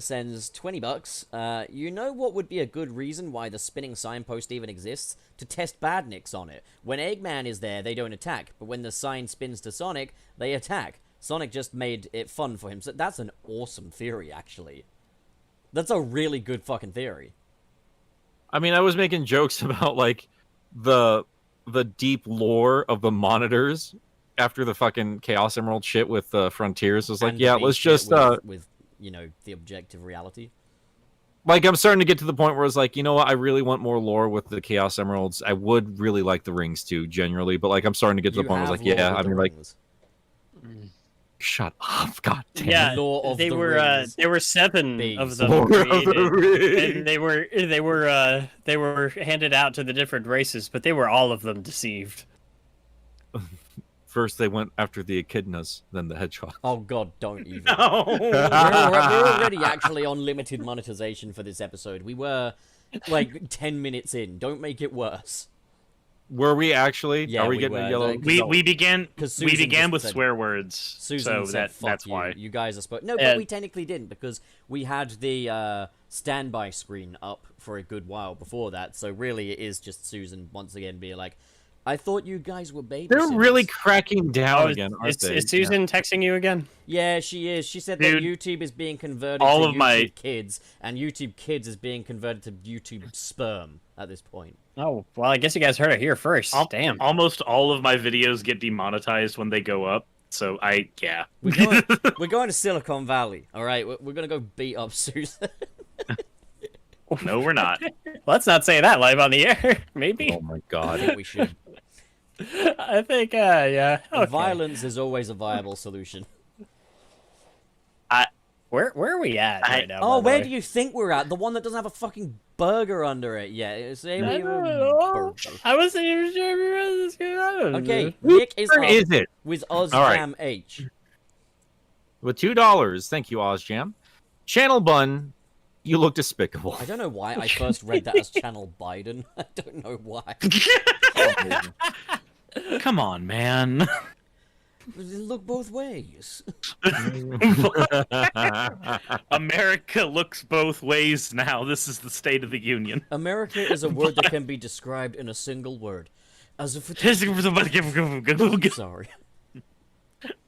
Sends $20. You know what would be a good reason why the spinning signpost even exists? To test badniks on it. When Eggman is there, they don't attack, but when the sign spins to Sonic, they attack. Sonic just made it fun for him. So that's an awesome theory, actually. That's a really good fucking theory. I mean, I was making jokes about like the deep lore of the monitors after the fucking Chaos Emerald shit with Frontiers. I was like, And yeah, the let's beat shit just with you know, the objective reality. like I'm starting to get to the point where it's like, you know what, I really want more lore with the Chaos Emeralds. I would really like the rings too, generally, but like I'm starting to get to the point where it's like, yeah, I mean, like, shut up, god damn. Yeah, Lore of they the were Rings. there were 7 Bees. of them Lord of the created, and Rings. they were handed out to the different races, but they were all of them deceived. First they went after the echidnas, then the hedgehog. Oh god, don't even. No. we're already actually on limited monetization for this episode. We were like 10 minutes in. Don't make it worse. Were we actually? Yeah, Are we we getting were. a yellow? Like, We began 'Cause we Susan began just with said- swear words, Susan so said, "Fuck that's you. why. You guys are supposed." No, but And- we technically didn't because we had the standby screen up for a good while before that. So really, it is just Susan once again being like, "I thought you guys were babies." They're really cracking down again, aren't is they? Susan texting you again? Yeah, she is. She said that Dude, YouTube is being converted all to of YouTube my- Kids, and YouTube Kids is being converted to YouTube Sperm at this point. Oh, well, I guess you guys heard it here first. Damn. Almost all of my videos get demonetized when they go up. So yeah. We're going to Silicon Valley. All right, we're gonna go beat up Susan. No, we're not. Let's not say that live on the air. Maybe. Oh my I god. think we should. I think, yeah. Okay. Violence is always a viable solution. Where are we at right now? Oh, where do you think we're at? The one that doesn't have a fucking burger under it yet. Say we burger. I wasn't even sure where this was going. Okay, Nick is Where up is it? with All right. Ozjam H. With $2. Thank you, Ozjam. Channel Bun, you look despicable. I don't know why I first read that as Channel Biden. I don't know why. Come on, man. look both ways. America looks both ways now. This is the State of the Union. America is a word that can be described in a single word. As if it's... Sorry.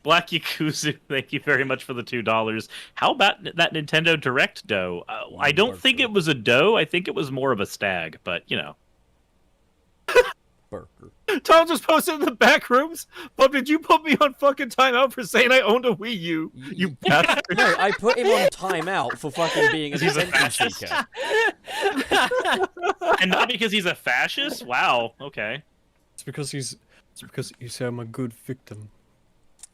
Black Yakuza, thank you very much for the $2. How about that Nintendo Direct dough? I don't think it was a dough. I think it was more of a stag, but you know. Burger. Tom just posted in the back rooms. But did you put me on fucking timeout for saying I owned a Wii U? You bastard. No, I put him on timeout for fucking being a He's a attention fascist. seeker. And not because he's a fascist? Wow, okay. It's because you say I'm a good victim.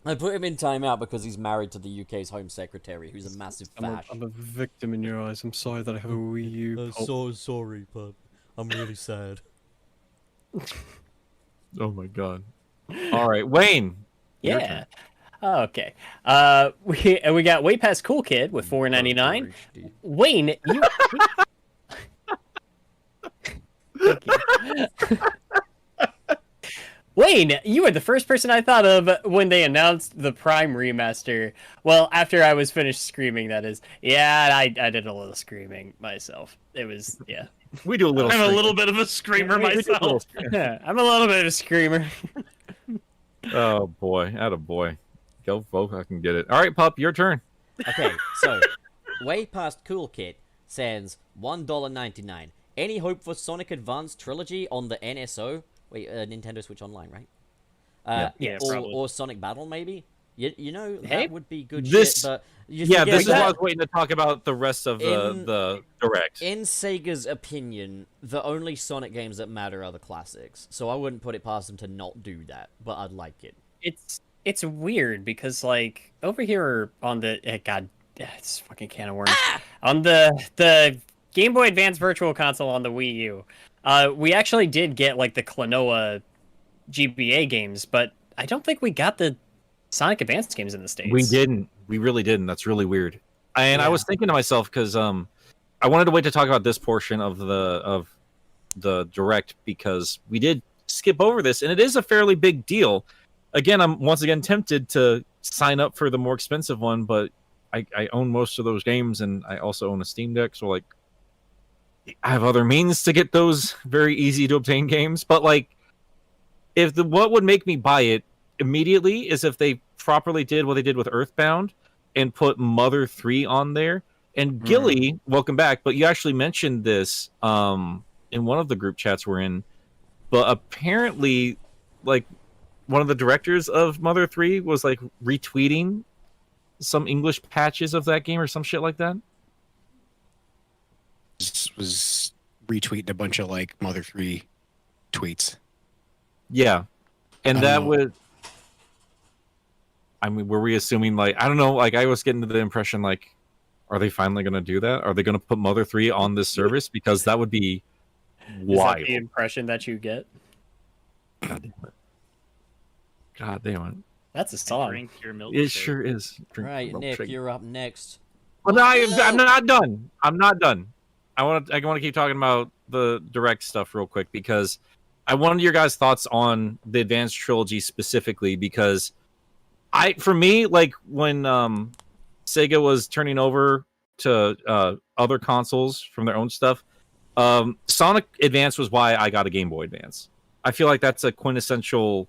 I put him in timeout because he's married to the UK's Home Secretary, who's a massive I'm fash. a victim in your eyes. I'm sorry that I have a Wii U. so sorry, but I'm really sad. Oh my god. All right, Wayne. Your Yeah. Okay. We got Way Past Cool Kid with $4.99. Wayne, you. Thank you. Wayne, you were the first person I thought of when they announced the Prime remaster. Well, after I was finished screaming, that is. Yeah, I did a little screaming myself. It was, yeah. We do a little. I'm a screaming. little bit of a screamer We do a little myself. screaming. Yeah, I'm a little bit of a screamer. Oh boy, atta boy. Go vote, I can get it. All right, Pup, your turn. Okay, so Way Past Cool Kid sends $1.99. Any hope for Sonic Advance Trilogy on the NSO? Wait, Nintendo Switch Online, right? Yeah, or, probably. or Sonic Battle, maybe? You know, Hey, that would be good this- shit, but... You Yeah, forget this is what I that was waiting to talk about the rest of the direct. in Sega's opinion, the only Sonic games that matter are the classics. So I wouldn't put it past them to not do that, but I'd like it. It's weird because like over here on the God, it's fucking can of worms. On the Game Boy Advance Virtual Console on the Wii U, we actually did get like the Klonoa GBA games, but I don't think we got the Sonic Advance games in the States. We didn't. We really didn't. That's really weird. And I was thinking to myself because I wanted to wait to talk about this portion of the direct because we did skip over this, and it is a fairly big deal. Again, I'm once again tempted to sign up for the more expensive one, but I own most of those games, and I also own a Steam Deck, so like I have other means to get those very easy to obtain games. But like, what would make me buy it immediately is if they properly did what they did with Earthbound and put Mother 3 on there. And Gilly, welcome back, but you actually mentioned this in one of the group chats we're in, but apparently like one of the directors of Mother 3 was like retweeting some English patches of that game or some shit like that. Was retweeting a bunch of like Mother 3 tweets. Yeah. And I that don't know. was, I mean, were we assuming like, I don't know, like I was getting the impression like, are they finally going to do that? Are they going to put Mother 3 on this service? Because that would be Is that wild. the impression that you get? God damn it. God damn it. That's a song. Drink your milk. It sure is. Drink Right, Nick, milkshake. you're up next. Well, no, I'm not done. I'm not done. I want to keep talking about the direct stuff real quick because I wanted your guys' thoughts on the Advanced Trilogy specifically because for me, like when Sega was turning over to other consoles from their own stuff, Sonic Advance was why I got a Game Boy Advance. I feel like that's a quintessential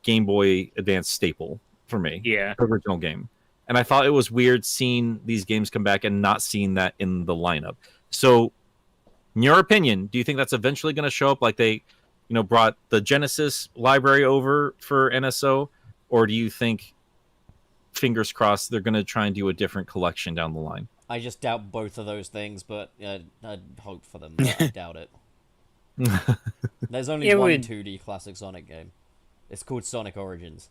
Game Boy Advance staple for me. Yeah. The original game. And I thought it was weird seeing these games come back and not seeing that in the lineup. So, in your opinion, do you think that's eventually going to show up like they, brought the Genesis library over for NSO? Or do you think, fingers crossed, they're going to try and do a different collection down the line? I just doubt both of those things, but I'd hope for them, but I doubt it. There's only It one would- 2D classic Sonic game. It's called Sonic Origins.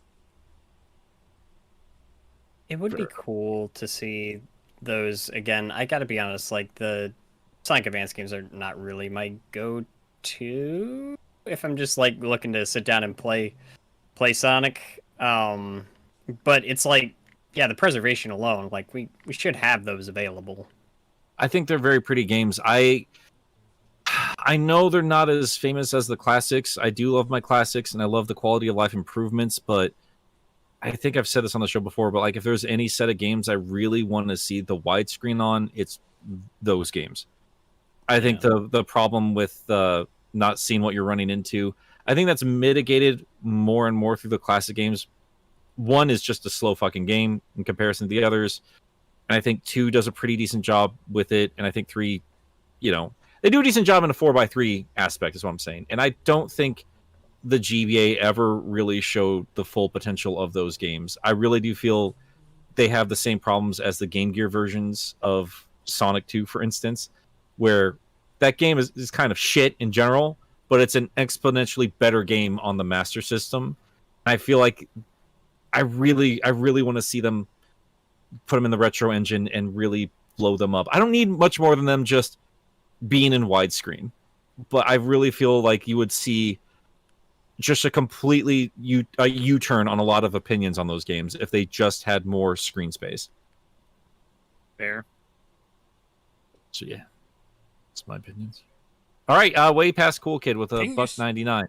It would be cool to see those again. I gotta be honest, like the Sonic Advance games are not really my go-to if I'm just like looking to sit down and play Sonic. But it's like, yeah, the preservation alone, like we should have those available. I think they're very pretty games. I know they're not as famous as the classics. I do love my classics, and I love the quality of life improvements, but I think I've said this on the show before, but like if there's any set of games I really want to see the widescreen on, it's those games. I think the problem with not seeing what you're running into, I think that's mitigated more and more through the classic games. 1 is just a slow fucking game in comparison to the others. And I think 2 does a pretty decent job with it. And I think 3, they do a decent job in a 4x3 aspect is what I'm saying. And I don't think the GBA ever really showed the full potential of those games. I really do feel they have the same problems as the Game Gear versions of Sonic 2, for instance, where that game is kind of shit in general, but it's an exponentially better game on the Master System. I feel like I really want to see them put them in the retro engine and really blow them up. I don't need much more than them just being in widescreen, but I really feel like you would see just a completely U-turn on a lot of opinions on those games if they just had more screen space. Fair. So yeah, that's my opinions. All right, way past Cool Kid with a $1.99.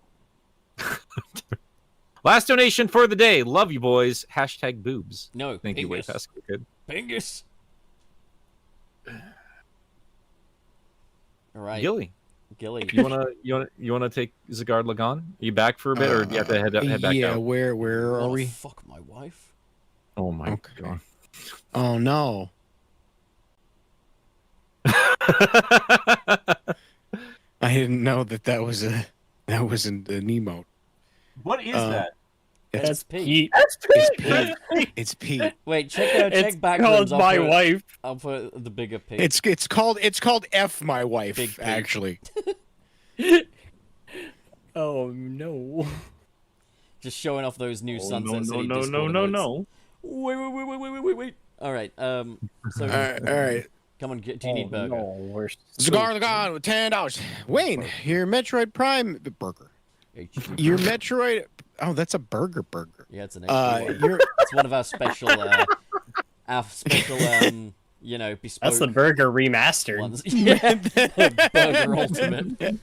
Last donation for the day. Love you, boys. # boobs. No, Thank you, way past Cool Kid. Pingus. All right, Gilly, Gilly. you wanna take Zagard Lagan? Are you back for a bit, or do you have to head back yeah, out? where are Wanna we? Fuck my wife. Oh my Okay. god. Oh no. I didn't know that was an emote. What is that? That's Pete. Pete. It's Pete. Wait, check It's backwards. called my wife. I'll put the bigger Pete. It's called F my wife. Big Pete. Actually, Oh no. Just showing off those new Sunset City no. Discord emotes. Wait. All right. So all right. come on, do you need burger? No, we're Cigar Lagan with $10. Wayne, your Metroid Prime burger. Your Metroid. Oh, that's a burger. Yeah, it's an extra one. It's one of our special, bespoke That's the burger remastered. ones. Yeah, Burger Ultimate.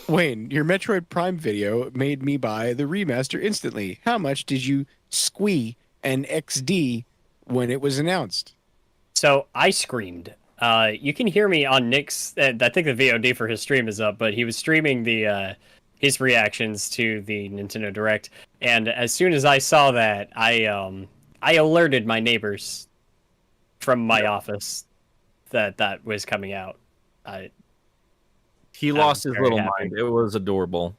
Wayne, your Metroid Prime video made me buy the remaster instantly. How much did you squee an XD when it was announced? So I screamed. You can hear me on Nick's. I think the VOD for his stream is up, but he was streaming the his reactions to the Nintendo Direct, and as soon as I saw that, I alerted my neighbors from my office that was coming out. He lost his very little happy. mind. It was adorable.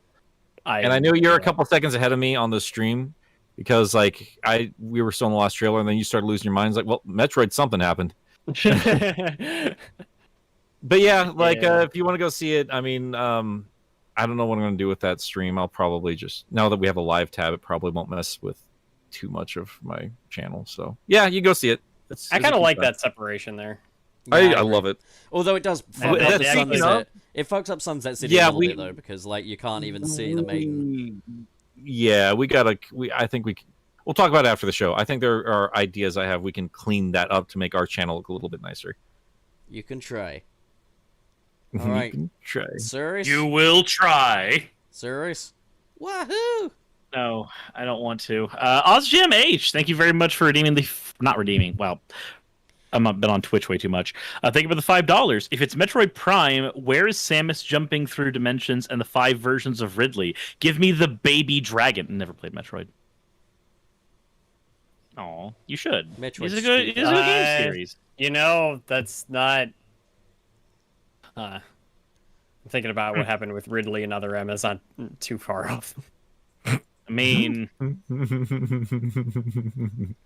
And I know you're a couple seconds ahead of me on the stream because we were still in the last trailer, and then you started losing your minds. Like, well, Metroid, something happened. But yeah, if you want to go see it, I mean, I don't know what I'm going to do with that stream. I'll probably just, now that we have a live tab, it probably won't mess with too much of my channel. So yeah, you go see it. I kind of like that separation there. I love it. Although it does fuck up the Sunset. It fucks up Sunset City a little bit though, because you can't even see the main. Yeah, I think we'll talk about it after the show. I think there are ideas I have. We can clean that up to make our channel look a little bit nicer. You can try. All right, Try. Serious? You will try. Serious? Wahoo! No, I don't want to. OzGM H, thank you very much for redeeming not redeeming. Well, I've been on Twitch way too much. Thank you for the $5. If it's Metroid Prime, where is Samus jumping through dimensions and the 5 versions of Ridley? Give me the baby dragon. Never played Metroid. Oh, you should. Metroid's It's a good game series. That's not. I'm thinking about what happened with Ridley and other M. It's not too far off. I mean,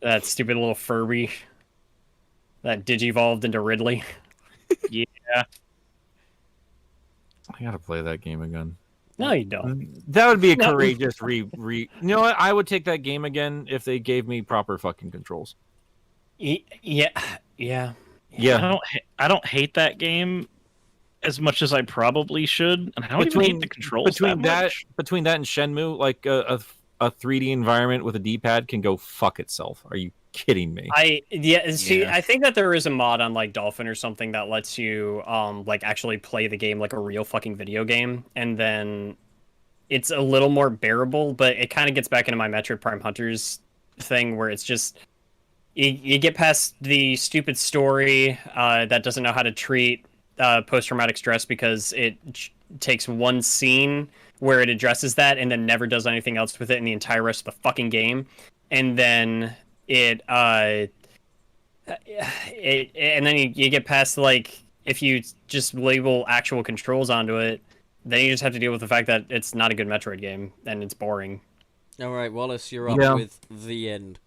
That stupid little Furby that digivolved into Ridley. yeah. I gotta play that game again. No, you don't. That would be a courageous You know what? I would take that game again if they gave me proper fucking controls. Yeah. Yeah. I don't hate that game as much as I probably should, and I don't even hate the controls between that much. Between that and Shenmue, like a 3D environment with a D-pad can go fuck itself. Are you kidding me? I think that there is a mod on like Dolphin or something that lets you actually play the game like a real fucking video game, and then it's a little more bearable, but it kind of gets back into my Metroid Prime Hunters thing where it's just you get past the stupid story that doesn't know how to treat post-traumatic stress because it takes one scene where it addresses that and then never does anything else with it in the entire rest of the fucking game, and then and then you get past, like, if you just label actual controls onto it, then you just have to deal with the fact that it's not a good Metroid game and it's boring. All right, Wallace, you're up Yeah. with the end.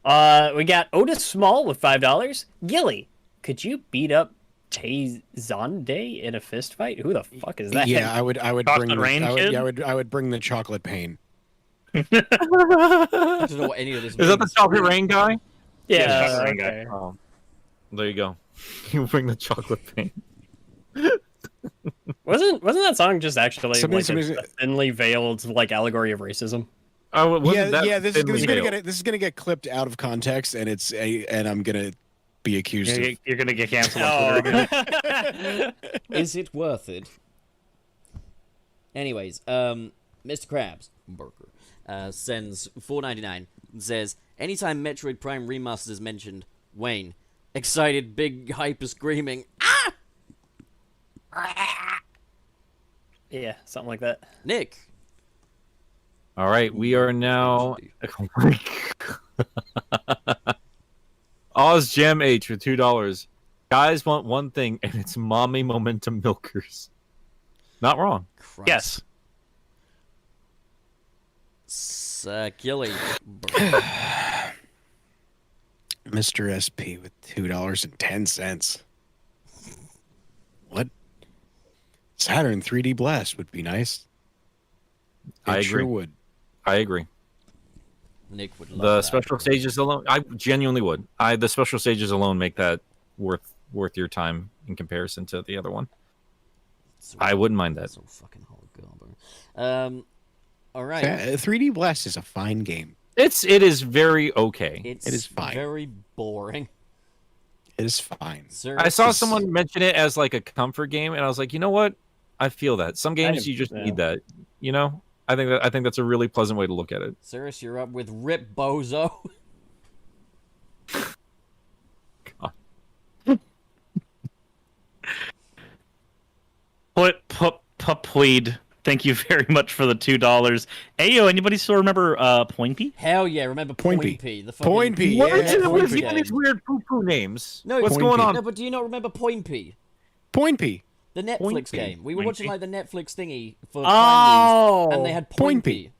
We got Otis Small with $5. Gilly, could you beat up Tay-Zonde in a fist fight? Who the fuck is that? Yeah, I would bring Chocolate the, Rain Kid? I would bring the chocolate pain. I don't know what any of this Is that the means. Chocolate Rain guy? Yeah, Chocolate Rain guy. okay. Oh, there you go. You bring the chocolate pain. Wasn't that song just actually Somebody- like a thinly veiled like allegory of racism? Oh, it wasn't Yeah, that yeah. This is thinly gonna veiled. this is gonna get clipped out of context, and and I'm gonna be accused of. You're gonna get canceled on Twitter again. Is it worth it? Anyways, Mr. Krabs Burger sends $4.99 and says, anytime Metroid Prime Remastered is mentioned, Wayne, excited big hyper screaming, ah! Yeah, something like that. Nick. All right, we are now. Oh my God. Oz Gem H for $2. Guys want one thing, and it's mommy momentum milkers. Not wrong. Christ. Yes. Gilly. Mr. SP with $2.10. What? Saturn 3D Blast would be nice. I It sure agree. would. I agree. Nick would love The that. special stages alone, I genuinely would. The special stages alone make that worth your time in comparison to the other one. So- I wouldn't mind that. So fucking hardcore. All right. 3D Blast is a fine game. It is very okay. It's It is fine. very boring. It is fine. Sir, I saw someone mention it as like a comfort game, and I was like, you know what? I feel that some games you just yeah. need that. You know, I think that's a really pleasant way to look at it. Cyrus, you're up with Rip Bozo. Plead. Thank you very much for the $2. Ayo, anybody still remember Pointy? Hell yeah, remember Pointy. Pointy? The fucking Pointy, What yeah. is it Pointy with you game. and these weird poo-poo names? No, What's Pointy. going on? No, but do you not remember Pointy? Pointy. The Netflix Pointy. game. We were watching like Pointy. the Netflix thingy for Prime Oh, News, and they had Pointy. Pointy.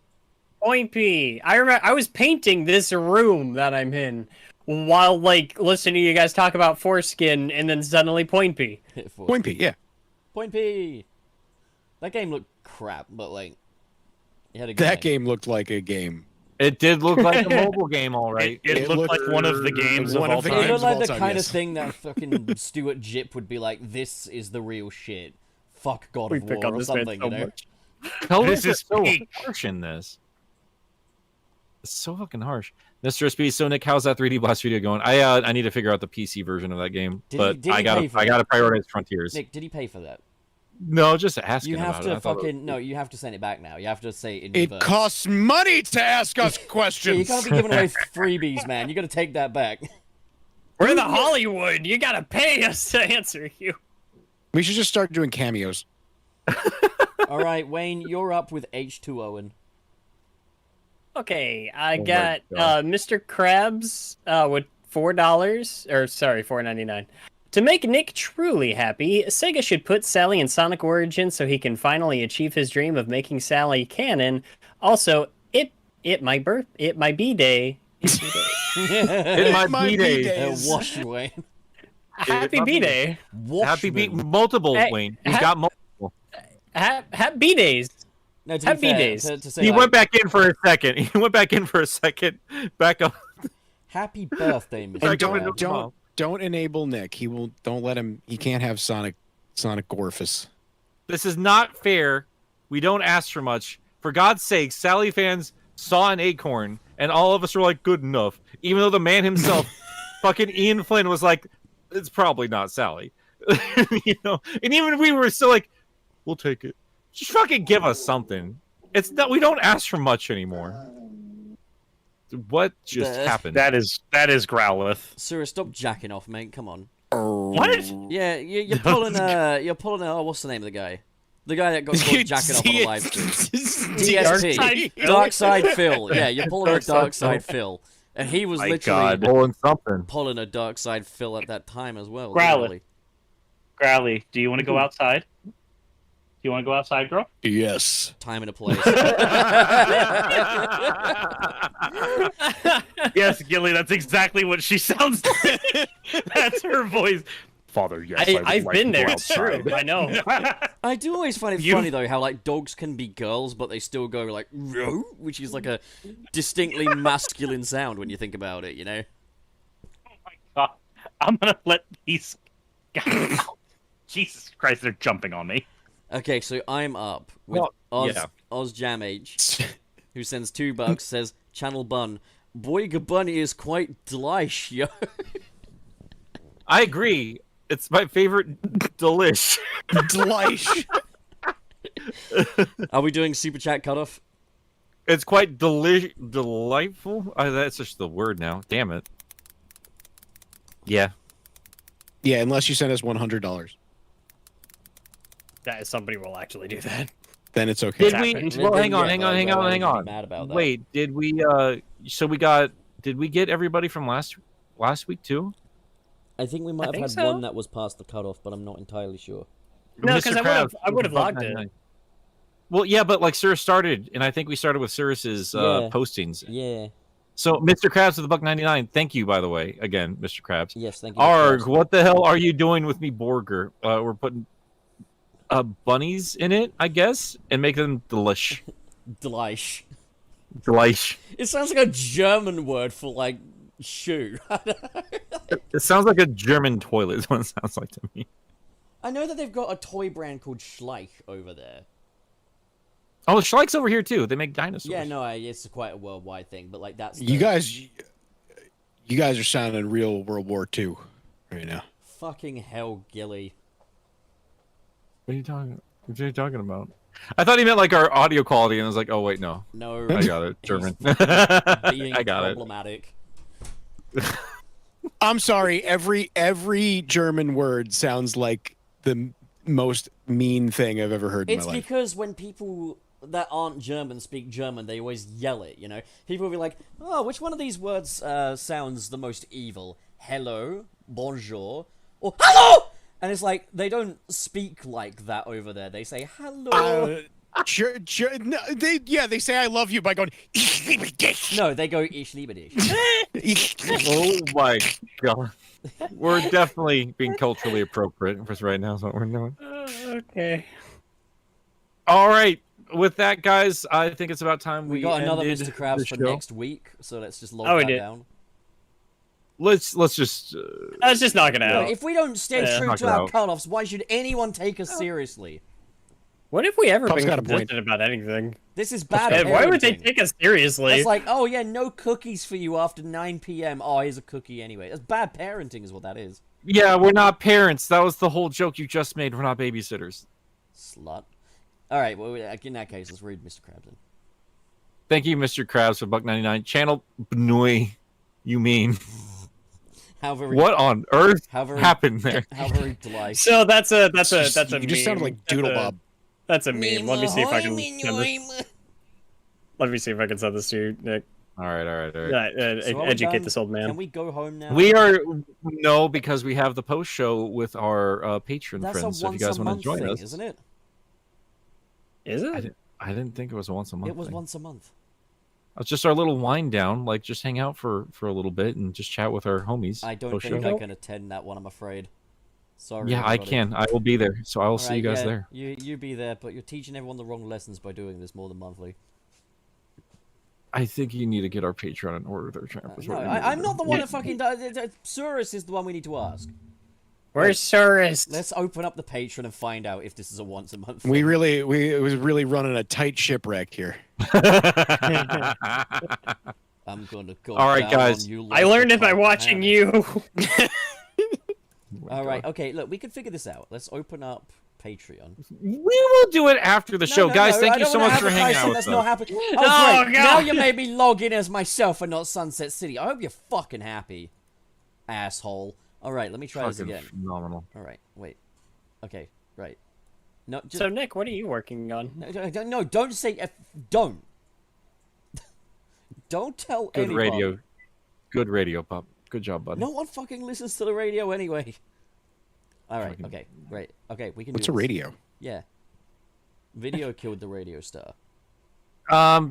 Point P. I remember I was painting this room that I'm in while like listening to you guys talk about foreskin, and then suddenly Point P. Pointy, yeah. Pointy. That game looked crap, but like, it had a good That game looked like a game. It did look like a mobile game, all right. It looked like one of the games one of all of the It time. games looked like of the all time, kind yes. of thing that fucking Stuart Jip would be like, this is the real shit. Fuck God We of pick War on or this man something, so you know? much. Colors This are is so peak. harsh in this. It's so fucking harsh. Mr. SP, so Nick, how's that 3D Blast video going? I need to figure out the PC version of that game, Did but he- did I he gotta pay for I it? gotta prioritize Frontiers. Nick, did he pay for that? No, just asking. You have about to it. I thought it fucking no. You have to send it back now. You have to say it in It reverse. costs money to ask us Yeah, you questions. can't be giving away freebies, man. You got to take that back. We're the Hollywood. You gotta pay us to answer you. We should just start doing cameos. All right, Wayne, you're up with H2O. Okay, I Oh my got God. Mr. Krabs with $4, or sorry, $4.99. To make Nick truly happy, Sega should put Sally in Sonic Origins so he can finally achieve his dream of making Sally canon. Also, it my B day. It might My be day. B-days. Wash you, Wayne. Happy might be B day. Happy Washman. beat multiple Hey, Wayne. He's ha- got multiple. Happy B days. No, to be Happy fair, days. To say, He like, went back in for a second. He went back in for a second. Back up. Happy birthday, Mr. And Back up don't into Krabs. don't- don't enable Nick. He will. Don't let him. He can't have Sonic Gorfus. This is not fair. We don't ask for much. For God's sake, Sally fans saw an acorn, and all of us were like, good enough. Even though the man himself, fucking Ian Flynn, was like, it's probably not Sally. You know? And even we were still like, we'll take it. Just fucking give us something. It's that we don't ask for much anymore. What just happened? That is Growlithe. Sir, stop jacking off, mate. Come on. What? Yeah, you're pulling oh, what's the name of the guy? The guy that got caught jacking off on a live stream. DSP. Darkside Phil. Yeah, you're pulling a Darkside Phil. And he was My literally God. Pulling something. pulling a Darkside Phil at that time as well. Growlithe. literally. Growly, do you want to go outside? Do you want to go outside, girl? Yes. Time and a place. Yes, Gilly, that's exactly what she sounds like. That's her voice. Father, yes, I've like been to go there. It's true. outside. I know. I do always find it You- funny though how like dogs can be girls, but they still go like "row," which is like a distinctly masculine sound when you think about it. You know. God, I'm gonna let these guys. Jesus Christ, they're jumping on me. Okay, so I'm up with Well, Oz yeah. OzJamH, who sends $2, says Channel Bun. Boyga Bunny is quite delish, yo. I agree. It's my favorite delish. Delish. Are we doing super chat cutoff? It's quite delightful. That's just the word now. Damn it. Yeah. Yeah, unless you send us $100, Somebody will actually do that. then it's okay. Did we? happened. Well, hang on, Yeah, hang on, why hang would on, I hang be on. mad about that? Wait, did we? So we got? Did we get everybody from last week too? I think we might have think had so. one that was past the cutoff, but I'm not entirely sure. No, Mr. 'cause Krabs I would've was above logged it. 99. Well, yeah, but like Cirrus started, and I think we started with Cirrus's Yeah. postings. Yeah. So, Mr. Krabs with the $1.99. Thank you, by the way, again, Mr. Krabs. Yes, thank you. Arg, what the hell are you doing with me, Borger? We're putting bunnies in it, I guess, and make them delish. Delish. Delish. It sounds like a German word for like shoe. It sounds like a German toilet, is what it sounds like to me. I know that they've got a toy brand called Schleich over there. Oh, Schleich's over here, too. They make dinosaurs. Yeah, no, it's quite a worldwide thing, but like that's You the- guys are sounding real World War II right now. fucking hell, Gilly. What are you talking about? I thought he meant like our audio quality, and I was like, oh, wait, no. No, I got it. German. being I got it. problematic. I'm sorry. Every German word sounds like the most mean thing I've ever heard in It's my life. because when people that aren't German speak German, they always yell it, you know? People will be like, oh, which one of these words sounds the most evil? Hello, bonjour, or hello! And it's like, they don't speak like that over there. They say, hello. No, they say I love you by going. No, they go, ich liebe dich. Oh, my God. We're definitely being culturally appropriate for right now, is what we're doing. Okay. All right. With that, guys, I think it's about time We got another ended Mr. Krabs the for show. next week, so let's just log Oh, we that did. down. Let's just. Let's just knock it No, out. if we don't stay Yeah. true Knock to it our out. cutoffs, why should anyone take us seriously? What if we ever Puff's been got a point. consistent about anything? This is bad And why would they parenting. take us seriously? It's like, oh yeah, no cookies for you after 9 p.m. Oh, here's a cookie anyway. That's bad parenting is what that is. Yeah, we're not parents. That was the whole joke you just made. We're not babysitters. Slut. Alright, well, in that case, let's read Mr. Krabs in. Thank you, Mr. Krabs, for $1.99. Channel Bnui, you mean. How very, What on earth how very, happened there? How very delightful. so that's a You meme. just sounded like That's Doodle a- Bob. That's a meme. Let me see if I can. Let me see if I can send this to you, Nick. All right. So are we Educate done? this old man. Can we go home now? We are no, because we have the post show with our patron That's friends. a So if once you guys a want month to join thing, us, isn't it? Is it? I didn't think it was a once a month. It was thing. once a month. It's just our little wind down, like just hang out for a little bit and just chat with our homies. I don't post-show. think I can attend that one, I'm afraid. Sorry. Yeah, I everybody. can. I will be there, so I will see you Alright, guys yeah, there. You be there, but you're teaching everyone the wrong lessons by doing this more than monthly. I think you need to get our Patreon in order there, champ. No, I'm not the one that fucking does. Surus is the one we need to ask. Where's Cirrus? Let's open up the Patreon and find out if this is a once a month. We it was really running a tight shipwreck here. I'm gonna go. All right, down guys. on you I like learned a it by watching Titanic. you. All right, okay. Look, we can figure this out. Let's open up Patreon. We will do it after the show, guys. Thank you so much for hanging out with That's us. not happening. Oh, Oh, great. God. Now you made me log in as myself and not Sunset City. I hope you're fucking happy, asshole. All right, let me try this Fucking again. phenomenal. All right, wait. Okay, right. No, just So Nick, what are you working on? no, don't say don't. Don't tell Good anybody. radio. Good radio, Pop. Good job, buddy. No one fucking listens to the radio anyway. All right, Fucking- okay, great. Okay, we can What's do a this. radio? Yeah. Video killed the radio star.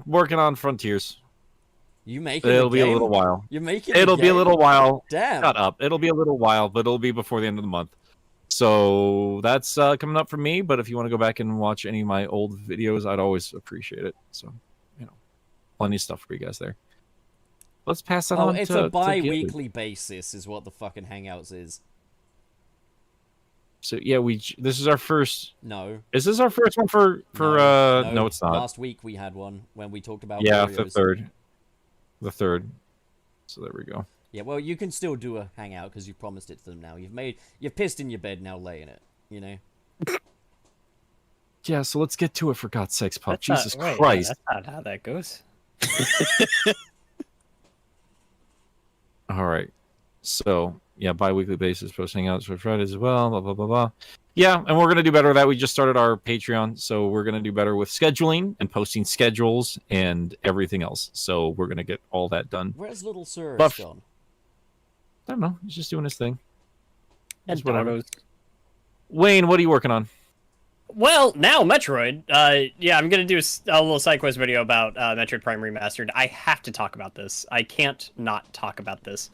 Working on Frontiers. You making It'll a be a game? little while. You're making It'll be a game? little while. Damn. Shut up. It'll be a little while, but it'll be before the end of the month. So that's coming up for me. But if you want to go back and watch any of my old videos, I'd always appreciate it. So, plenty of stuff for you guys there. Let's pass that Oh, on it's to a Gilly. bi-weekly basis is what the fucking Hangouts is. So yeah, this is our first. No. Is this our first one for no, it's not. Last week we had one when we talked about Yeah, Oreos. the third. So there we go. Yeah, well, you can still do a Hangout because you promised it to them now. You've pissed in your bed, now lay in it, you know? Yeah, so let's get to it for God's sakes, Pop. That's not- Jesus wait, Christ. That's not how that goes. All right. So, yeah, bi-weekly basis, posting out for Fridays as well, blah, blah, blah, blah. Yeah, and we're going to do better with that. We just started our Patreon, so we're going to do better with scheduling and posting schedules and everything else. So we're going to get all that done. Where's Little Sir Buff- gone? I don't know. He's just doing his thing. And Just whatever. donos. Wayne, what are you working on? Well, now Metroid. Yeah, I'm gonna do a little side quest video about Metroid Prime Remastered. I have to talk about this. I can't not talk about this.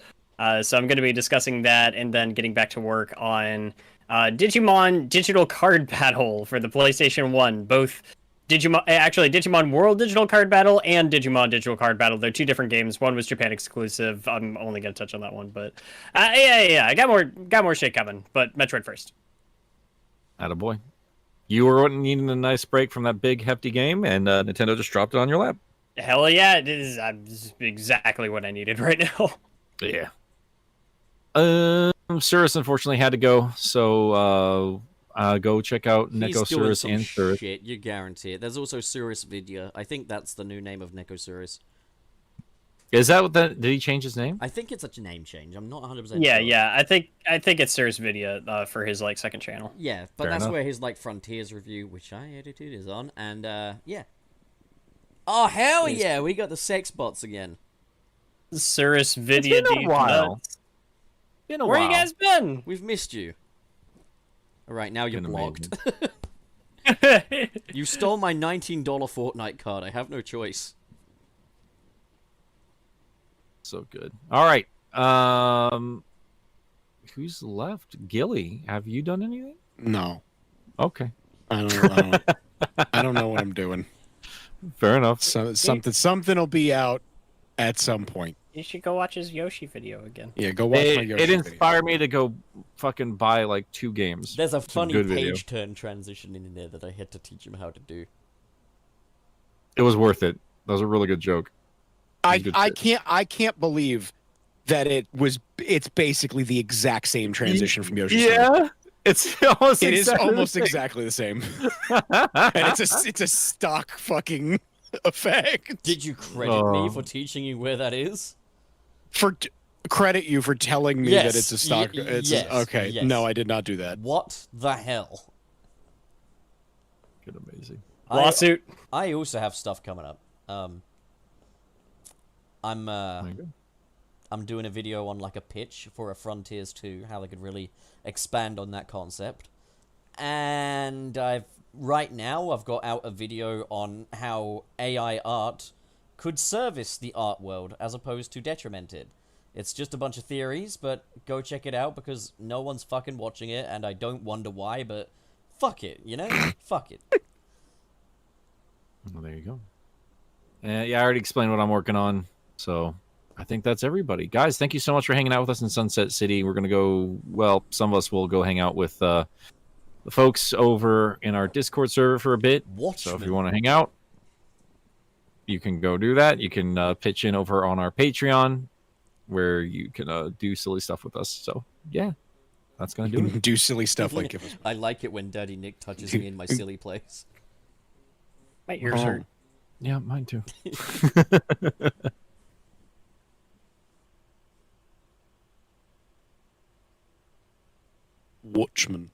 So I'm gonna be discussing that and then getting back to work on Digimon Digital Card Battle for the PlayStation 1. Both Digimon World Digital Card Battle and Digimon Digital Card Battle. They're two different games. One was Japan exclusive. I'm only gonna touch on that one, but yeah. I got more shit coming. But Metroid first. Attaboy. You were needing a nice break from that big, hefty game, and Nintendo just dropped it on your lap. Hell yeah, it is exactly what I needed right now. Yeah. Cirrus unfortunately had to go, so go check out He's Neko doing Cirrus some and Cirrus. shit, you guarantee it. There's also Cirrus Vidya. I think that's the new name of Neko Cirrus. Is that what that? Did he change his name? I think it's a name change. I'm not 100% Yeah, sure. yeah. I think it's Sir's Vidya for his second channel. Yeah, but Fair that's enough. where his Frontiers review, which I edited, is on, and yeah. Oh hell Yes. yeah, we got the sex bots again. Sir's Vidya. It's been a dude, while. nuts. Been a Where while. you guys been? We've missed you. All right, now you're Been blocked. amazing. You stole my $19 Fortnite card. I have no choice. So good. All right. Who's left? Gilly, have you done anything? No, Okay. I don't. I don't know what I'm doing. Fair enough. So something will be out at some point. You should go watch his Yoshi video again. Yeah, go watch my It, Yoshi it video. inspired me to go fucking buy like 2 games. There's a a funny good video. page turn transition in there that I had to teach him how to do. It was worth it. That was a really good joke. I Good shit. can't believe that it's basically the exact same transition from Yoshi's Story. Yeah. It's almost It is exactly almost the same. exactly the same. And it's a stock fucking effect. Did you credit me Oh. for teaching you where that is? Credit you for telling me Yes, that it's a stock. yes, Okay. yes. No, I did not do that. What the hell? Good, amazing. Lawsuit. I also have stuff coming up. I'm There you go. I'm doing a video on like a pitch for a Frontiers 2, how they could really expand on that concept. And right now I've got out a video on how AI art could service the art world as opposed to detriment it. It's just a bunch of theories, but go check it out because no one's fucking watching it and I don't wonder why, but fuck it, you know? Fuck it. Well, there you go. Yeah, I already explained what I'm working on, so I think that's everybody. Guys, thank you so much for hanging out with us in Sunset City. We're going to go, well, some of us will go hang out with the folks over in our Discord server for a bit. So if Watchmen. you want to hang out, you can go do that. You can pitch in over on our Patreon where you can do silly stuff with us. So, yeah. that's gonna do it. Do silly stuff like give us. I like it when Daddy Nick touches me in my silly place. My ears hurt. Yeah, mine too. Watchman.